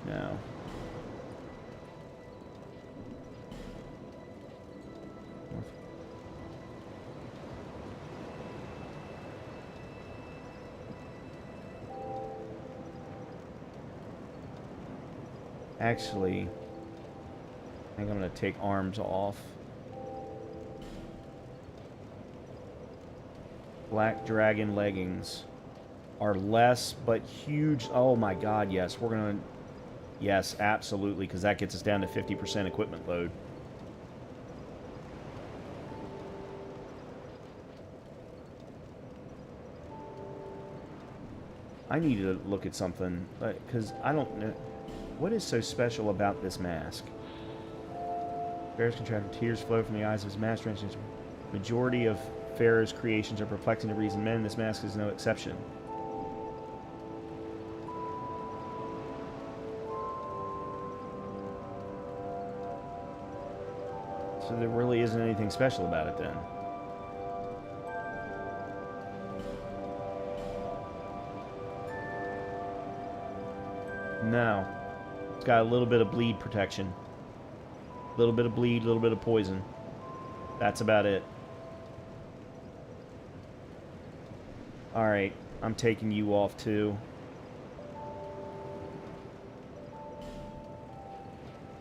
No. Actually, I think I'm going to take arms off. Black Dragon Leggings are less, but huge. Oh my god, yes. We're going to... Yes, absolutely, because that gets us down to 50% equipment load. I need to look at something, because I don't know... What is so special about this mask? Pharaoh's contracted tears flow from the eyes of his master. Majority of Pharaoh's creations are perplexing to reason men. This mask is no exception. So there really isn't anything special about it then. No. It's got a little bit of bleed protection. A little bit of bleed, a little bit of poison. That's about it. Alright, I'm taking you off too.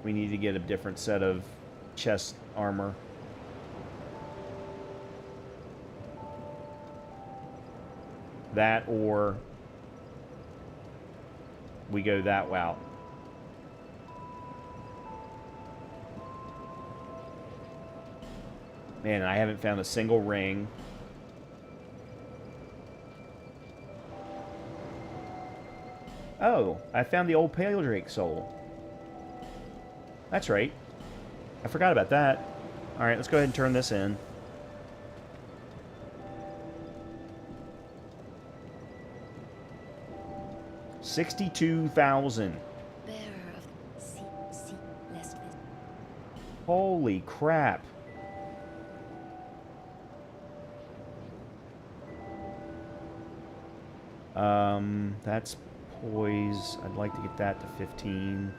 We need to get a different set of chest armor. That, or we go that route. Man, I haven't found a single ring. Oh, I found the old Pale Drake soul. That's right. I forgot about that. Alright, let's go ahead and turn this in. $62,000. Bearer of sea, lest this. Holy crap. That's poise. I'd like to get that to 15.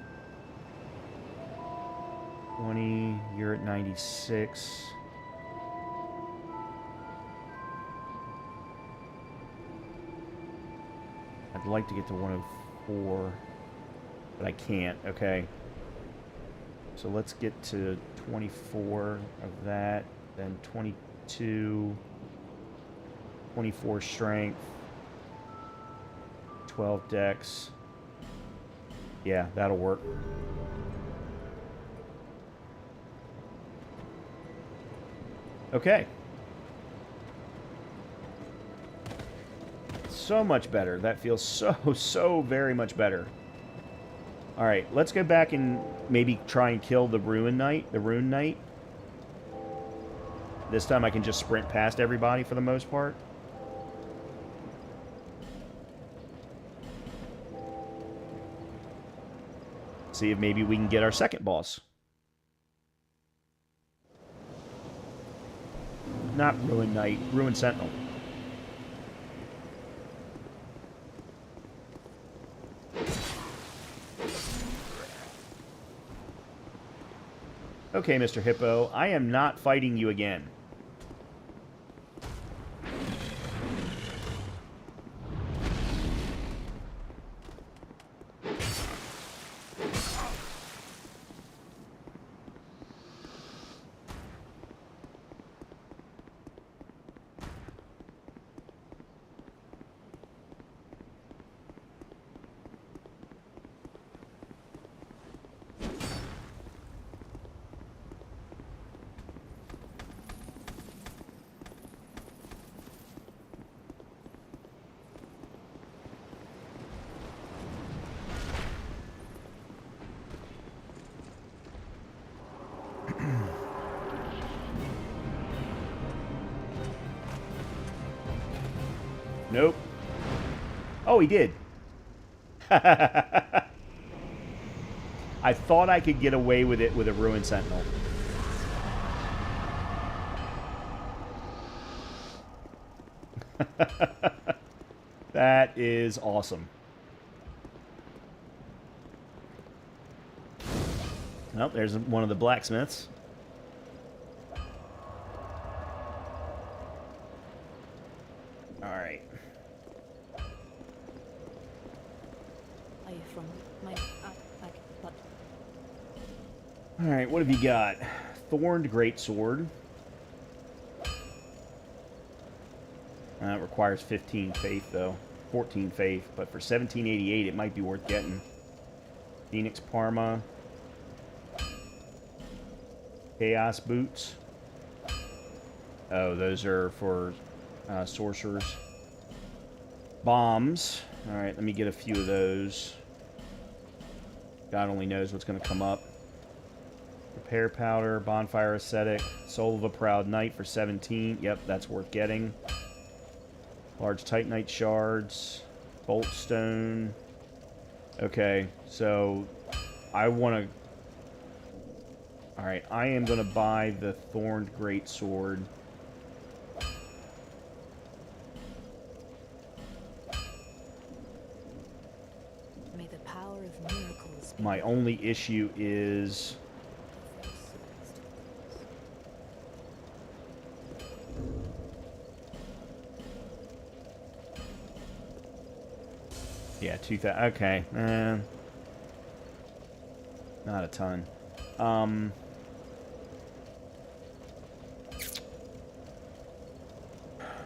20. You're at 96. I'd like to get to 104, but I can't. Okay. So let's get to 24 of that, then 22, 24 strength, 12 dex. Yeah, that'll work. Okay. So much better. That feels so very much better. Alright, let's go back and maybe try and kill the Rune Knight. This time I can just sprint past everybody for the most part. See if maybe we can get our second boss. Not Rune Knight, Rune Sentinel. Okay, Mr. Hippo, I am not fighting you again. Nope. Oh, he did. I thought I could get away with it with a Ruined Sentinel. That is awesome. Oh, there's one of the blacksmiths. Alright. Are you from my but Alright, what have you got? Thorned Greatsword. It requires 15 faith, though. 14 faith, but for 1788, it might be worth getting. Phoenix Parma. Chaos Boots. Oh, those are for sorcerers. Bombs. Alright, let me get a few of those. God only knows what's going to come up. Repair Powder, Bonfire Ascetic, Soul of a Proud Knight for 17. Yep, that's worth getting. Large Titanite Shards. Bolt Stone. Okay, so I want to... Alright, I am going to buy the Thorned Greatsword. may the power of miracles be My only issue is... Yeah, 2,000. Okay. Not a ton.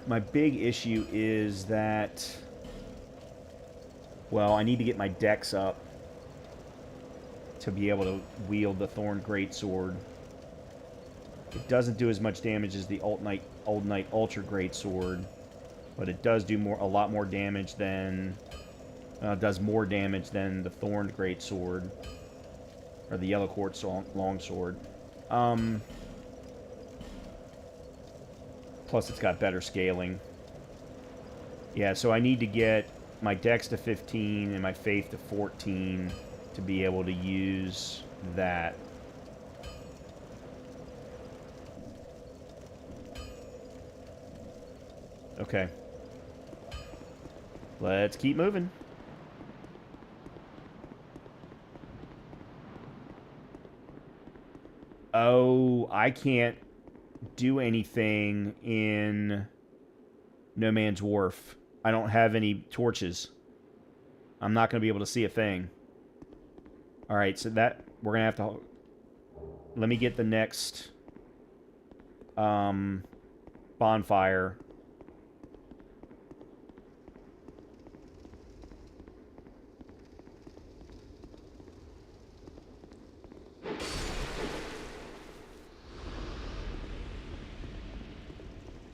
my big issue is that, well, I need to get my dex up to be able to wield the Thorn Greatsword. It doesn't do as much damage as the Old Knight Ultra Greatsword, but it does do a lot more damage than does more damage than the Thorn Greatsword or the Yellow Quartz Longsword. Plus, it's got better scaling. Yeah, so I need to get my Dex to 15 and my Faith to 14 to be able to use that. Okay. Let's keep moving. Oh, I can't do anything in No Man's Wharf. I don't have any torches. I'm not going to be able to see a thing. Alright, so that... We're going to have to... Let me get the next... bonfire.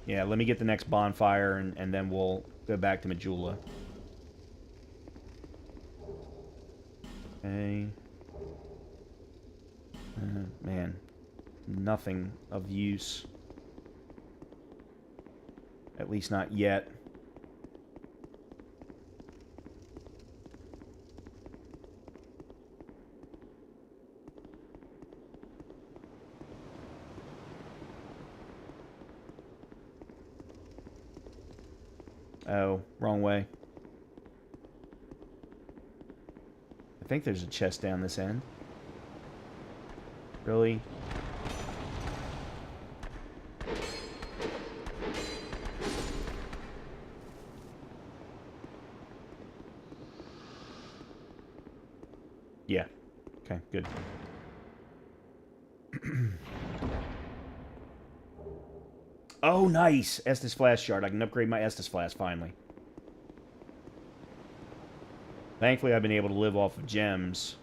Yeah, let me get the next bonfire, and then we'll go back to Majula. Okay. Man. Nothing of use. At least not yet. Oh, wrong way. I think there's a chest down this end. Really? Yeah. Okay, good. Oh, nice! Estus Flask Shard. I can upgrade my Estus Flask, finally. Thankfully, I've been able to live off of gems.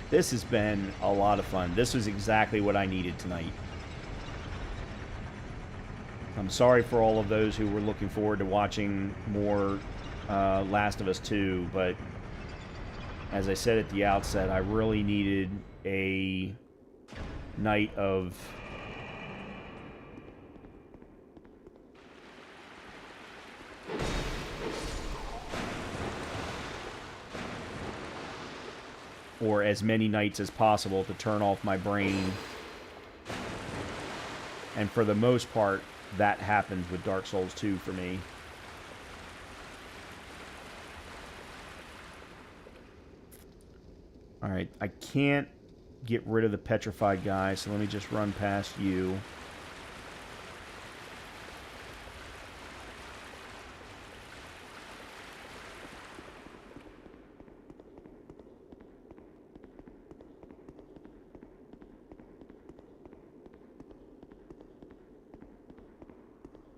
This has been a lot of fun. This was exactly what I needed tonight. I'm sorry for all of those who were looking forward to watching more Last of Us 2, but as I said at the outset, I really needed a night of or as many nights as possible to turn off my brain. And for the most part, that happened with Dark Souls 2 for me. Alright, I can't get rid of the petrified guy, so let me just run past you.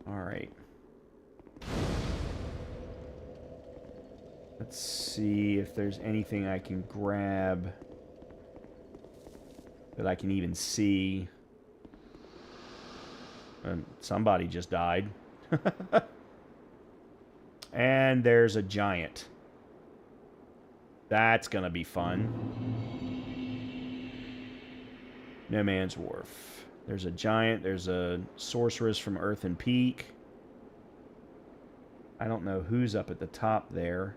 Alright. Let's see if there's anything I can grab that I can even see. Somebody just died. And there's a giant. That's gonna be fun. No Man's Wharf. There's a giant. There's a sorceress from Earthen Peak. I don't know who's up at the top there.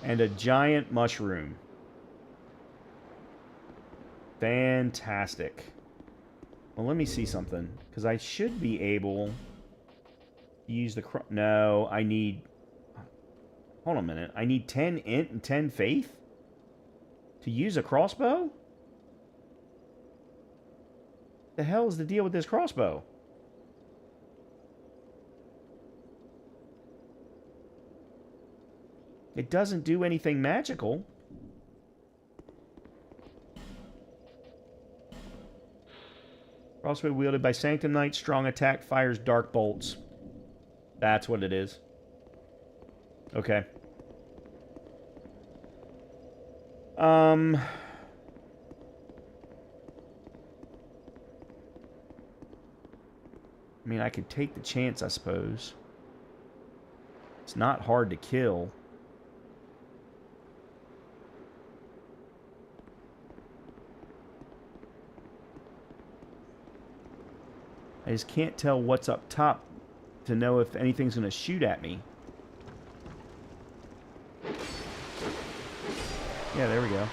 And a giant mushroom. Fantastic. Well, let me see something. Because I should be able to use the... No, I need... Hold on a minute. I need 10 int and 10 faith? To use a crossbow? The hell is the deal with this crossbow? It doesn't do anything magical. Crossbow wielded by Sanctum Knight, strong attack, fires dark bolts. That's what it is. Okay. I mean, I could take the chance, I suppose. It's not hard to kill. I just can't tell what's up top to know if anything's going to shoot at me. Yeah, there we go.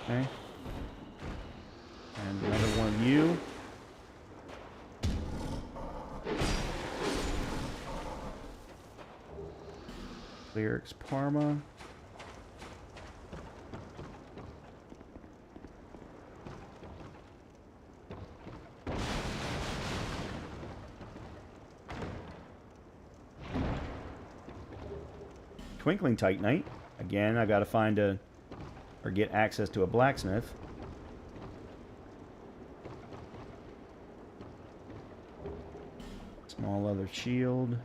Okay. And another one of you. Lyrics Parma. Twinkling Titanite. Again, I gotta find a... or get access to a blacksmith. Small leather shield.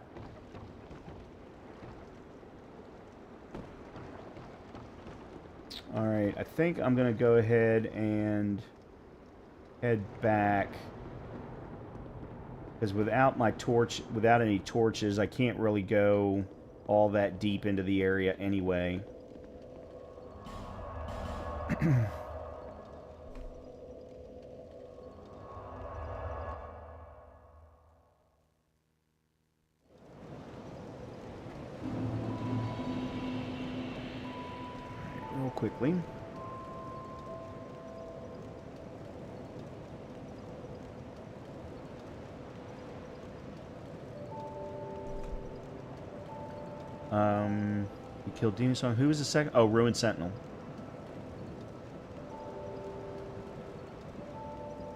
Alright, I think I'm gonna go ahead and head back. Because without my torch, without any torches, I can't really go all that deep into the area anyway. Real quickly. We killed Demon Song. Who was the second? Oh, Ruined Sentinel.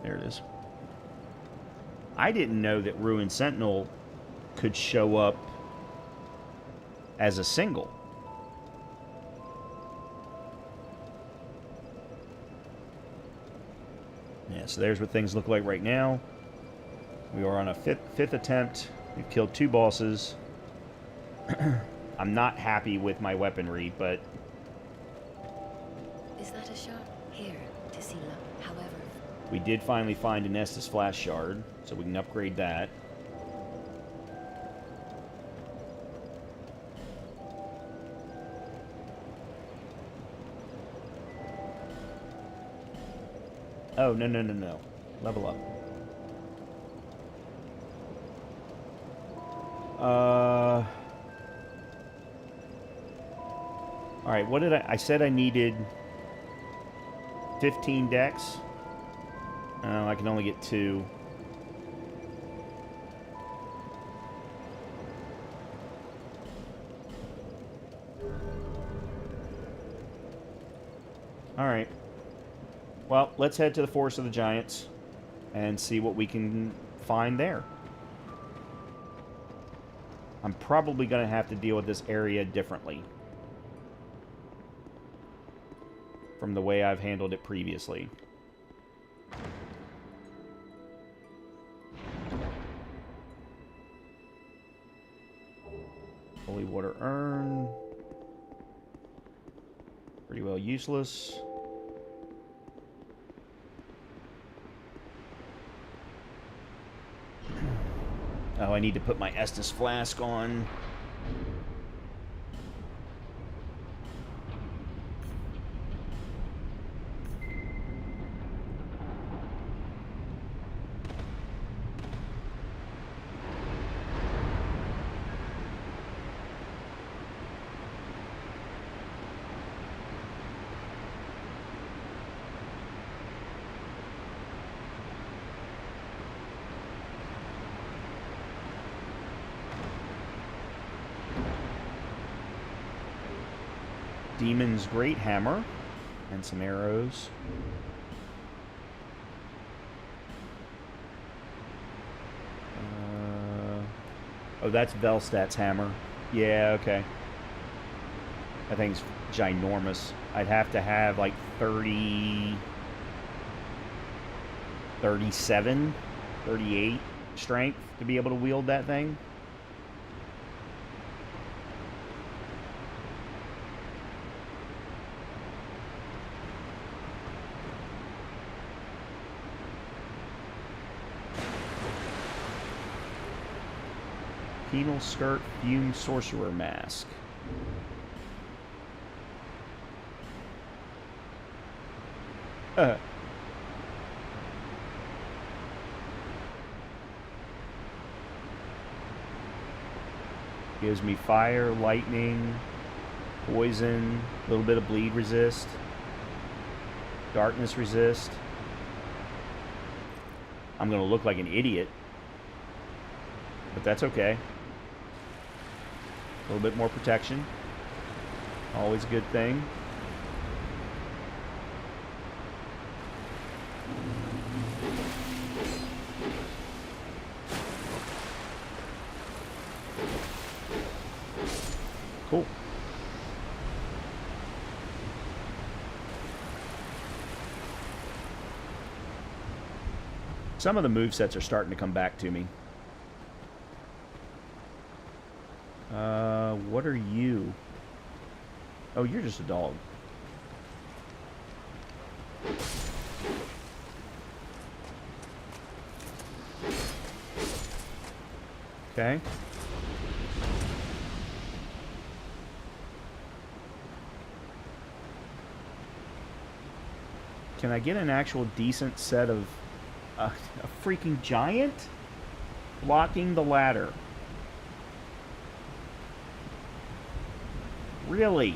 There it is. I didn't know that Ruined Sentinel could show up as a single. Yeah, so there's what things look like right now. We are on a fifth attempt. We've killed 2 bosses. I'm not happy with my weaponry, but... Is that a shot? Here, Tessila. However... we did finally find an Estus Flash Shard, so we can upgrade that. Oh, no, no, no, no. Level up. Alright, what did I said I needed 15 decks. I can only get 2. Alright. Well, let's head to the Forest of the Giants and see what we can find there. I'm probably going to have to deal with this area differently from the way I've handled it previously. Holy Water Urn. Pretty well useless. Oh, I need to put my Estus Flask on. Demon's Great Hammer and some arrows. Oh, that's Velstat's hammer. Yeah, okay. That thing's ginormous. I'd have to have like 37, 38 strength to be able to wield that thing. Penal Skirt Fume Sorcerer Mask. Gives me fire, lightning, poison, a little bit of bleed resist, darkness resist. I'm going to look like an idiot, but that's okay. A little bit more protection. Always a good thing. Cool. Some of the movesets are starting to come back to me. What are you? Oh, you're just a dog. Okay. Can I get an actual decent set of a freaking giant blocking the ladder? Really?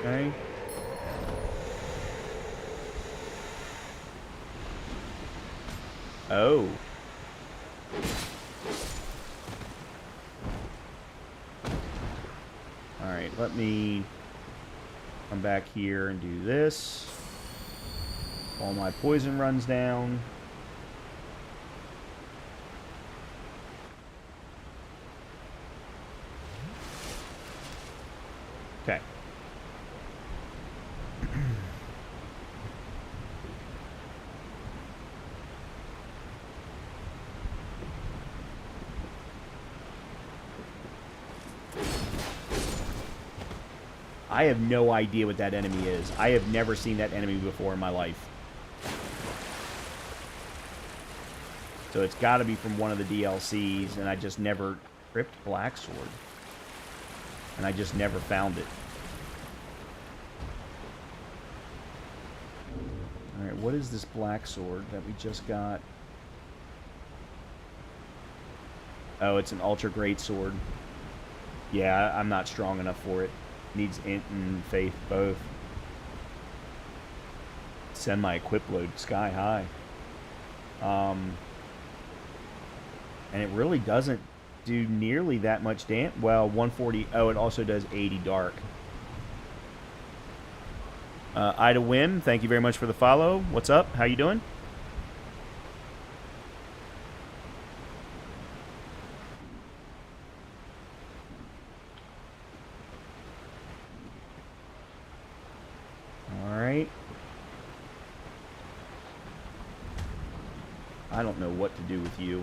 Okay. Oh. Alright, let me come back here and do this. All my poison runs down. Okay. I have no idea what that enemy is. I have never seen that enemy before in my life. So it's got to be from one of the DLCs, and I just never... Crypt Black Sword. And I just never found it. Alright, what is this black sword that we just got? Oh, it's an ultra great sword. Yeah, I'm not strong enough for it. Needs int and faith both. Send my equip load sky high. And it really doesn't do nearly that much damage. Well, 140. Oh, it also does 80 dark. Ida Wim, thank you very much for the follow. What's up? How you doing? Alright. I don't know what to do with you.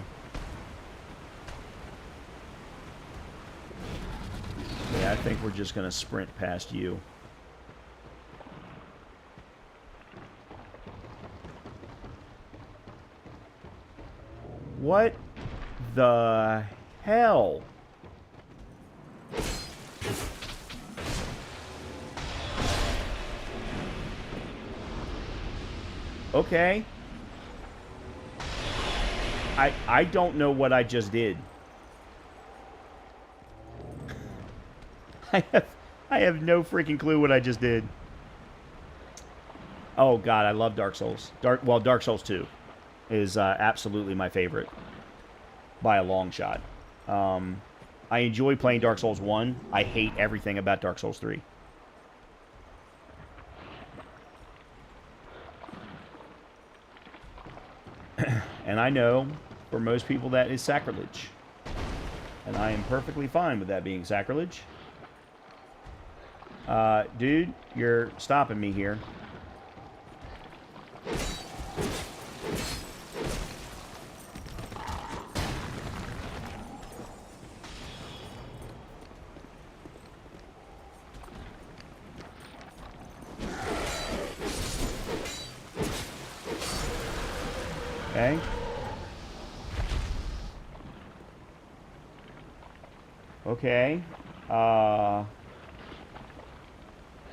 Yeah, I think we're just going to sprint past you. What the hell? Okay. I don't know what I just did. I I have no freaking clue what I just did. Oh God, I love Dark Souls. Dark Souls 2 is absolutely my favorite by a long shot. I enjoy playing Dark Souls 1. I hate everything about Dark Souls 3. And I know for most people that is sacrilege. And I am perfectly fine with that being sacrilege. Dude, you're stopping me here. Okay. Okay.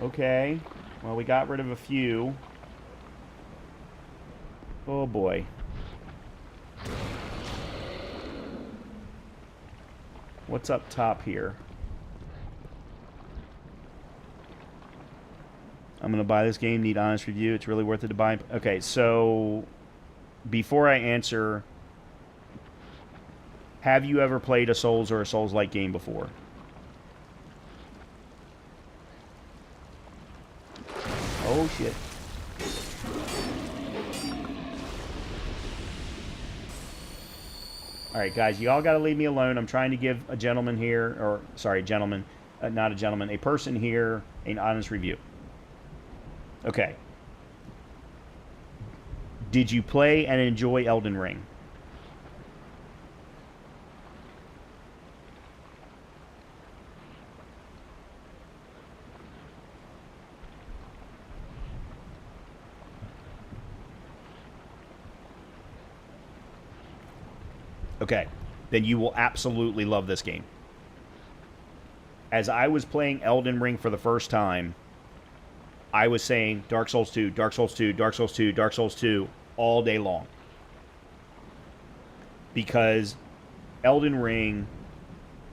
Okay. Well, we got rid of a few. Oh, boy. What's up top here? I'm going to buy this game. Need honest review. It's really worth it to buy. Okay, so before I answer, have you ever played a Souls or a Souls-like game before? Oh, shit. Alright, guys, you all got to leave me alone. I'm trying to give a gentleman here, or, sorry, gentleman, not a gentleman, a person here, an honest review. Okay. Did you play and enjoy Elden Ring? Okay, then you will absolutely love this game. As I was playing Elden Ring for the first time, I was saying Dark Souls 2, Dark Souls 2, Dark Souls 2, Dark Souls 2 all day long. Because Elden Ring,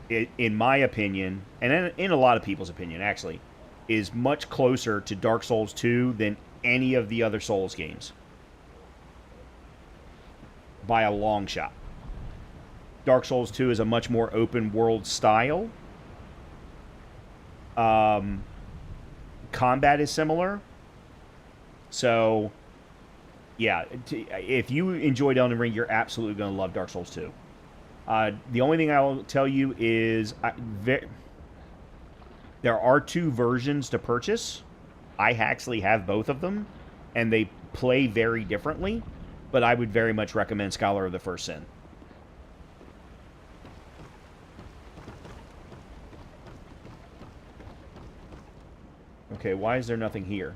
in my opinion, and in a lot of people's opinion actually, is much closer to Dark Souls 2 than any of the other Souls games. By a long shot. Dark Souls 2 is a much more open world style. Combat is similar. So, yeah, if you enjoyed Elden Ring, you're absolutely going to love Dark Souls 2. The only thing I will tell you is there are 2 versions to purchase. I actually have both of them, and they play very differently, but I would very much recommend Scholar of the First Sin. Okay, why is there nothing here?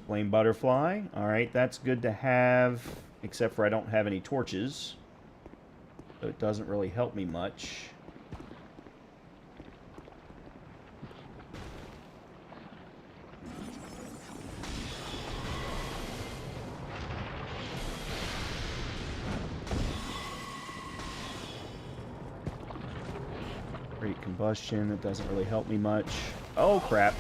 Flame butterfly. Alright, that's good to have, except for I don't have any torches. So it doesn't really help me much. Great combustion, it doesn't really help me much. Oh, crap.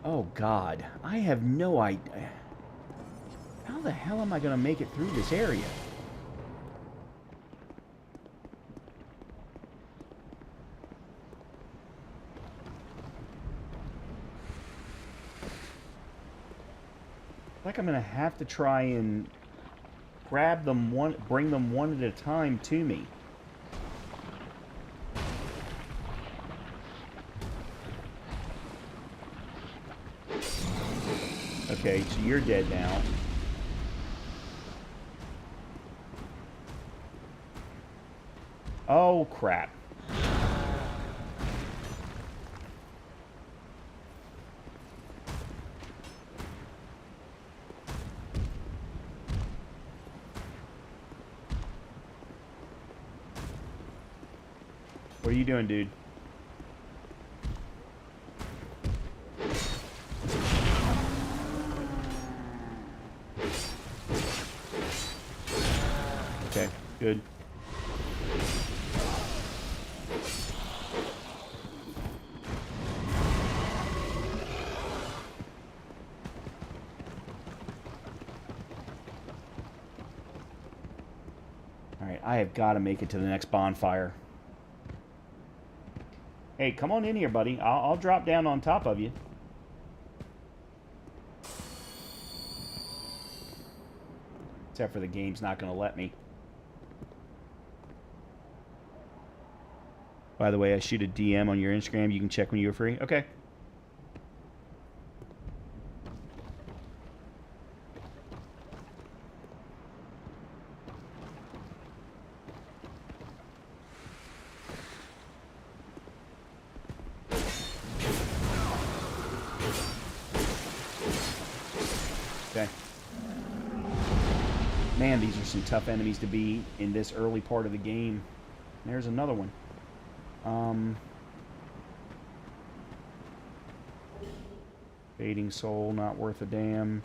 Oh, God. I have no idea. How the hell am I going to make it through this area? Like I'm going to have to try and grab them bring them one at a time to me. Okay, so you're dead now. Oh, crap. What are you doing, dude? Okay, good. Alright, I have got to make it to the next bonfire. Hey, come on in here, buddy. I'll drop down on top of you. Except for the game's not going to let me. By the way, I shoot a DM on your Instagram. You can check when you're free. Okay. Okay. Man, these are some tough enemies to beat in this early part of the game. There's another one. Fading soul, not worth a damn.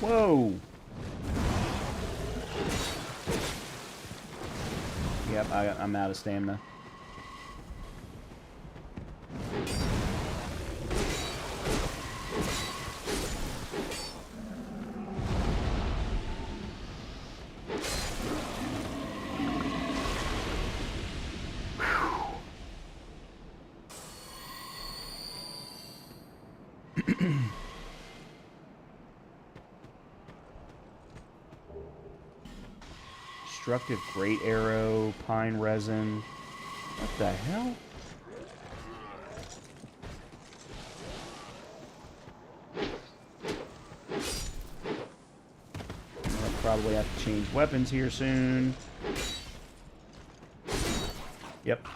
Whoa! Yep, I'm out of stamina. Destructive great arrow, pine resin. What the hell? I'll probably have to change weapons here soon. Yep.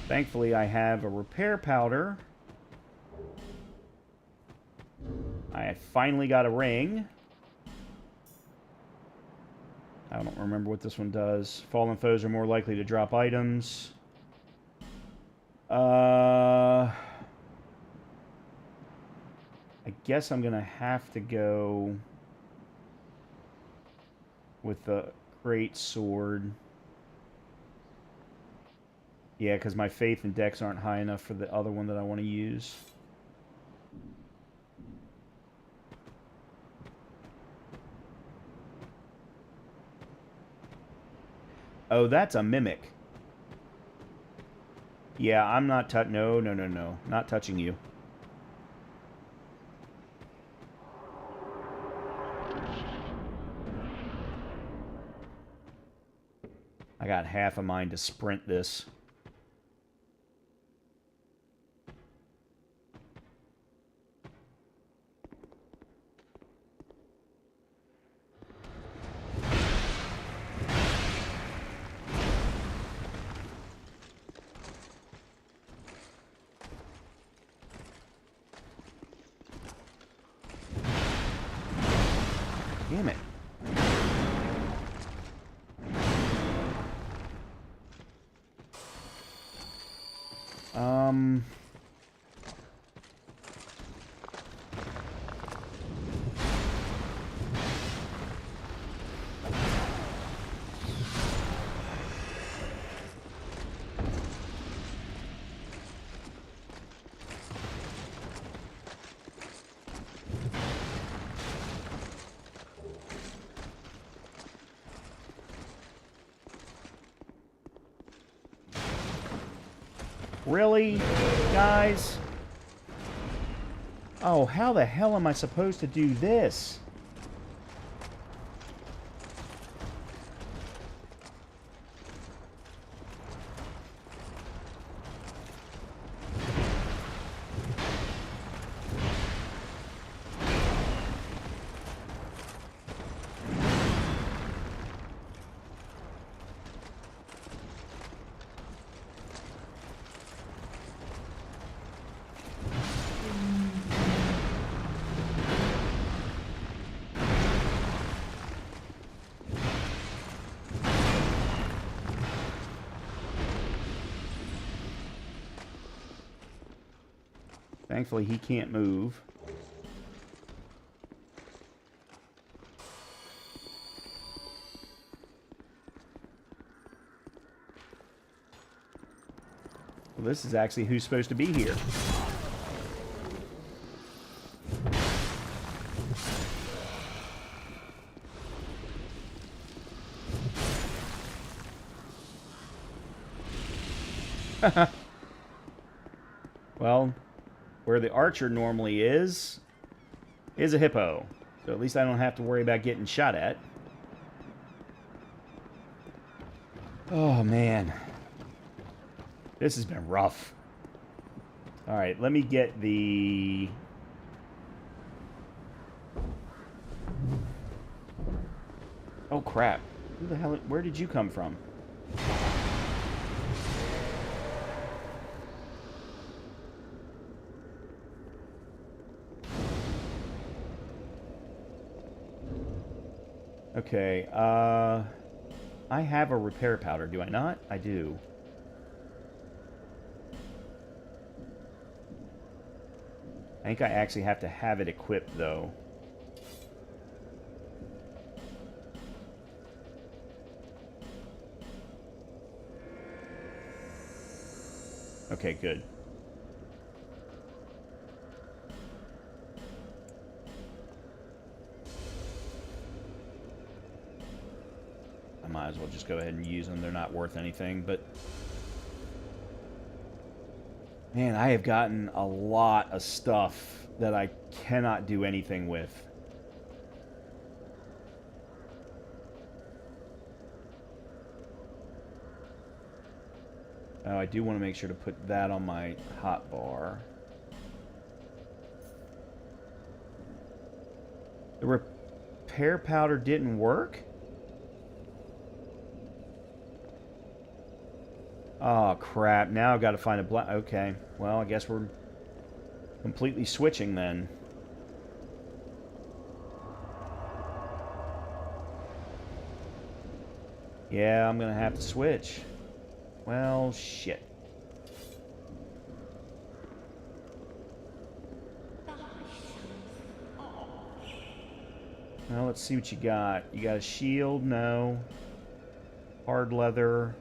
Thankfully, I have a repair powder. I finally got a ring. I don't remember what this one does. Fallen foes are more likely to drop items. I guess I'm going to have to go with the great sword. Yeah, because my faith and dex aren't high enough for the other one that I want to use. Oh, that's a mimic. Yeah, I'm not no, not touching you. I got half a mind to sprint this. Damn it. Really, guys? Oh, how the hell am I supposed to do this? Thankfully, he can't move. Well, this is actually who's supposed to be here. Well, where the archer normally is a hippo. So at least I don't have to worry about getting shot at. Oh, man. This has been rough. Alright, let me get the... Oh, crap. Who the hell... Where did you come from? Okay, I have a repair powder, do I not? I do. I think I actually have to have it equipped, though. Okay, good. I might as well just go ahead and use them. They're not worth anything, but... Man, I have gotten a lot of stuff that I cannot do anything with. Oh, I do want to make sure to put that on my hotbar. The repair powder didn't work? Oh, crap. Now I've got to find a black... Okay. Well, I guess we're completely switching then. Yeah, I'm going to have to switch. Well, shit. Well, let's see what you got. You got a shield? No. Hard leather.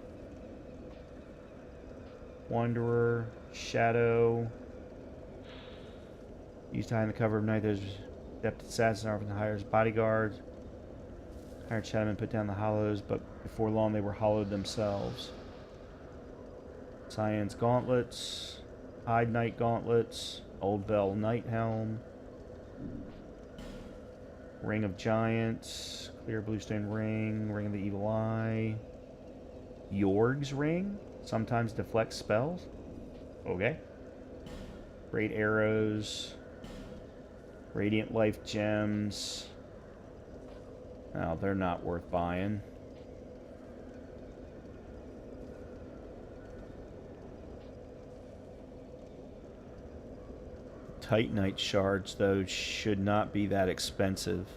Wanderer. Shadow. Used to hide in the cover of night. There's adept assassins are from the hires bodyguards. Hired Shadowmen put down the hollows, but before long they were hollowed themselves. Cyan's gauntlets. Hide Knight gauntlets. Old Bell Knight helm. Ring of Giants. Clear Bluestone ring. Ring of the Evil Eye. Yorg's ring. Sometimes deflects spells. Okay. Great arrows. Radiant life gems. Oh, they're not worth buying. Titanite shards, though, should not be that expensive.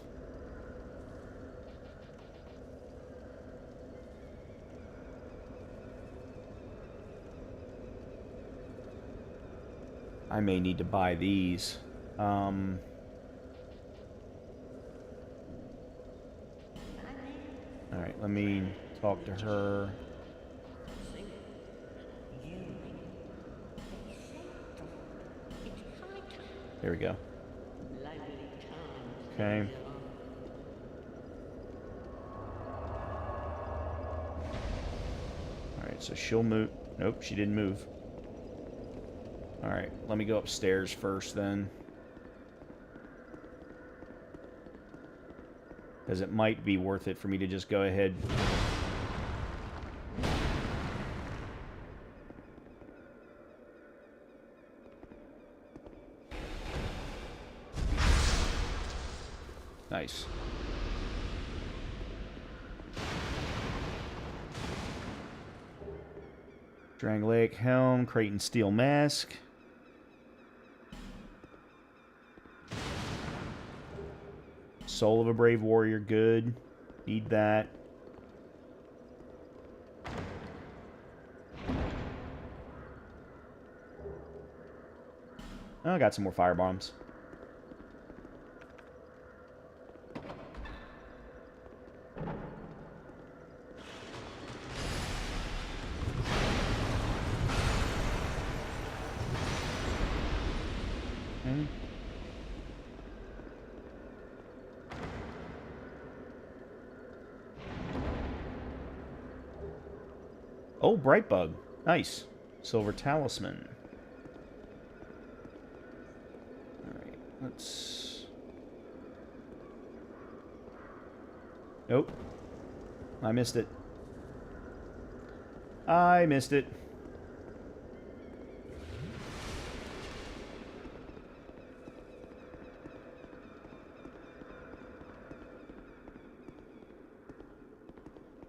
I may need to buy these. Alright, let me talk to her. There we go. Okay. Alright, so she'll move. Nope, she didn't move. Alright, let me go upstairs first then. Because it might be worth it for me to just go ahead. Nice. Drangleic helm, Kraton steel mask. Soul of a brave warrior, good. Need that. Oh, I got some more fire bombs. Okay. Oh, bright bug. Nice. Silver talisman. Alright, let's... Nope. I missed it. I missed it.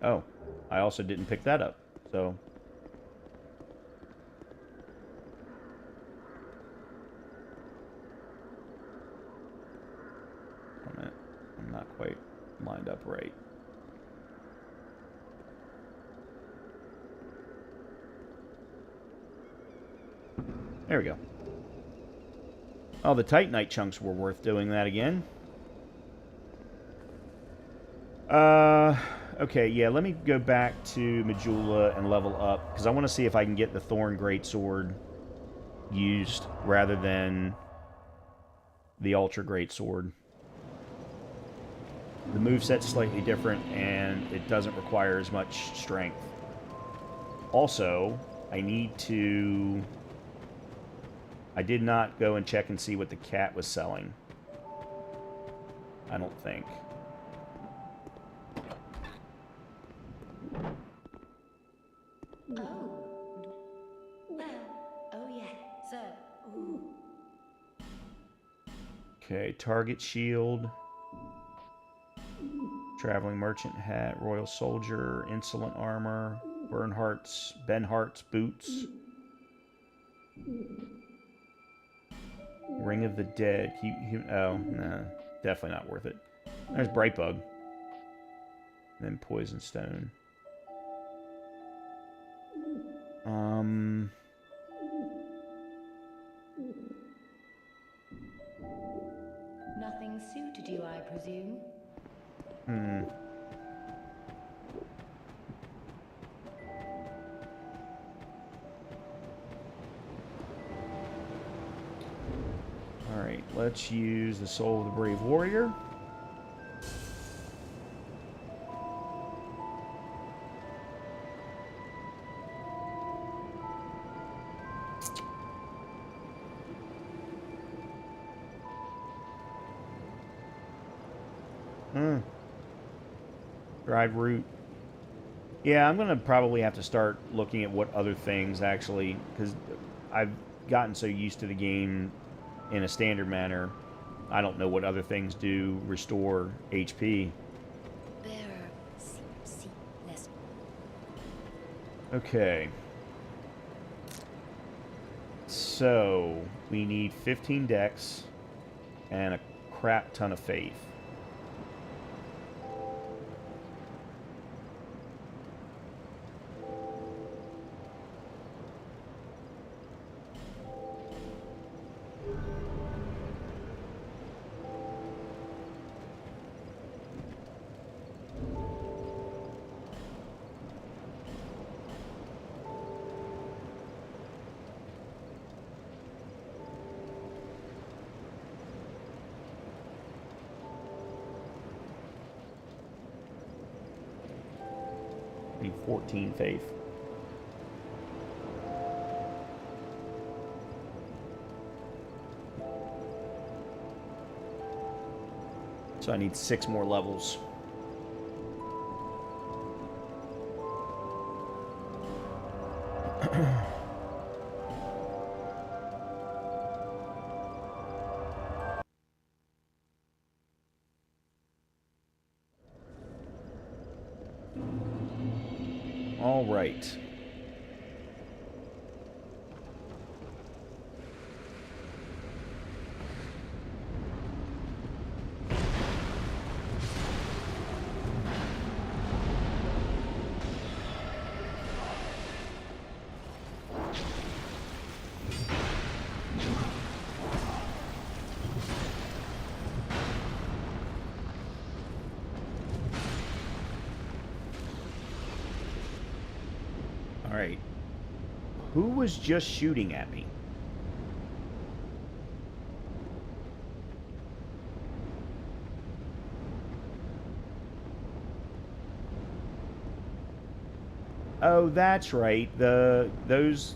Oh, I also didn't pick that up, so... I'm not quite lined up right. There we go. Oh, the Titanite chunks were worth doing that again. Okay, yeah, let me go back to Majula and level up, because I want to see if I can get the Thorn Greatsword used rather than the Ultra Greatsword. The moveset's slightly different, and it doesn't require as much strength. Also, I need to... I did not go and check and see what the cat was selling. I don't think. Oh. Well, oh yeah, so. Ooh. Okay, target shield. Traveling merchant hat, royal soldier, insolent armor, Benhart's boots. Ring of the Dead. Oh, no. Definitely not worth it. There's Brightbug. And then Poison Stone. Nothing suited you, I presume? Alright, let's use the Soul of the Brave Warrior. Dried root. Yeah, I'm going to probably have to start looking at what other things actually, because I've gotten so used to the game in a standard manner, I don't know what other things do restore HP. Okay. So, we need 15 dex and a crap ton of faith. Need 14 faith. So I need 6 more levels. All right. Alright. Who was just shooting at me? Oh, that's right. Those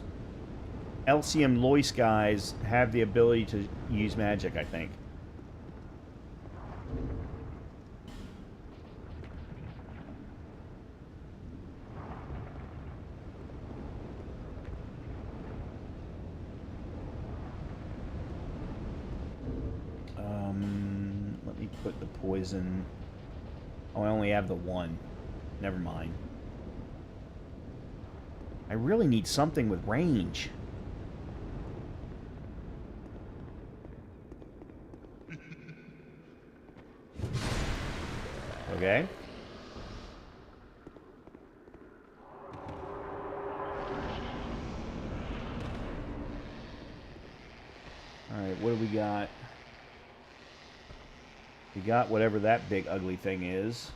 LCM Lois guys have the ability to use magic, I think. Let me put the poison... Oh, I only have the one. Never mind. I really need something with range. Okay. Alright, what do we got? We got whatever that big ugly thing is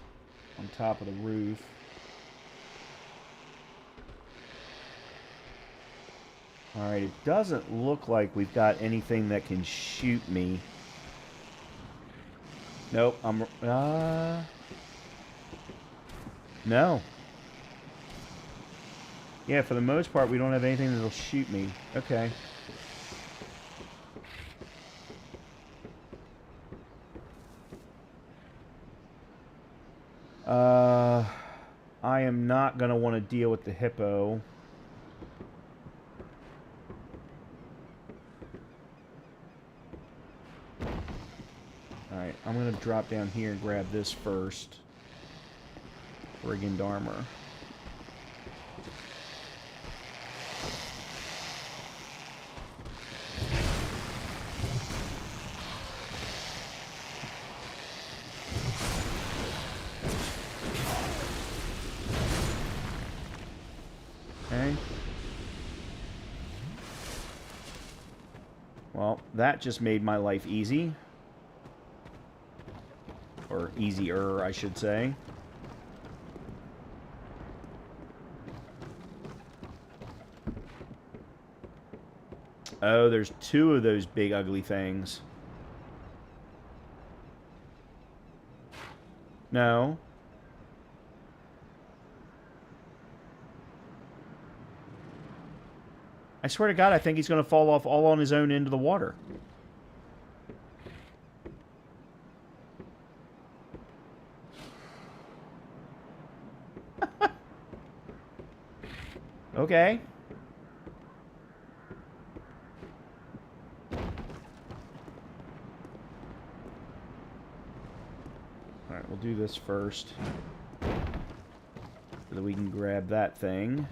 on top of the roof. Alright, it doesn't look like we've got anything that can shoot me. Nope, no. Yeah, for the most part, we don't have anything that'll shoot me. Okay. I am not going to want to deal with the hippo. Alright, I'm going to drop down here and grab this first. Brigand armor. Okay. Well, that just made my life easy. Or easier, I should say. Oh, there's two of those big ugly things. No. I swear to God, I think he's going to fall off all on his own into the water. Okay. Alright, we'll do this first. So that we can grab that thing.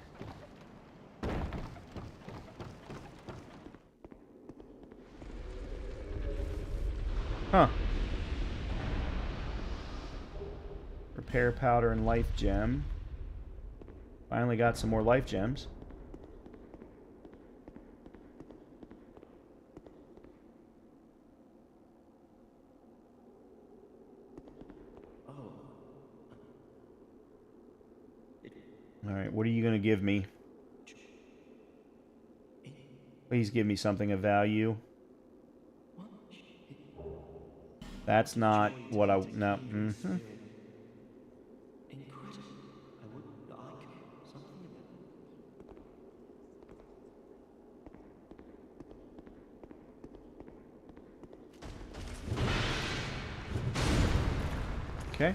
Huh. Repair powder and life gem. Finally got some more life gems. Alright, what are you going to give me? Please give me something of value. That's not what I... No. Mm-hmm. Okay.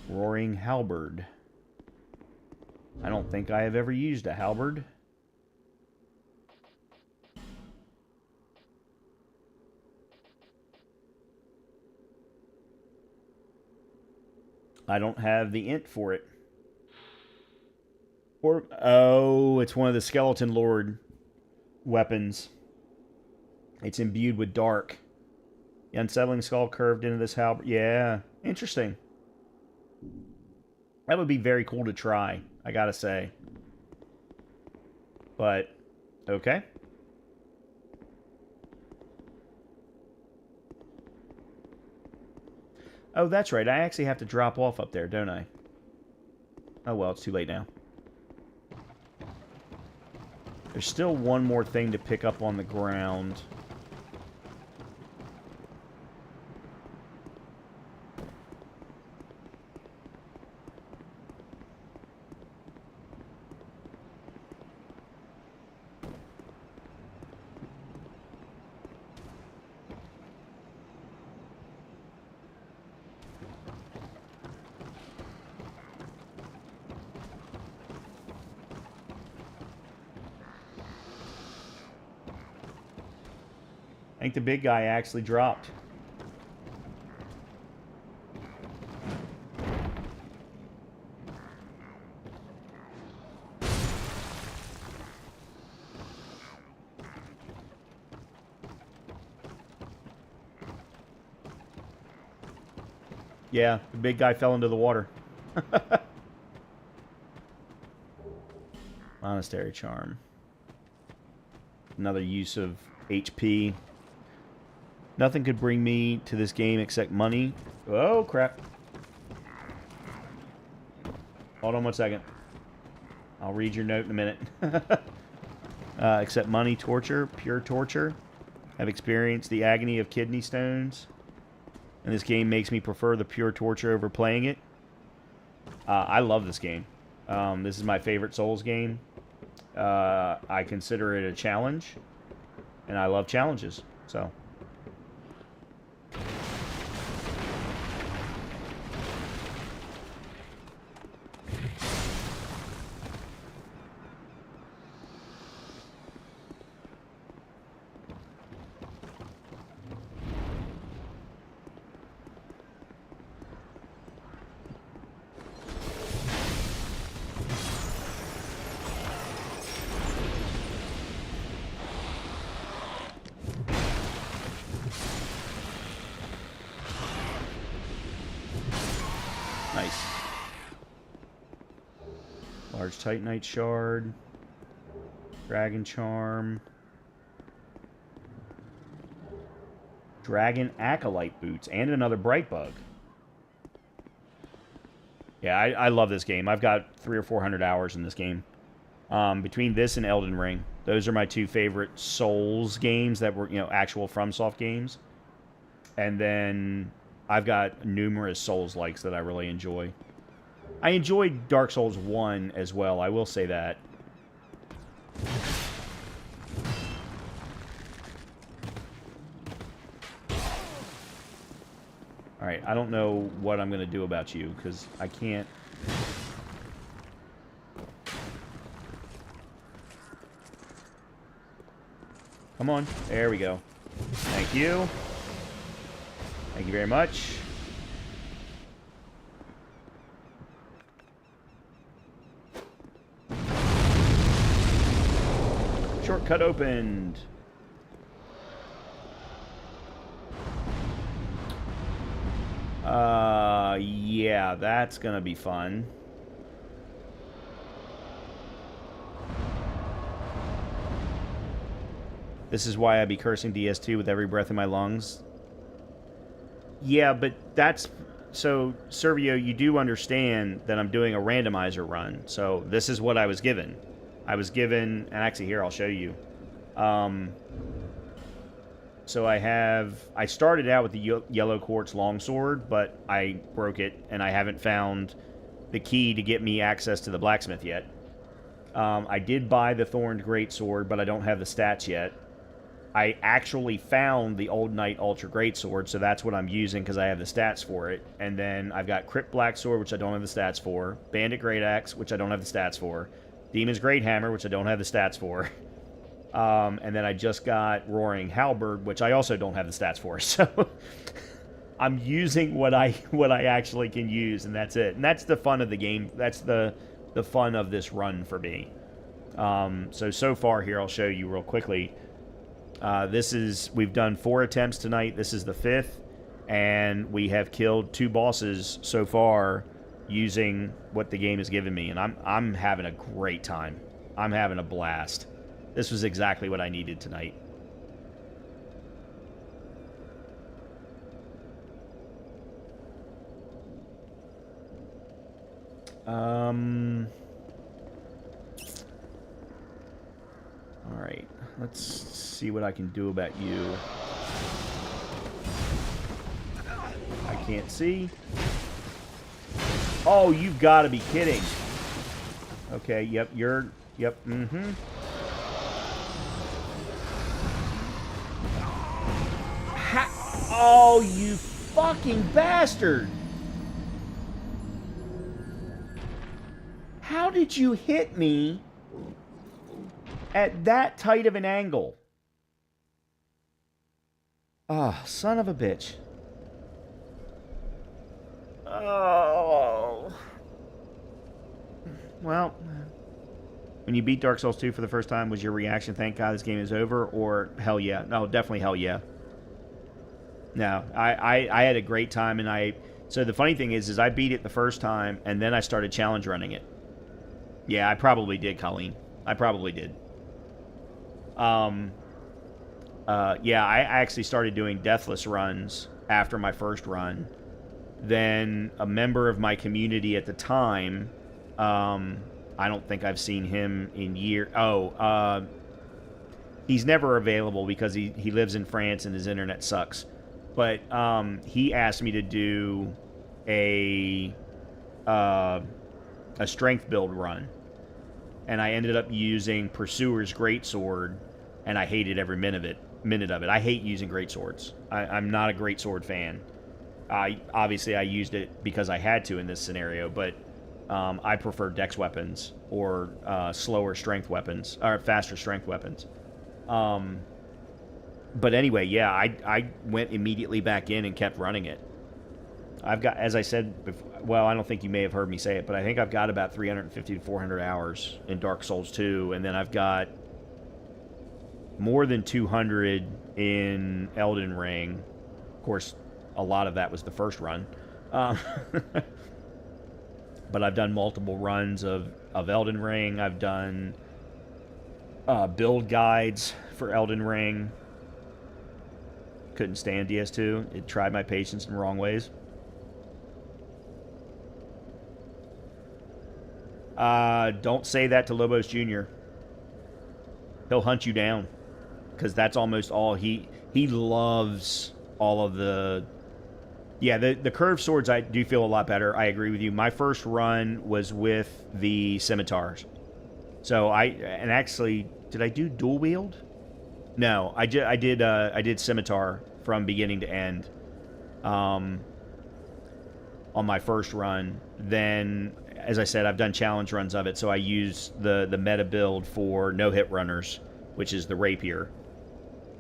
Roaring halberd. I don't think I have ever used a halberd. I don't have the int for it. Or oh, it's one of the Skeleton Lord weapons. It's imbued with dark. The unsettling skull curved into this halberd. Yeah, interesting. That would be very cool to try, I gotta say. But, okay. Oh, that's right. I actually have to drop off up there, don't I? Oh, well, it's too late now. There's still one more thing to pick up on the ground. I think the big guy actually dropped. Yeah, the big guy fell into the water. Monastery charm. Another use of HP. Nothing could bring me to this game except money. Oh, crap. Hold on one second. I'll read your note in a minute. Except money, torture, pure torture. I've experienced the agony of kidney stones. And this game makes me prefer the pure torture over playing it. I love this game. This is my favorite Souls game. I consider it a challenge. And I love challenges. So... Nice. Large Titanite Shard. Dragon Charm. Dragon Acolyte Boots. And another Bright Bug. Yeah, I love this game. I've got 300 or 400 hours in this game. Between this and Elden Ring. Those are my two favorite Souls games that were, actual FromSoft games. And then... I've got numerous Souls-likes that I really enjoy. I enjoyed Dark Souls 1 as well, I will say that. Alright, I don't know what I'm going to do about you, because I can't... Come on, there we go. Thank you. Thank you very much. Shortcut opened. Yeah, that's gonna be fun. This is why I be cursing DS2 with every breath in my lungs. Yeah, but that's... So, Servio, you do understand that I'm doing a randomizer run. So, this is what I was given. I was given... And actually, here, I'll show you. So, I started out with the Yellow Quartz Longsword, but I broke it, and I haven't found the key to get me access to the blacksmith yet. I did buy the Thorned Greatsword, but I don't have the stats yet. I actually found the Old Knight Ultra Greatsword, so that's what I'm using because I have the stats for it. And then I've got Crypt Blacksword, which I don't have the stats for. Bandit Great Axe, which I don't have the stats for. Demon's Great Hammer, which I don't have the stats for. And then I just got Roaring Halberd, which I also don't have the stats for. So I'm using what I actually can use, and that's it. And that's the fun of the game. That's the fun of this run for me. So far here, I'll show you real quickly. We've done 4 attempts tonight. This is the 5th, and we have killed 2 bosses so far using what the game has given me, and I'm having a great time. I'm having a blast. This was exactly what I needed tonight. Alright, let's see what I can do about you. I can't see. Oh, you've got to be kidding. Okay, yep, yep, mm-hmm. Oh, you fucking bastard! How did you hit me at that tight of an angle? Ah, oh, son of a bitch. Oh. Well, when you beat Dark Souls 2 for the first time, was your reaction, thank God this game is over, or hell yeah? No, definitely hell yeah. No, I had a great time, and so the funny thing is I beat it the first time, and then I started challenge running it. Yeah, I probably did, Colleen. I probably did. Yeah, I actually started doing Deathless runs after my first run. Then a member of my community at the time, I don't think I've seen him in years. Oh, he's never available because he lives in France and his internet sucks. But he asked me to do a strength build run, and I ended up using Pursuer's Greatsword, and I hated every minute of it. I hate using greatswords. I'm not a greatsword fan. Obviously I used it because I had to in this scenario, but I prefer dex weapons or slower strength weapons or faster strength weapons. But anyway, yeah, I went immediately back in and kept running it. I've got, as I said before, well, I don't think you may have heard me say it, but I think I've got about 350 to 400 hours in Dark Souls 2, and then I've got more than 200 in Elden Ring. Of course, a lot of that was the first run. But I've done multiple runs of Elden Ring. I've done build guides for Elden Ring. Couldn't stand DS2. It tried my patience in the wrong ways. Don't say that to Lobos Jr. He'll hunt you down. Because that's almost all he loves all of the... Yeah, the curved swords I do feel a lot better. I agree with you. My first run was with the scimitars. So and actually, did I do dual wield? No, I did scimitar from beginning to end on my first run. Then, as I said, I've done challenge runs of it, so I use the meta build for no-hit runners, which is the rapier.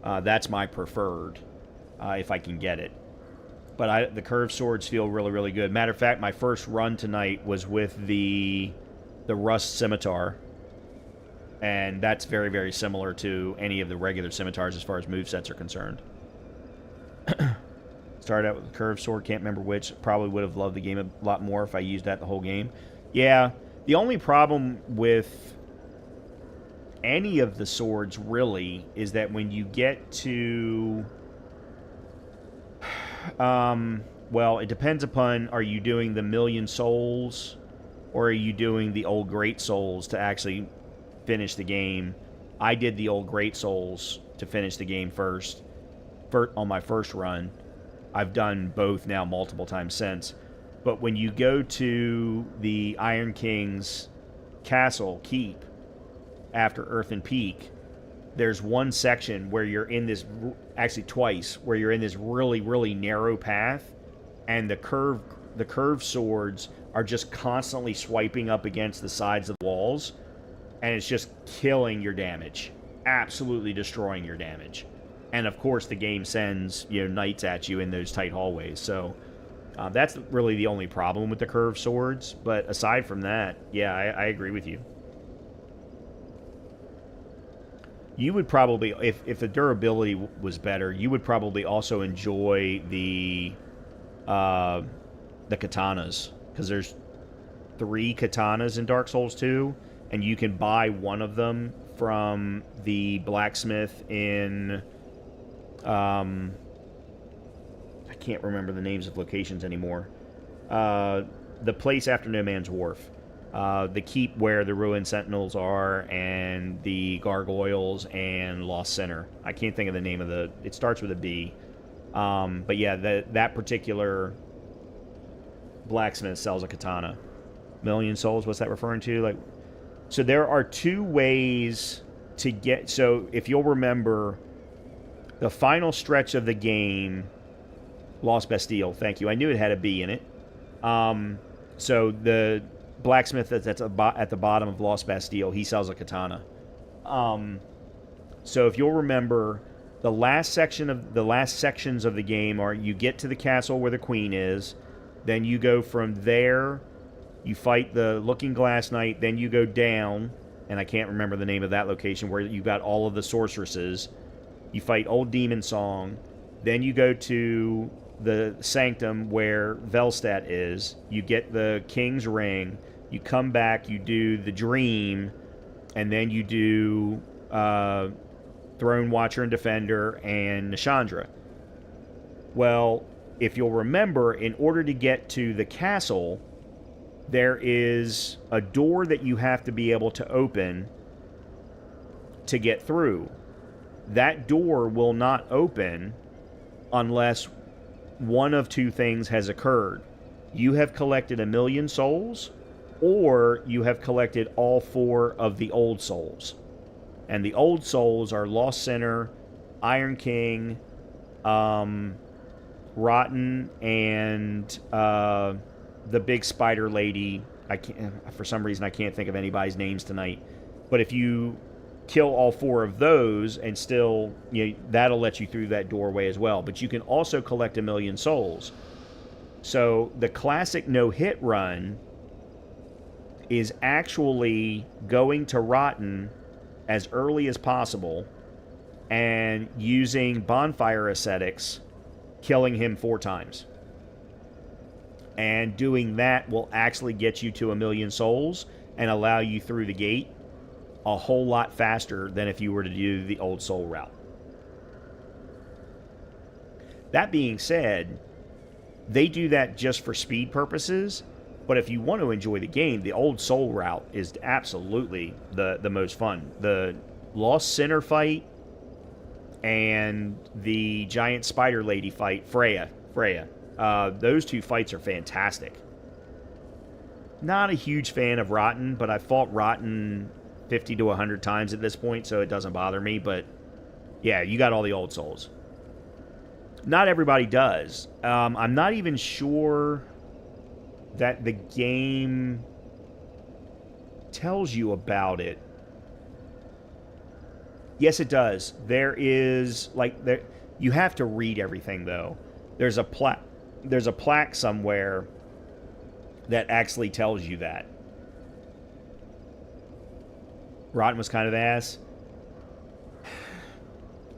That's my preferred, if I can get it. But the curved swords feel really, really good. Matter of fact, my first run tonight was with the rust scimitar. And that's very, very similar to any of the regular scimitars as far as movesets are concerned. Started out with the curved sword, can't remember which. Probably would have loved the game a lot more if I used that the whole game. Yeah, the only problem with any of the swords, really, is that when you get to... well, it depends upon, are you doing the Million Souls, or are you doing the Old Great Souls to actually finish the game? I did the Old Great Souls to finish the game first on my first run. I've done both now multiple times since. But when you go to the Iron King's castle, keep, after Earthen Peak, there's one section where you're in this, actually twice, where you're in this really, really narrow path, and the curved swords are just constantly swiping up against the sides of the walls, and it's just killing your damage. Absolutely destroying your damage. And of course the game sends, knights at you in those tight hallways. So that's really the only problem with the curved swords. But aside from that, yeah, I agree with you. You would probably, if the durability was better, you would probably also enjoy the katanas. Because there's 3 katanas in Dark Souls 2. And you can buy one of them from the blacksmith in... I can't remember the names of locations anymore. The place after No Man's Wharf. The keep where the ruined sentinels are, and the gargoyles, and Lost Center. I can't think of the name of the... It starts with a B. But yeah, that particular blacksmith sells a katana. Million souls, what's that referring to? Like, so there are two ways to get... So if you'll remember, the final stretch of the game... Lost Bastille, thank you. I knew it had a B in it. So the blacksmith that's at the bottom of Lost Bastille, he sells a katana. So if you'll remember, the last sections of the game are you get to the castle where the queen is, then you go from there, you fight the Looking Glass Knight, then you go down, and I can't remember the name of that location, where you got all of the sorceresses. You fight Old Demon Song, then you go to the Sanctum where Velstadt is. You get the King's Ring. You come back, you do the Dream, and then you do Throne Watcher and Defender and Nishandra. Well, if you'll remember, in order to get to the castle, there is a door that you have to be able to open to get through. That door will not open unless one of two things has occurred. You have collected 1,000,000 souls, or you have collected all 4 of the old souls. And the old souls are Lost Center, Iron King, Rotten, and the big spider lady. For some reason, I can't think of anybody's names tonight. But if you kill all 4 of those, and still, that'll let you through that doorway as well. But you can also collect 1,000,000 souls. So the classic no-hit run is actually going to Rotten as early as possible and using bonfire ascetics, killing him 4 times. And doing that will actually get you to 1,000,000 souls and allow you through the gate a whole lot faster than if you were to do the old soul route. That being said, they do that just for speed purposes, but if you want to enjoy the game, the old soul route is absolutely the most fun. The Lost Center fight and the giant spider lady fight, Freya, those 2 fights are fantastic. Not a huge fan of Rotten, but I fought Rotten 50 to 100 times at this point, so it doesn't bother me. But yeah, you got all the old souls. Not everybody does. I'm not even sure that the game tells you about it. Yes, it does. There is, you have to read everything, though. There's a plaque somewhere that actually tells you that. Rotten was kind of ass.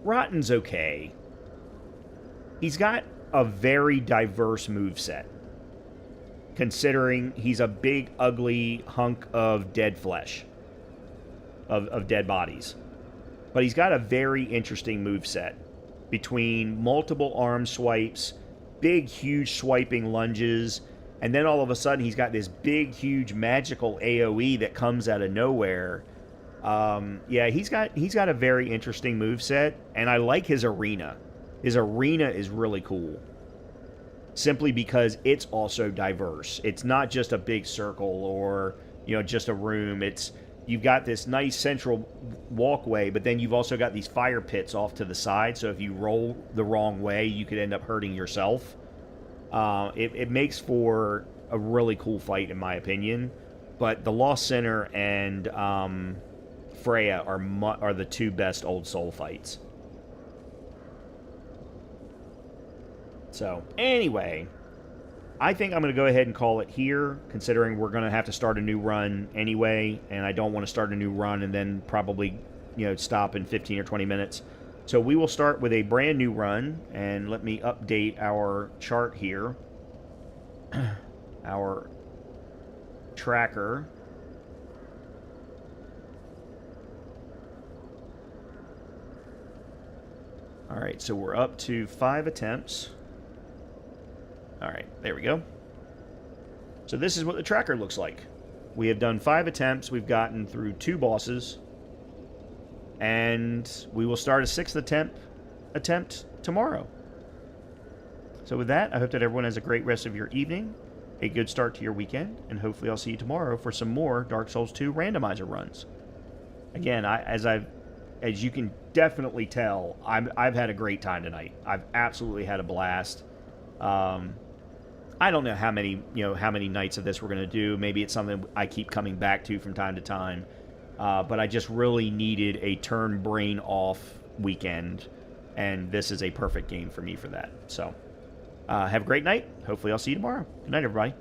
Rotten's okay. He's got a very diverse moveset, considering he's a big, ugly hunk of dead flesh, of dead bodies. But he's got a very interesting moveset, between multiple arm swipes, big, huge swiping lunges, and then all of a sudden he's got this big, huge magical AoE that comes out of nowhere. Yeah, he's got a very interesting moveset, and I like his arena. His arena is really cool, simply because it's also diverse. It's not just a big circle or, just a room. You've got this nice central walkway, but then you've also got these fire pits off to the side, so if you roll the wrong way, you could end up hurting yourself. It makes for a really cool fight, in my opinion. But the Lost Center and Freya are the 2 best old soul fights. So, anyway, I think I'm going to go ahead and call it here, considering we're going to have to start a new run anyway, and I don't want to start a new run and then probably, stop in 15 or 20 minutes. So we will start with a brand new run, and let me update our chart here. Our tracker. Alright, so we're up to 5 attempts. Alright, there we go. So this is what the tracker looks like. We have done 5 attempts. We've gotten through 2 bosses. And we will start a 6th attempt tomorrow. So with that, I hope that everyone has a great rest of your evening, a good start to your weekend, and hopefully I'll see you tomorrow for some more Dark Souls 2 randomizer runs. Again, as you can definitely tell, I've had a great time tonight. I've absolutely had a blast. I don't know how many nights of this we're going to do. Maybe it's something I keep coming back to from time to time. But I just really needed a turn brain off weekend, and this is a perfect game for me for that. So, have a great night. Hopefully I'll see you tomorrow. Good night, everybody.